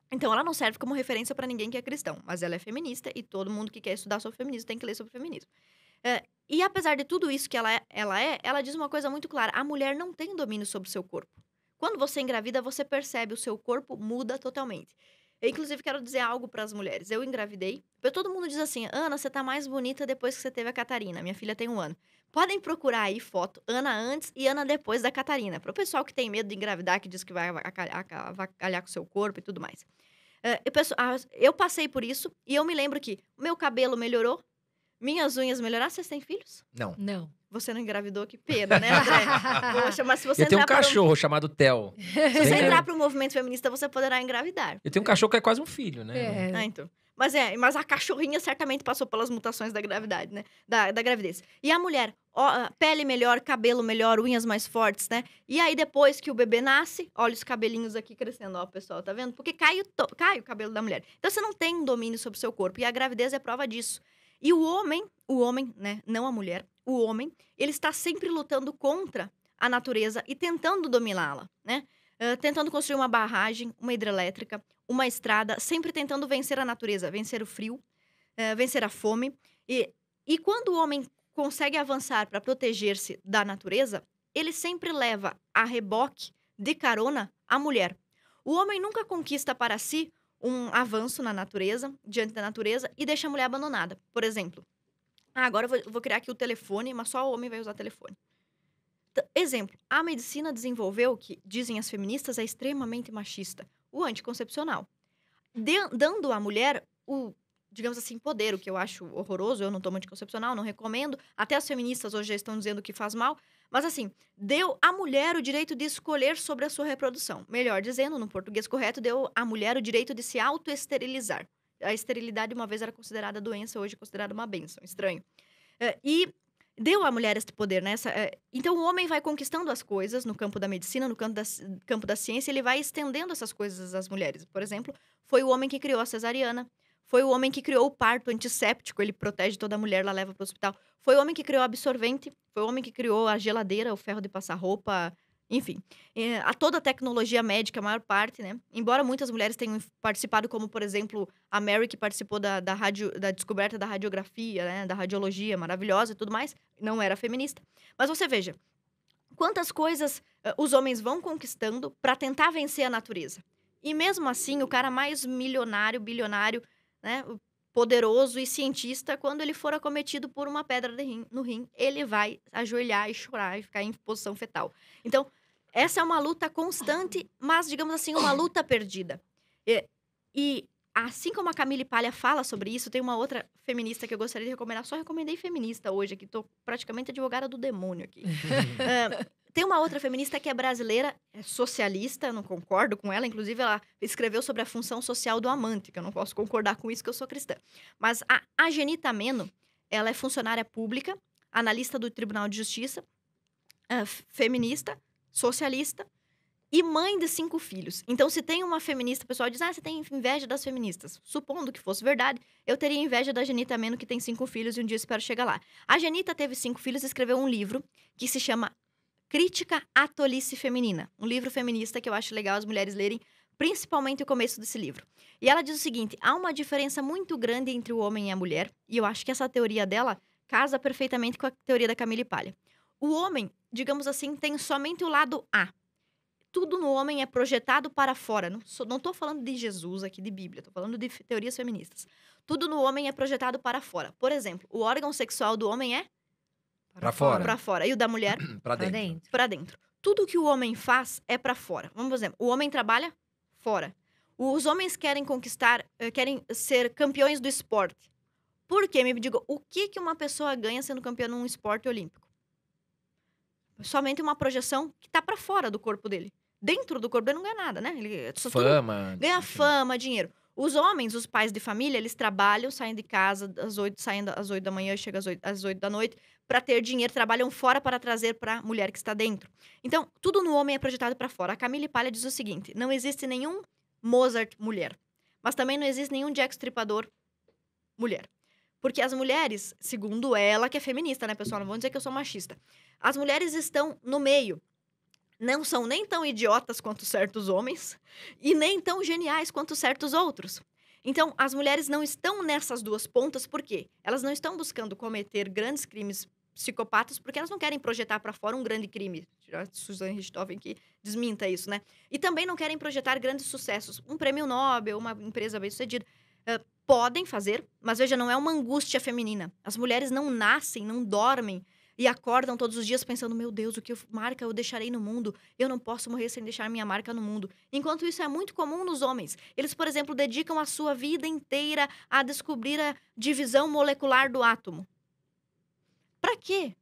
Então, ela não serve como referência para ninguém que é cristão, mas ela é feminista e todo mundo que quer estudar sobre feminismo tem que ler sobre feminismo. E apesar de tudo isso que ela diz uma coisa muito clara: a mulher não tem domínio sobre o seu corpo. Quando você engravida, você percebe, o seu corpo muda totalmente. Eu, inclusive, quero dizer algo para as mulheres. Eu engravidei. Todo mundo diz assim, Ana, você tá mais bonita depois que você teve a Catarina. Minha filha tem 1 ano. Podem procurar aí foto, Ana antes e Ana depois da Catarina. Para o pessoal que tem medo de engravidar, que diz que vai avacalhar com o seu corpo e tudo mais. Eu passei por isso e eu me lembro que meu cabelo melhorou, minhas unhas melhoraram. Vocês têm filhos? Não. Não. Você não engravidou, que pena, né, André? Poxa, mas se você Eu tenho um entrar para cachorro chamado Theo. se você entrar para o movimento feminista, você poderá engravidar. Eu tenho um cachorro que é quase um filho, né? Então. Mas a cachorrinha certamente passou pelas mutações da gravidade, né? Da gravidez. E a mulher, pele melhor, cabelo melhor, unhas mais fortes, né? E aí, depois que o bebê nasce, olha os cabelinhos aqui crescendo, ó, pessoal, tá vendo? Porque cai o cabelo da mulher. Então, você não tem um domínio sobre o seu corpo. E a gravidez é prova disso. E o homem, né? Não a mulher, o homem, ele está sempre lutando contra a natureza e tentando dominá-la, né? Tentando construir uma barragem, uma hidrelétrica, uma estrada, sempre tentando vencer a natureza, vencer o frio, vencer a fome. E quando o homem consegue avançar para proteger-se da natureza, ele sempre leva a reboque, de carona, a mulher. O homem nunca conquista para si um avanço na natureza, diante da natureza, e deixa a mulher abandonada. Por exemplo, agora eu vou criar aqui o telefone, mas só o homem vai usar telefone. Exemplo, a medicina desenvolveu, que dizem as feministas, é extremamente machista, o anticoncepcional. Dando à mulher o, digamos assim, poder, o que eu acho horroroso. Eu não tomo anticoncepcional, não recomendo. Até as feministas hoje já estão dizendo que faz mal. Mas assim, deu à mulher o direito de escolher sobre a sua reprodução. Melhor dizendo, no português correto, deu à mulher o direito de se autoesterilizar. A esterilidade uma vez era considerada doença, hoje é considerada uma bênção. Estranho. E deu à mulher este poder, né? Então, o homem vai conquistando as coisas no campo da medicina, no campo da ciência, ele vai estendendo essas coisas às mulheres. Por exemplo, foi o homem que criou a cesariana, foi o homem que criou o parto antisséptico, ele protege toda a mulher, ela leva para o hospital. Foi o homem que criou o absorvente, foi o homem que criou a geladeira, o ferro de passar roupa, Enfim, toda a tecnologia médica, a maior parte, né? Embora muitas mulheres tenham participado, como, por exemplo, a Mary, que participou da descoberta da radiografia, né? Da radiologia maravilhosa e tudo mais, não era feminista. Mas você veja, quantas coisas os homens vão conquistando para tentar vencer a natureza. E mesmo assim, o cara mais milionário, bilionário, né? Poderoso e cientista, quando ele for acometido por uma pedra no rim, ele vai ajoelhar e chorar e ficar em posição fetal. Então, essa é uma luta constante, mas, digamos assim, uma luta perdida. E assim como a Camille Paglia fala sobre isso, tem uma outra feminista que eu gostaria de recomendar. Só recomendei feminista hoje aqui, tô praticamente advogada do demônio aqui. Tem uma outra feminista que é brasileira, é socialista, não concordo com ela. Inclusive, ela escreveu sobre a função social do amante, que eu não posso concordar com isso, que eu sou cristã. Mas a Genita Meno, ela é funcionária pública, analista do Tribunal de Justiça, feminista, socialista e mãe de 5 filhos. Então, se tem uma feminista, o pessoal diz, você tem inveja das feministas. Supondo que fosse verdade, eu teria inveja da Genita Meno, que tem 5 filhos, e um dia espero chegar lá. A Genita teve 5 filhos e escreveu um livro que se chama Crítica à Tolice Feminina. Um livro feminista que eu acho legal as mulheres lerem, principalmente o começo desse livro. E ela diz o seguinte, há uma diferença muito grande entre o homem e a mulher, e eu acho que essa teoria dela casa perfeitamente com a teoria da Camille Paglia. O homem, digamos assim, tem somente o lado A. Tudo no homem é projetado para fora. Não estou falando de Jesus aqui, de Bíblia, estou falando de teorias feministas. Tudo no homem é projetado para fora. Por exemplo, o órgão sexual do homem é Pra fora. Pra fora. E o da mulher? Pra dentro. Pra dentro. Tudo que o homem faz é pra fora. Vamos, por exemplo, o homem trabalha fora. Os homens querem conquistar, querem ser campeões do esporte. Por quê? Me diga, o que uma pessoa ganha sendo campeã num esporte olímpico? Somente uma projeção que tá pra fora do corpo dele. Dentro do corpo ele não ganha nada, né? Ele Fama. Ganha fama, dinheiro. Os homens, os pais de família, eles trabalham, saem de casa saem às 8 da manhã, chegam às 8 da noite, para ter dinheiro, trabalham fora para trazer para a mulher que está dentro. Então, tudo no homem é projetado para fora. A Camille Paglia diz o seguinte, não existe nenhum Mozart mulher, mas também não existe nenhum Jack Stripador mulher. Porque as mulheres, segundo ela, que é feminista, né, pessoal? Não vão dizer que eu sou machista. As mulheres estão no meio. Não são nem tão idiotas quanto certos homens e nem tão geniais quanto certos outros. Então, as mulheres não estão nessas duas pontas, por quê? Elas não estão buscando cometer grandes crimes psicopatas porque elas não querem projetar para fora um grande crime. A Susan Richthofen que desminta isso, né? E também não querem projetar grandes sucessos. Um prêmio Nobel, uma empresa bem-sucedida. Podem fazer, mas veja, não é uma angústia feminina. As mulheres não nascem, não dormem e acordam todos os dias pensando, meu Deus, o que marca eu deixarei no mundo? Eu não posso morrer sem deixar minha marca no mundo. Enquanto isso é muito comum nos homens. Eles, por exemplo, dedicam a sua vida inteira a descobrir a divisão molecular do átomo. Para quê?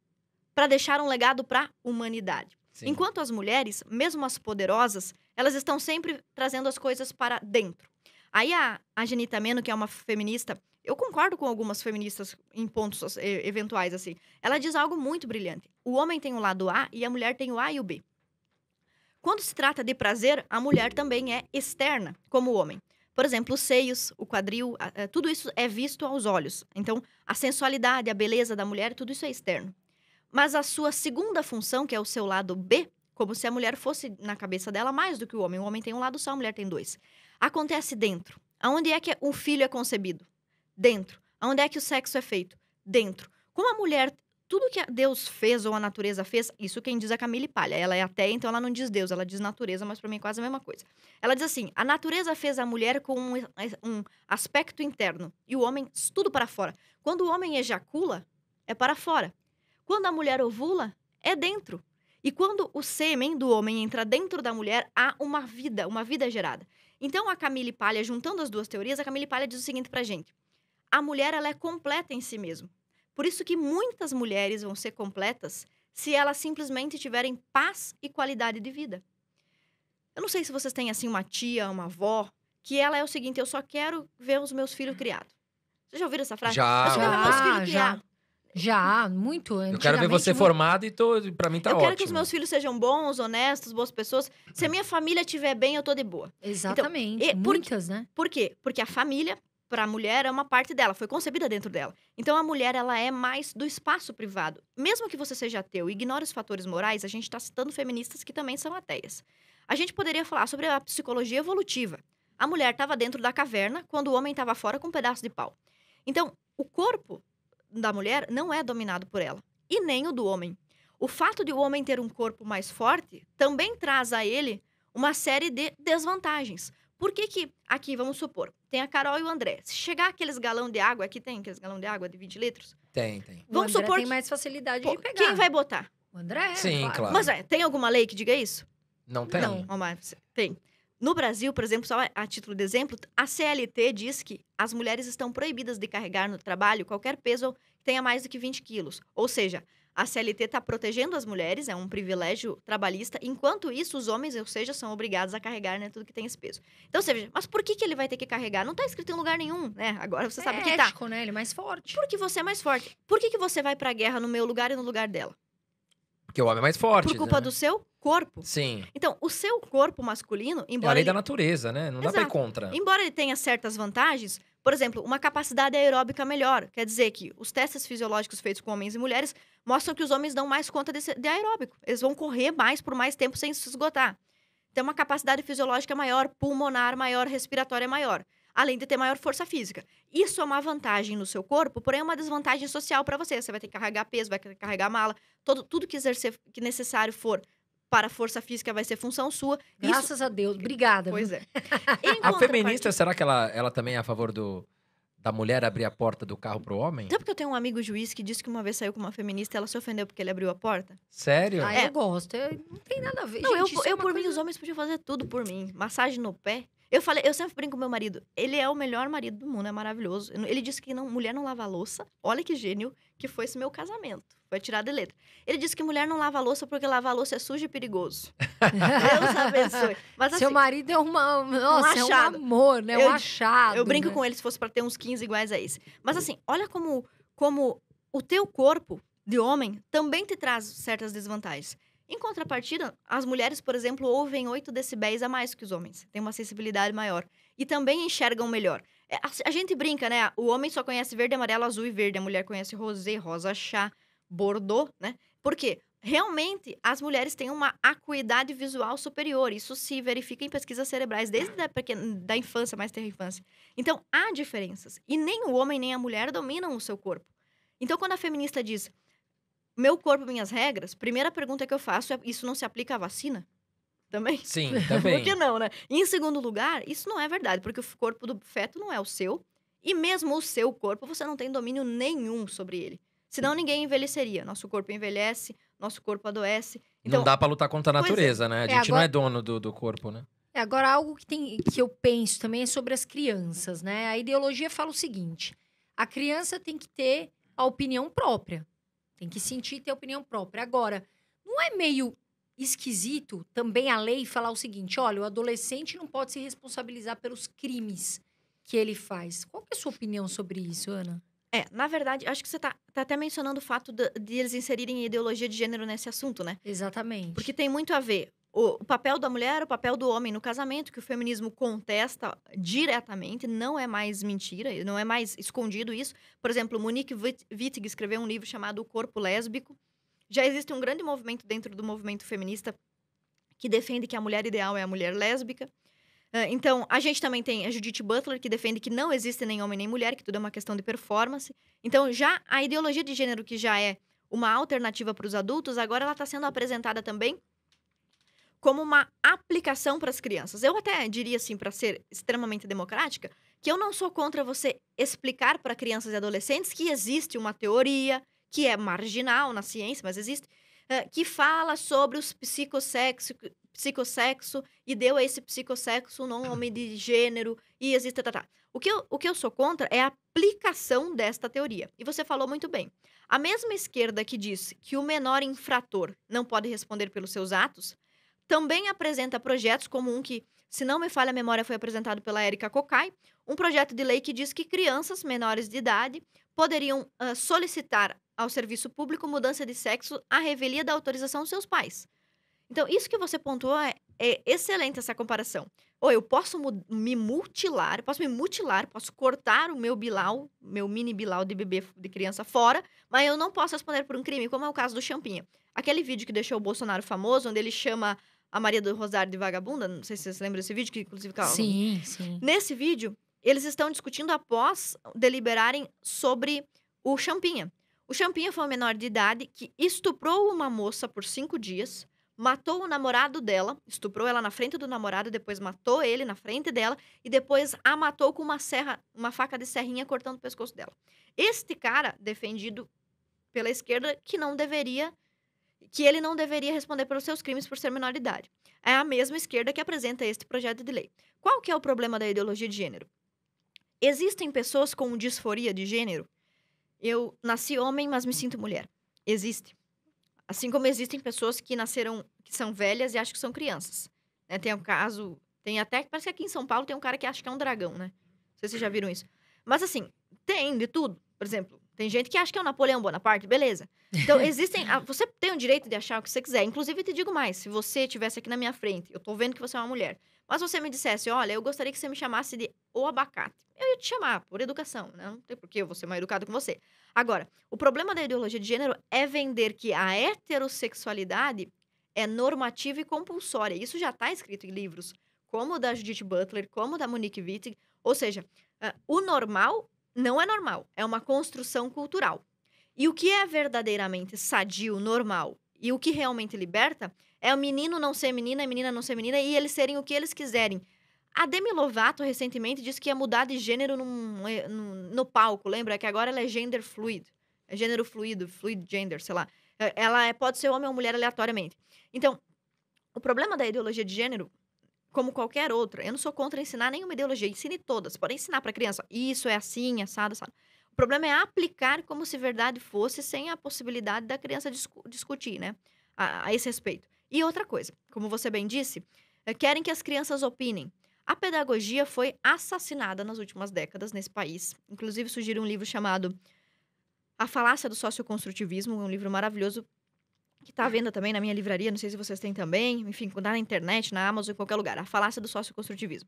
Para deixar um legado para a humanidade. Sim. Enquanto as mulheres, mesmo as poderosas, elas estão sempre trazendo as coisas para dentro. Aí a Genita Meno, que é uma feminista, eu concordo com algumas feministas em pontos eventuais, assim. Ela diz algo muito brilhante. O homem tem o lado A e a mulher tem o A e o B. Quando se trata de prazer, a mulher também é externa, como o homem. Por exemplo, os seios, o quadril, tudo isso é visto aos olhos. Então, a sensualidade, a beleza da mulher, tudo isso é externo. Mas a sua segunda função, que é o seu lado B, como se a mulher fosse, na cabeça dela, mais do que o homem. O homem tem um lado só, a mulher tem 2. Acontece dentro. Aonde é que o filho é concebido? Dentro. Aonde é que o sexo é feito? Dentro. Como a mulher, tudo que Deus fez ou a natureza fez, isso quem diz a Camille Paglia. Ela é ateia, então ela não diz Deus, ela diz natureza, mas pra mim é quase a mesma coisa. Ela diz assim, a natureza fez a mulher com um aspecto interno e o homem tudo para fora. Quando o homem ejacula, é para fora. Quando a mulher ovula, é dentro. E quando o sêmen do homem entra dentro da mulher, há uma vida gerada. Então, a Camille Paglia, juntando as duas teorias, a Camille Paglia diz o seguinte pra gente. A mulher, ela é completa em si mesma. Por isso que muitas mulheres vão ser completas se elas simplesmente tiverem paz e qualidade de vida. Eu não sei se vocês têm, assim, uma tia, uma avó, que ela é o seguinte, eu só quero ver os meus filhos criados. Vocês já ouviram essa frase? Já. Eu só quero ver meus filhos criados. Já, muito. Eu quero ver você formado e pra mim tá ótimo. Eu quero que os meus filhos sejam bons, honestos, boas pessoas. Se a minha família estiver bem, eu tô de boa. Exatamente. Então, muitas, né? Por quê? Porque a família para a mulher é uma parte dela, foi concebida dentro dela. Então a mulher, ela é mais do espaço privado. Mesmo que você seja ateu e ignore os fatores morais, a gente está citando feministas que também são ateias. A gente poderia falar sobre a psicologia evolutiva. A mulher estava dentro da caverna quando o homem estava fora com um pedaço de pau. Então, o corpo da mulher não é dominado por ela, e nem o do homem. O fato de o homem ter um corpo mais forte também traz a ele uma série de desvantagens. Por que que, aqui, vamos supor, tem a Carol e o André. Se chegar aqueles galão de água, aqui tem aqueles galão de água de 20 litros? Tem. Vamos O André supor tem que... mais facilidade Pô, de pegar. quem vai botar? O André, Sim, claro. Mas tem alguma lei que diga isso? Não tem? Não. Tem. No Brasil, por exemplo, só a título de exemplo, a CLT diz que as mulheres estão proibidas de carregar no trabalho qualquer peso que tenha mais do que 20 quilos. Ou seja, a CLT está protegendo as mulheres, é um privilégio trabalhista. Enquanto isso, os homens, ou seja, são obrigados a carregar, né, tudo que tem esse peso. Então, você veja, mas por que ele vai ter que carregar? Não está escrito em lugar nenhum, né? Agora você sabe que tá. ético, né? Ele é mais forte. Porque você é mais forte. Por que você vai pra guerra no meu lugar e no lugar dela? Porque o homem é mais forte. Por culpa né? do seu corpo. Sim. Então, o seu corpo masculino, É a embora lei ele... da natureza, né? Não dá pra ir Exato. contra. Embora ele tenha certas vantagens, por exemplo, uma capacidade aeróbica melhor. Quer dizer que os testes fisiológicos feitos com homens e mulheres mostram que os homens dão mais conta de aeróbico. Eles vão correr mais por mais tempo sem se esgotar. Tem uma capacidade fisiológica maior, pulmonar maior, respiratória maior. Além de ter maior força física. Isso é uma vantagem no seu corpo, porém é uma desvantagem social para você. Você vai ter que carregar peso, vai ter que carregar mala. Tudo que necessário for para a força física vai ser função sua. Graças a Deus. Obrigada. Pois viu? é. A feminista, será que ela também é a favor da mulher abrir a porta do carro pro homem? Sabe que eu tenho um amigo juiz que disse que uma vez saiu com uma feminista e ela se ofendeu porque ele abriu a porta? Sério? Ah, eu gosto. Não tem nada a ver. Não, gente, isso é eu uma por mim, coisa- os homens podiam fazer tudo por mim. Massagem no pé. Eu sempre brinco com meu marido. Ele é o melhor marido do mundo, é maravilhoso. Ele disse que mulher não lava louça. Olha que gênio que foi esse meu casamento. Foi tirado de letra. Ele disse que mulher não lava louça porque lavar louça é sujo e perigoso. Deus abençoe. Mas assim, Seu marido é uma... Nossa, é um achado. amor, né? Eu- Um achado. eu brinco né? com ele se fosse pra ter uns 15 iguais a esse. Mas assim, olha como o teu corpo de homem também te traz certas desvantagens. Em contrapartida, as mulheres, por exemplo, ouvem 8 decibéis a mais que os homens. Tem uma sensibilidade maior. E também enxergam melhor. A gente brinca, né? O homem só conhece verde, amarelo, azul e verde. A mulher conhece rosé, rosa, chá, bordeaux, né? Por quê? Realmente, as mulheres têm uma acuidade visual superior. Isso se verifica em pesquisas cerebrais desde da infância, mais terra infância. Então, há diferenças. E nem o homem nem a mulher dominam o seu corpo. Então, quando a feminista diz, meu corpo, minhas regras, primeira pergunta que eu faço é, isso não se aplica à vacina? Também? Sim, também. Por que não, né? E em segundo lugar, isso não é verdade, porque o corpo do feto não é o seu. E mesmo o seu corpo, você não tem domínio nenhum sobre ele. Senão ninguém envelheceria. Nosso corpo envelhece, nosso corpo adoece. Então, Não dá pra lutar contra a pois é. natureza, né? A gente não agora- é dono do corpo, né? Agora, algo que eu penso também é sobre as crianças, né? A ideologia fala o seguinte: a criança tem que ter a opinião própria. Tem que sentir e ter a opinião própria. Agora, não é meio esquisito também a lei falar o seguinte: olha, o adolescente não pode se responsabilizar pelos crimes que ele faz. Qual que é a sua opinião sobre isso, Ana? na verdade, acho que você tá até mencionando o fato de eles inserirem a ideologia de gênero nesse assunto, né? Exatamente. Porque tem muito a ver o papel da mulher, o papel do homem no casamento, que o feminismo contesta diretamente, não é mais mentira, não é mais escondido isso. Por exemplo, Monique Wittig escreveu um livro chamado O Corpo Lésbico. Já existe um grande movimento dentro do movimento feminista que defende que a mulher ideal é a mulher lésbica. Então, a gente também tem a Judith Butler, que defende que não existe nem homem nem mulher, que tudo é uma questão de performance. Então, já a ideologia de gênero, que já é uma alternativa para os adultos, agora ela está sendo apresentada também como uma aplicação para as crianças. Eu até diria, assim, para ser extremamente democrática, que eu não sou contra você explicar para crianças e adolescentes que existe uma teoria, que é marginal na ciência, mas existe, que fala sobre os psicossexo e deu a esse psicossexo um nome de gênero e existe... O que eu sou contra é a aplicação desta teoria. E você falou muito bem. A mesma esquerda que diz que o menor infrator não pode responder pelos seus atos, também apresenta projetos como um que, se não me falha a memória, foi apresentado pela Érica Cocai, um projeto de lei que diz que crianças menores de idade poderiam solicitar ao serviço público mudança de sexo à revelia da autorização dos seus pais. Então, isso que você pontuou é excelente essa comparação. Ou eu posso me mutilar, posso cortar o meu bilau, meu mini bilau de bebê de criança fora, mas eu não posso responder por um crime, como é o caso do Champinha. Aquele vídeo que deixou o Bolsonaro famoso, onde ele chama a Maria do Rosário de vagabunda, não sei se vocês lembram desse vídeo, que inclusive... Sim, sim. Nesse vídeo, eles estão discutindo após deliberarem sobre o Champinha. O Champinha foi um menor de idade que estuprou uma moça por 5 dias, matou o namorado dela, estuprou ela na frente do namorado, depois matou ele na frente dela e depois a matou com uma faca de serrinha cortando o pescoço dela. Este cara, defendido pela esquerda, que ele não deveria responder pelos seus crimes por ser menor de idade. É a mesma esquerda que apresenta este projeto de lei. Qual que é o problema da ideologia de gênero? Existem pessoas com disforia de gênero? Eu nasci homem, mas me sinto mulher. Existe. Assim como existem pessoas que são velhas e acham que são crianças. Né? Tem um caso, parece que aqui em São Paulo tem um cara que acha que é um dragão, né? Não sei se vocês já viram isso. Mas assim, tem de tudo. Por exemplo, tem gente que acha que é o Napoleão Bonaparte, beleza. Então, você tem o direito de achar o que você quiser. Inclusive, eu te digo mais, se você estivesse aqui na minha frente, eu tô vendo que você é uma mulher, mas você me dissesse, olha, eu gostaria que você me chamasse de o abacate. Eu ia te chamar, por educação, né? Não tem por que eu vou ser mais educado com você. Agora, o problema da ideologia de gênero é vender que a heterossexualidade é normativa e compulsória. Isso já está escrito em livros, como o da Judith Butler, como o da Monique Wittig. Ou seja, o normal não é normal, é uma construção cultural. E o que é verdadeiramente sadio, normal, e o que realmente liberta, é o menino não ser menina, a menina não ser menina, e eles serem o que eles quiserem. A Demi Lovato, recentemente, disse que ia mudar de gênero no palco, lembra? Que agora ela é gender fluid. É gênero fluido, fluid gender, sei lá. Ela pode ser homem ou mulher aleatoriamente. Então, o problema da ideologia de gênero, como qualquer outra, eu não sou contra ensinar nenhuma ideologia, ensine todas. Pode ensinar para criança, isso é assim, assado, assado. O problema é aplicar como se verdade fosse, sem a possibilidade da criança discutir, né? A esse respeito. E outra coisa, como você bem disse, querem que as crianças opinem. A pedagogia foi assassinada nas últimas décadas nesse país. Inclusive, surgiu um livro chamado A Falácia do Socioconstrutivismo, um livro maravilhoso que está à venda também na minha livraria, não sei se vocês têm também, enfim, dá na internet, na Amazon, em qualquer lugar. A Falácia do Socioconstrutivismo.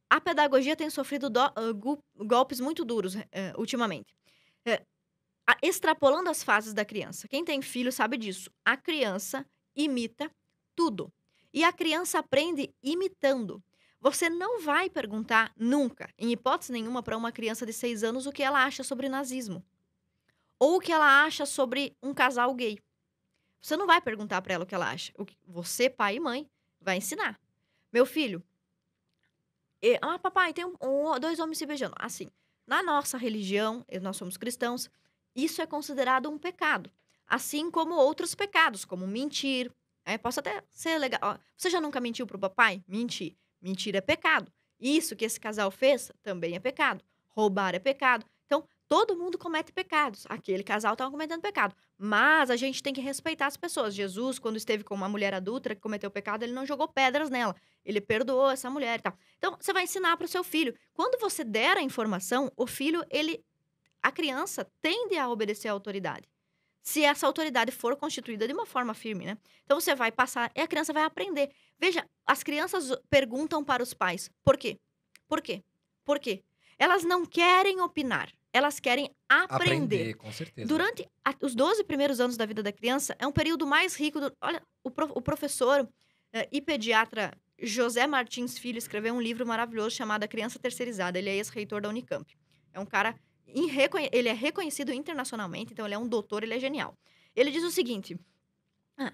A pedagogia tem sofrido golpes muito duros ultimamente. Extrapolando as fases da criança. Quem tem filho sabe disso. A criança imita tudo. E a criança aprende imitando. Você não vai perguntar nunca, em hipótese nenhuma, para uma criança de 6 anos o que ela acha sobre nazismo. Ou o que ela acha sobre um casal gay. Você não vai perguntar para ela o que ela acha. Você, pai e mãe, vai ensinar. Meu filho, papai, tem 2 homens se beijando. Assim, na nossa religião, nós somos cristãos, isso é considerado um pecado. Assim como outros pecados, como mentir. Posso até ser legal. Você já nunca mentiu pro papai? Mentir. Mentir é pecado. Isso que esse casal fez também é pecado. Roubar é pecado. Então, todo mundo comete pecados. Aquele casal estava cometendo pecado. Mas a gente tem que respeitar as pessoas. Jesus, quando esteve com uma mulher adúltera que cometeu pecado, ele não jogou pedras nela. Ele perdoou essa mulher e tal. Então, você vai ensinar para o seu filho. Quando você der a informação, o filho, a criança tende a obedecer à autoridade. Se essa autoridade for constituída de uma forma firme, né? Então, você vai passar e a criança vai aprender. Veja, as crianças perguntam para os pais, por quê? Por quê? Por quê? Elas não querem opinar, elas querem aprender. Com certeza. Durante os 12 primeiros anos da vida da criança, é um período mais rico. Olha, o professor e pediatra José Martins Filho escreveu um livro maravilhoso chamado A Criança Terceirizada. Ele é ex-reitor da Unicamp. É um cara... Ele é reconhecido internacionalmente, então ele é um doutor, ele é genial. Ele diz o seguinte,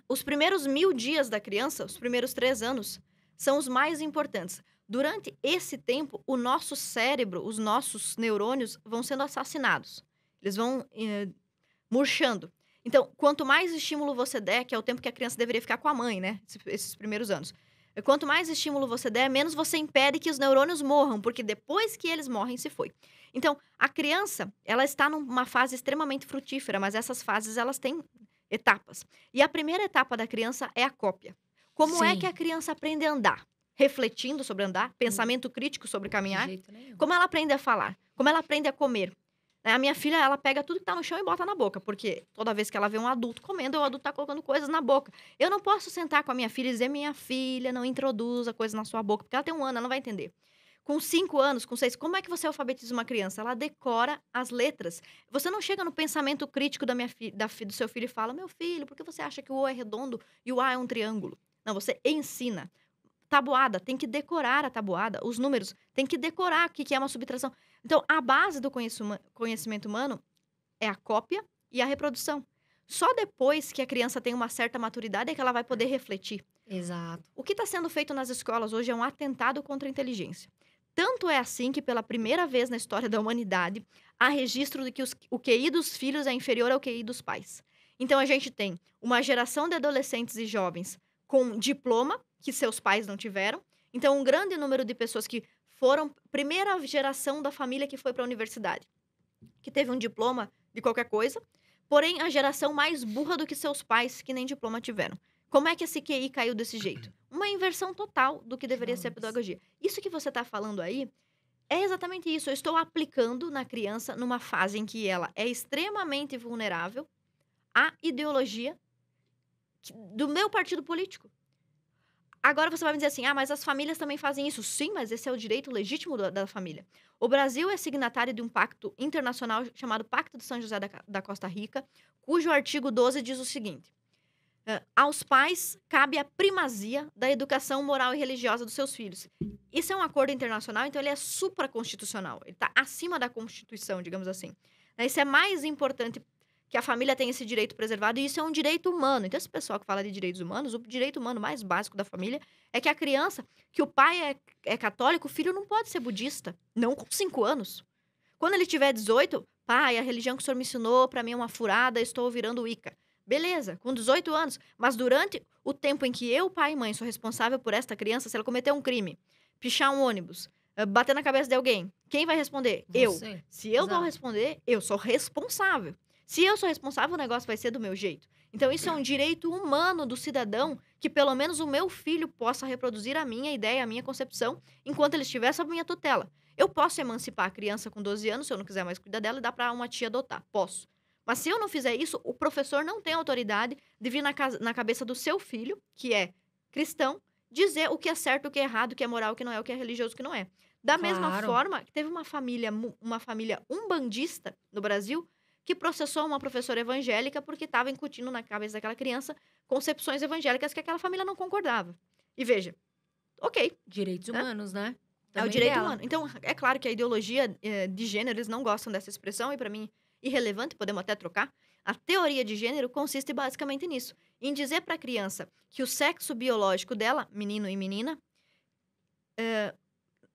os primeiros 1000 dias da criança, os primeiros 3 anos, são os mais importantes. Durante esse tempo, o nosso cérebro, os nossos neurônios vão sendo assassinados. Eles vão murchando. Então, quanto mais estímulo você der, que é o tempo que a criança deveria ficar com a mãe, né? Esses primeiros anos. Quanto mais estímulo você der, menos você impede que os neurônios morram, porque depois que eles morrem, se foi. Então, a criança, ela está numa fase extremamente frutífera, mas essas fases, elas têm etapas. E a primeira etapa da criança é a cópia. Como é que a criança aprende a andar? Refletindo sobre andar, pensamento crítico sobre caminhar. Como ela aprende a falar? Como ela aprende a comer? A minha filha, ela pega tudo que tá no chão e bota na boca, porque toda vez que ela vê um adulto comendo, o adulto tá colocando coisas na boca. Eu não posso sentar com a minha filha e dizer, minha filha, não introduza coisa na sua boca, porque ela tem 1 ano, ela não vai entender. Com 5 anos, com 6, como é que você alfabetiza uma criança? Ela decora as letras. Você não chega no pensamento crítico do seu filho e fala, meu filho, por que você acha que o O é redondo e o A é um triângulo? Não, você ensina. Tabuada, tem que decorar a tabuada. Os números, tem que decorar o que é uma subtração. Então, a base do conhecimento humano é a cópia e a reprodução. Só depois que a criança tem uma certa maturidade é que ela vai poder refletir. Exato. O que está sendo feito nas escolas hoje é um atentado contra a inteligência. Tanto é assim que, pela primeira vez na história da humanidade, há registro de que o QI dos filhos é inferior ao QI dos pais. Então, a gente tem uma geração de adolescentes e jovens com diploma, que seus pais não tiveram. Então, um grande número de pessoas que foram primeira geração da família que foi para a universidade, que teve um diploma de qualquer coisa, porém, a geração mais burra do que seus pais, que nem diploma tiveram. Como é que esse QI caiu desse jeito? Uma inversão total do que deveria ser a pedagogia. Isso que você está falando aí é exatamente isso. Eu estou aplicando na criança numa fase em que ela é extremamente vulnerável à ideologia do meu partido político. Agora você vai me dizer assim, mas as famílias também fazem isso. Sim, mas esse é o direito legítimo da família. O Brasil é signatário de um pacto internacional chamado Pacto de São José da Costa Rica, cujo artigo 12 diz o seguinte: aos pais cabe a primazia da educação moral e religiosa dos seus filhos. Isso é um acordo internacional, então ele é supraconstitucional. Ele está acima da Constituição, digamos assim. Isso é mais importante que a família tenha esse direito preservado, e isso é um direito humano. Então, esse pessoal que fala de direitos humanos, o direito humano mais básico da família é que a criança, que o pai é católico, o filho não pode ser budista. Não com 5 anos. Quando ele tiver 18, pai, a religião que o senhor me ensinou, para mim é uma furada, estou virando Wicca. Beleza, com 18 anos. Mas durante o tempo em que eu, pai e mãe, sou responsável por esta criança, se ela cometer um crime, pichar um ônibus, bater na cabeça de alguém, quem vai responder? Você. Eu. Se eu Exato. vou responder, eu sou responsável. Se eu sou responsável, o negócio vai ser do meu jeito. Então, isso é um direito humano do cidadão, que pelo menos o meu filho possa reproduzir a minha ideia, a minha concepção, enquanto ele estiver sob minha tutela. Eu posso emancipar a criança com 12 anos, se eu não quiser mais cuidar dela, e dar para uma tia adotar. Posso. Mas se eu não fizer isso, o professor não tem autoridade de vir na cabeça do seu filho, que é cristão, dizer o que é certo, o que é errado, o que é moral, o que não é, o que é religioso, o que não é. Da mesma Claro. forma, que teve uma família umbandista no Brasil, que processou uma professora evangélica porque estava incutindo na cabeça daquela criança concepções evangélicas que aquela família não concordava. E veja, ok, Direitos humanos, né? é o Também direito dela. humano. Então, é claro que a ideologia de gênero, eles não gostam dessa expressão, e para mim, irrelevante, podemos até trocar. A teoria de gênero consiste basicamente nisso, em dizer para a criança que o sexo biológico dela, menino e menina,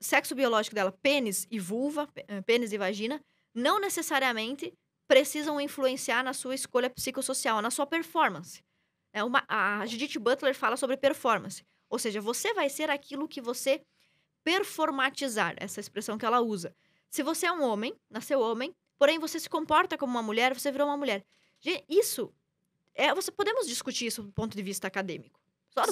sexo biológico dela, pênis e vulva, pênis e vagina, não necessariamente precisam influenciar na sua escolha psicossocial, na sua performance. A Judith Butler fala sobre performance. Ou seja, você vai ser aquilo que você performatizar, essa expressão que ela usa. Se você é um homem, nasceu homem, porém você se comporta como uma mulher, você virou uma mulher. Isso, podemos discutir isso do ponto de vista acadêmico.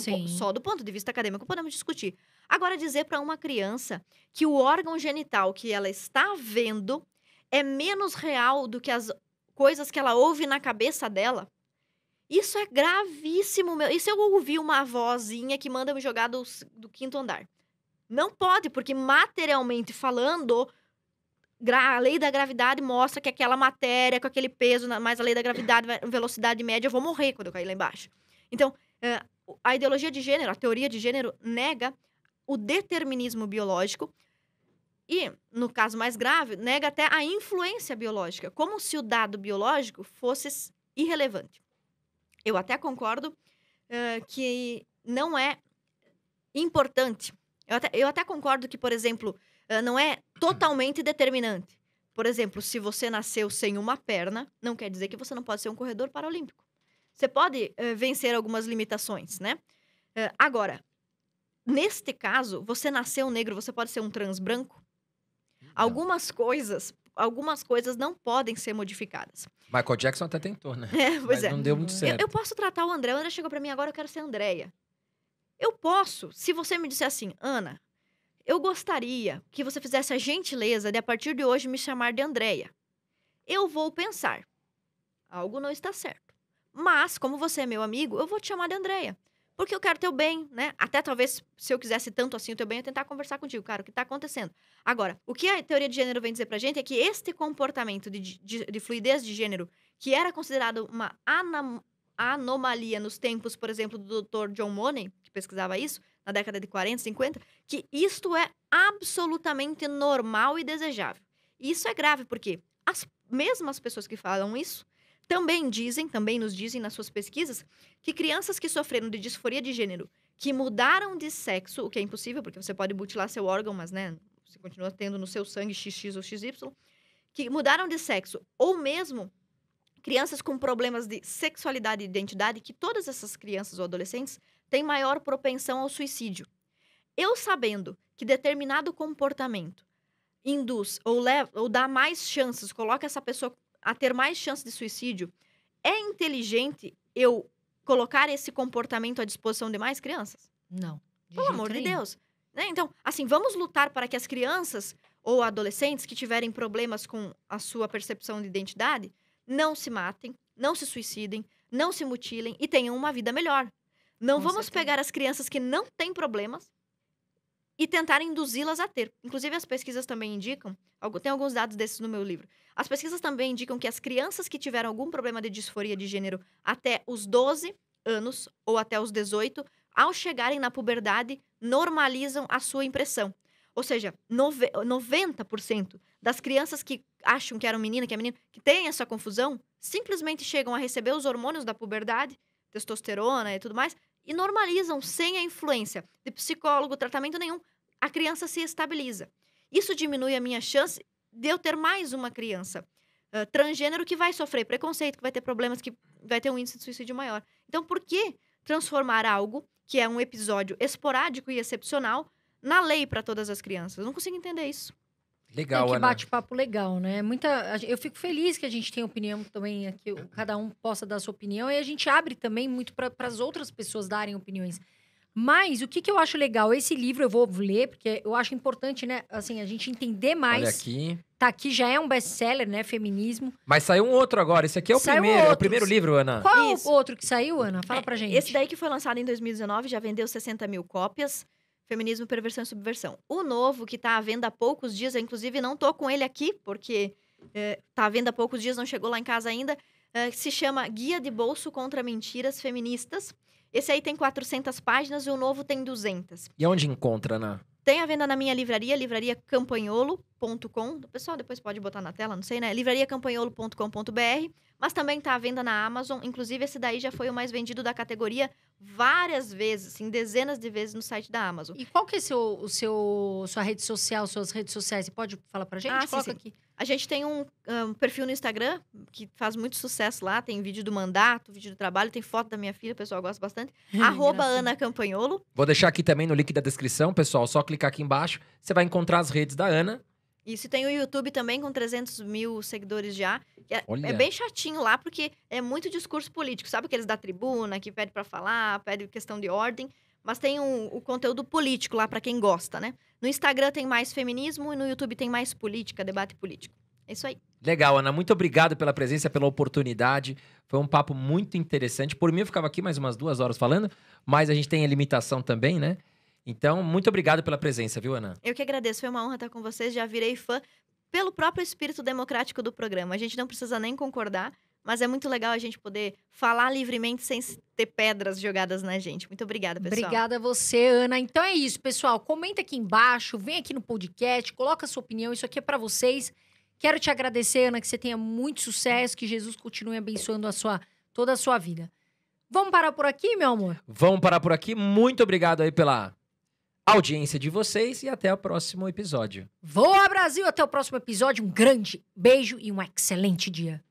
Sim. Só do ponto de vista acadêmico podemos discutir. Agora, dizer para uma criança que o órgão genital que ela está vendo é menos real do que as coisas que ela ouve na cabeça dela, isso é gravíssimo. Isso eu ouvi uma vozinha que manda me jogar do 5º andar. Não pode, porque materialmente falando, a lei da gravidade mostra que aquela matéria com aquele peso, mais a lei da gravidade, velocidade média, eu vou morrer quando eu cair lá embaixo. Então, a ideologia de gênero, a teoria de gênero, nega o determinismo biológico e, no caso mais grave, nega até a influência biológica, como se o dado biológico fosse irrelevante. Eu até concordo que não é importante. Eu até concordo que, por exemplo, não é totalmente determinante. Por exemplo, se você nasceu sem uma perna, não quer dizer que você não pode ser um corredor paralímpico. Você pode vencer algumas limitações, né? Agora, neste caso, você nasceu negro, você pode ser um trans branco? Algumas coisas não podem ser modificadas. Michael Jackson até tentou, né? Pois Mas não deu muito certo. Eu posso tratar o André. O André chegou pra mim agora, eu quero ser Andréia. Eu posso, se você me disser assim, Ana, eu gostaria que você fizesse a gentileza de, a partir de hoje, me chamar de Andréia. eu vou pensar, algo não está certo. Mas, como você é meu amigo, eu vou te chamar de Andréia. Porque eu quero teu bem, né? Até talvez, se eu quisesse tanto assim o teu bem, eu ia tentar conversar contigo, cara, o que tá acontecendo. Agora, o que a teoria de gênero vem dizer pra gente é que este comportamento de fluidez de gênero, que era considerado uma anomalia nos tempos, por exemplo, do Dr. John Money, que pesquisava isso, na década de 40, 50, que isto é absolutamente normal e desejável. E isso é grave, porque as mesmas pessoas que falam isso também nos dizem nas suas pesquisas, que crianças que sofreram de disforia de gênero, que mudaram de sexo, o que é impossível, porque você pode mutilar seu órgão, mas, né, você continua tendo no seu sangue XX ou XY, que mudaram de sexo, ou mesmo crianças com problemas de sexualidade e identidade, que todas essas crianças ou adolescentes têm maior propensão ao suicídio. Eu sabendo que determinado comportamento induz ou dá mais chances, coloca essa pessoa a ter mais chance de suicídio, é inteligente eu colocar esse comportamento à disposição de mais crianças? Não. Pelo amor de Deus. Né? Então, assim, vamos lutar para que as crianças ou adolescentes que tiverem problemas com a sua percepção de identidade não se matem, não se suicidem, não se mutilem e tenham uma vida melhor. Não vamos pegar as crianças que não têm problemas e tentar induzi-las a ter. Inclusive, as pesquisas também indicam, tem alguns dados desses no meu livro, as pesquisas também indicam que as crianças que tiveram algum problema de disforia de gênero até os 12 anos ou até os 18, ao chegarem na puberdade, normalizam a sua impressão. Ou seja, 90% das crianças que acham que eram menina, que é menino, que têm essa confusão, simplesmente chegam a receber os hormônios da puberdade, testosterona e tudo mais, e normalizam sem a influência de psicólogo, tratamento nenhum. A criança se estabiliza. Isso diminui a minha chance de eu ter mais uma criança transgênero que vai sofrer preconceito, que vai ter problemas, que vai ter um índice de suicídio maior. Então, por que transformar algo que é um episódio esporádico e excepcional na lei para todas as crianças? Eu não consigo entender isso. Legal, que Ana. bate-papo legal, né? Eu fico feliz que a gente tenha opinião também, que cada um possa dar sua opinião, e a gente abre também muito para as outras pessoas darem opiniões. Mas o que eu acho legal, esse livro eu vou ler, porque eu acho importante, né, assim, a gente entender mais. Olha aqui. Tá aqui, já é um best-seller, né, feminismo. Mas saiu um outro agora, esse aqui é o primeiro, é o primeiro livro, Ana. Qual é o outro que saiu, Ana? Fala pra gente. Esse daí que foi lançado em 2019, já vendeu 60 mil cópias. Feminismo, Perversão e Subversão. O novo, que tá à venda há poucos dias, eu, inclusive não tô com ele aqui, porque tá à venda há poucos dias, não chegou lá em casa ainda, se chama Guia de Bolso contra Mentiras Feministas. Esse aí tem 400 páginas e o novo tem 200. E onde encontra, Ana? Tem à venda na minha livraria, livrariacampanholo.com. O pessoal depois pode botar na tela, não sei, né? livrariacampanholo.com.br. Mas também tá à venda na Amazon. Inclusive, esse daí já foi o mais vendido da categoria várias vezes, em dezenas de vezes no site da Amazon. E qual que é sua rede social, suas redes sociais? Você pode falar pra gente? Coloca aqui. A gente tem um perfil no Instagram, que faz muito sucesso lá. Tem vídeo do mandato, vídeo do trabalho, tem foto da minha filha, o pessoal gosta bastante. @AnaCampanholo. Vou deixar aqui também no link da descrição, pessoal. Só clicar aqui embaixo, você vai encontrar as redes da Ana. Isso, tem o YouTube também, com 300 mil seguidores já. É bem chatinho lá, porque é muito discurso político. Sabe aqueles da tribuna, que pede pra falar, pede questão de ordem. Mas tem o conteúdo político lá, pra quem gosta, né? No Instagram tem mais feminismo e no YouTube tem mais política, debate político. É isso aí. Legal, Ana. Muito obrigado pela presença, pela oportunidade. Foi um papo muito interessante. Por mim, eu ficava aqui mais umas 2 horas falando, mas a gente tem a limitação também, né? Então, muito obrigado pela presença, viu, Ana? Eu que agradeço. Foi uma honra estar com vocês. Já virei fã pelo próprio espírito democrático do programa. A gente não precisa nem concordar, mas é muito legal a gente poder falar livremente sem ter pedras jogadas na gente. Muito obrigada, pessoal. Obrigada a você, Ana. Então é isso, pessoal. Comenta aqui embaixo, vem aqui no podcast, coloca a sua opinião. Isso aqui é pra vocês. Quero te agradecer, Ana, que você tenha muito sucesso, que Jesus continue abençoando toda a sua vida. Vamos parar por aqui, meu amor? Vamos parar por aqui. Muito obrigado aí pela audiência de vocês e até o próximo episódio. Voa, Brasil! Até o próximo episódio. Um grande beijo e um excelente dia.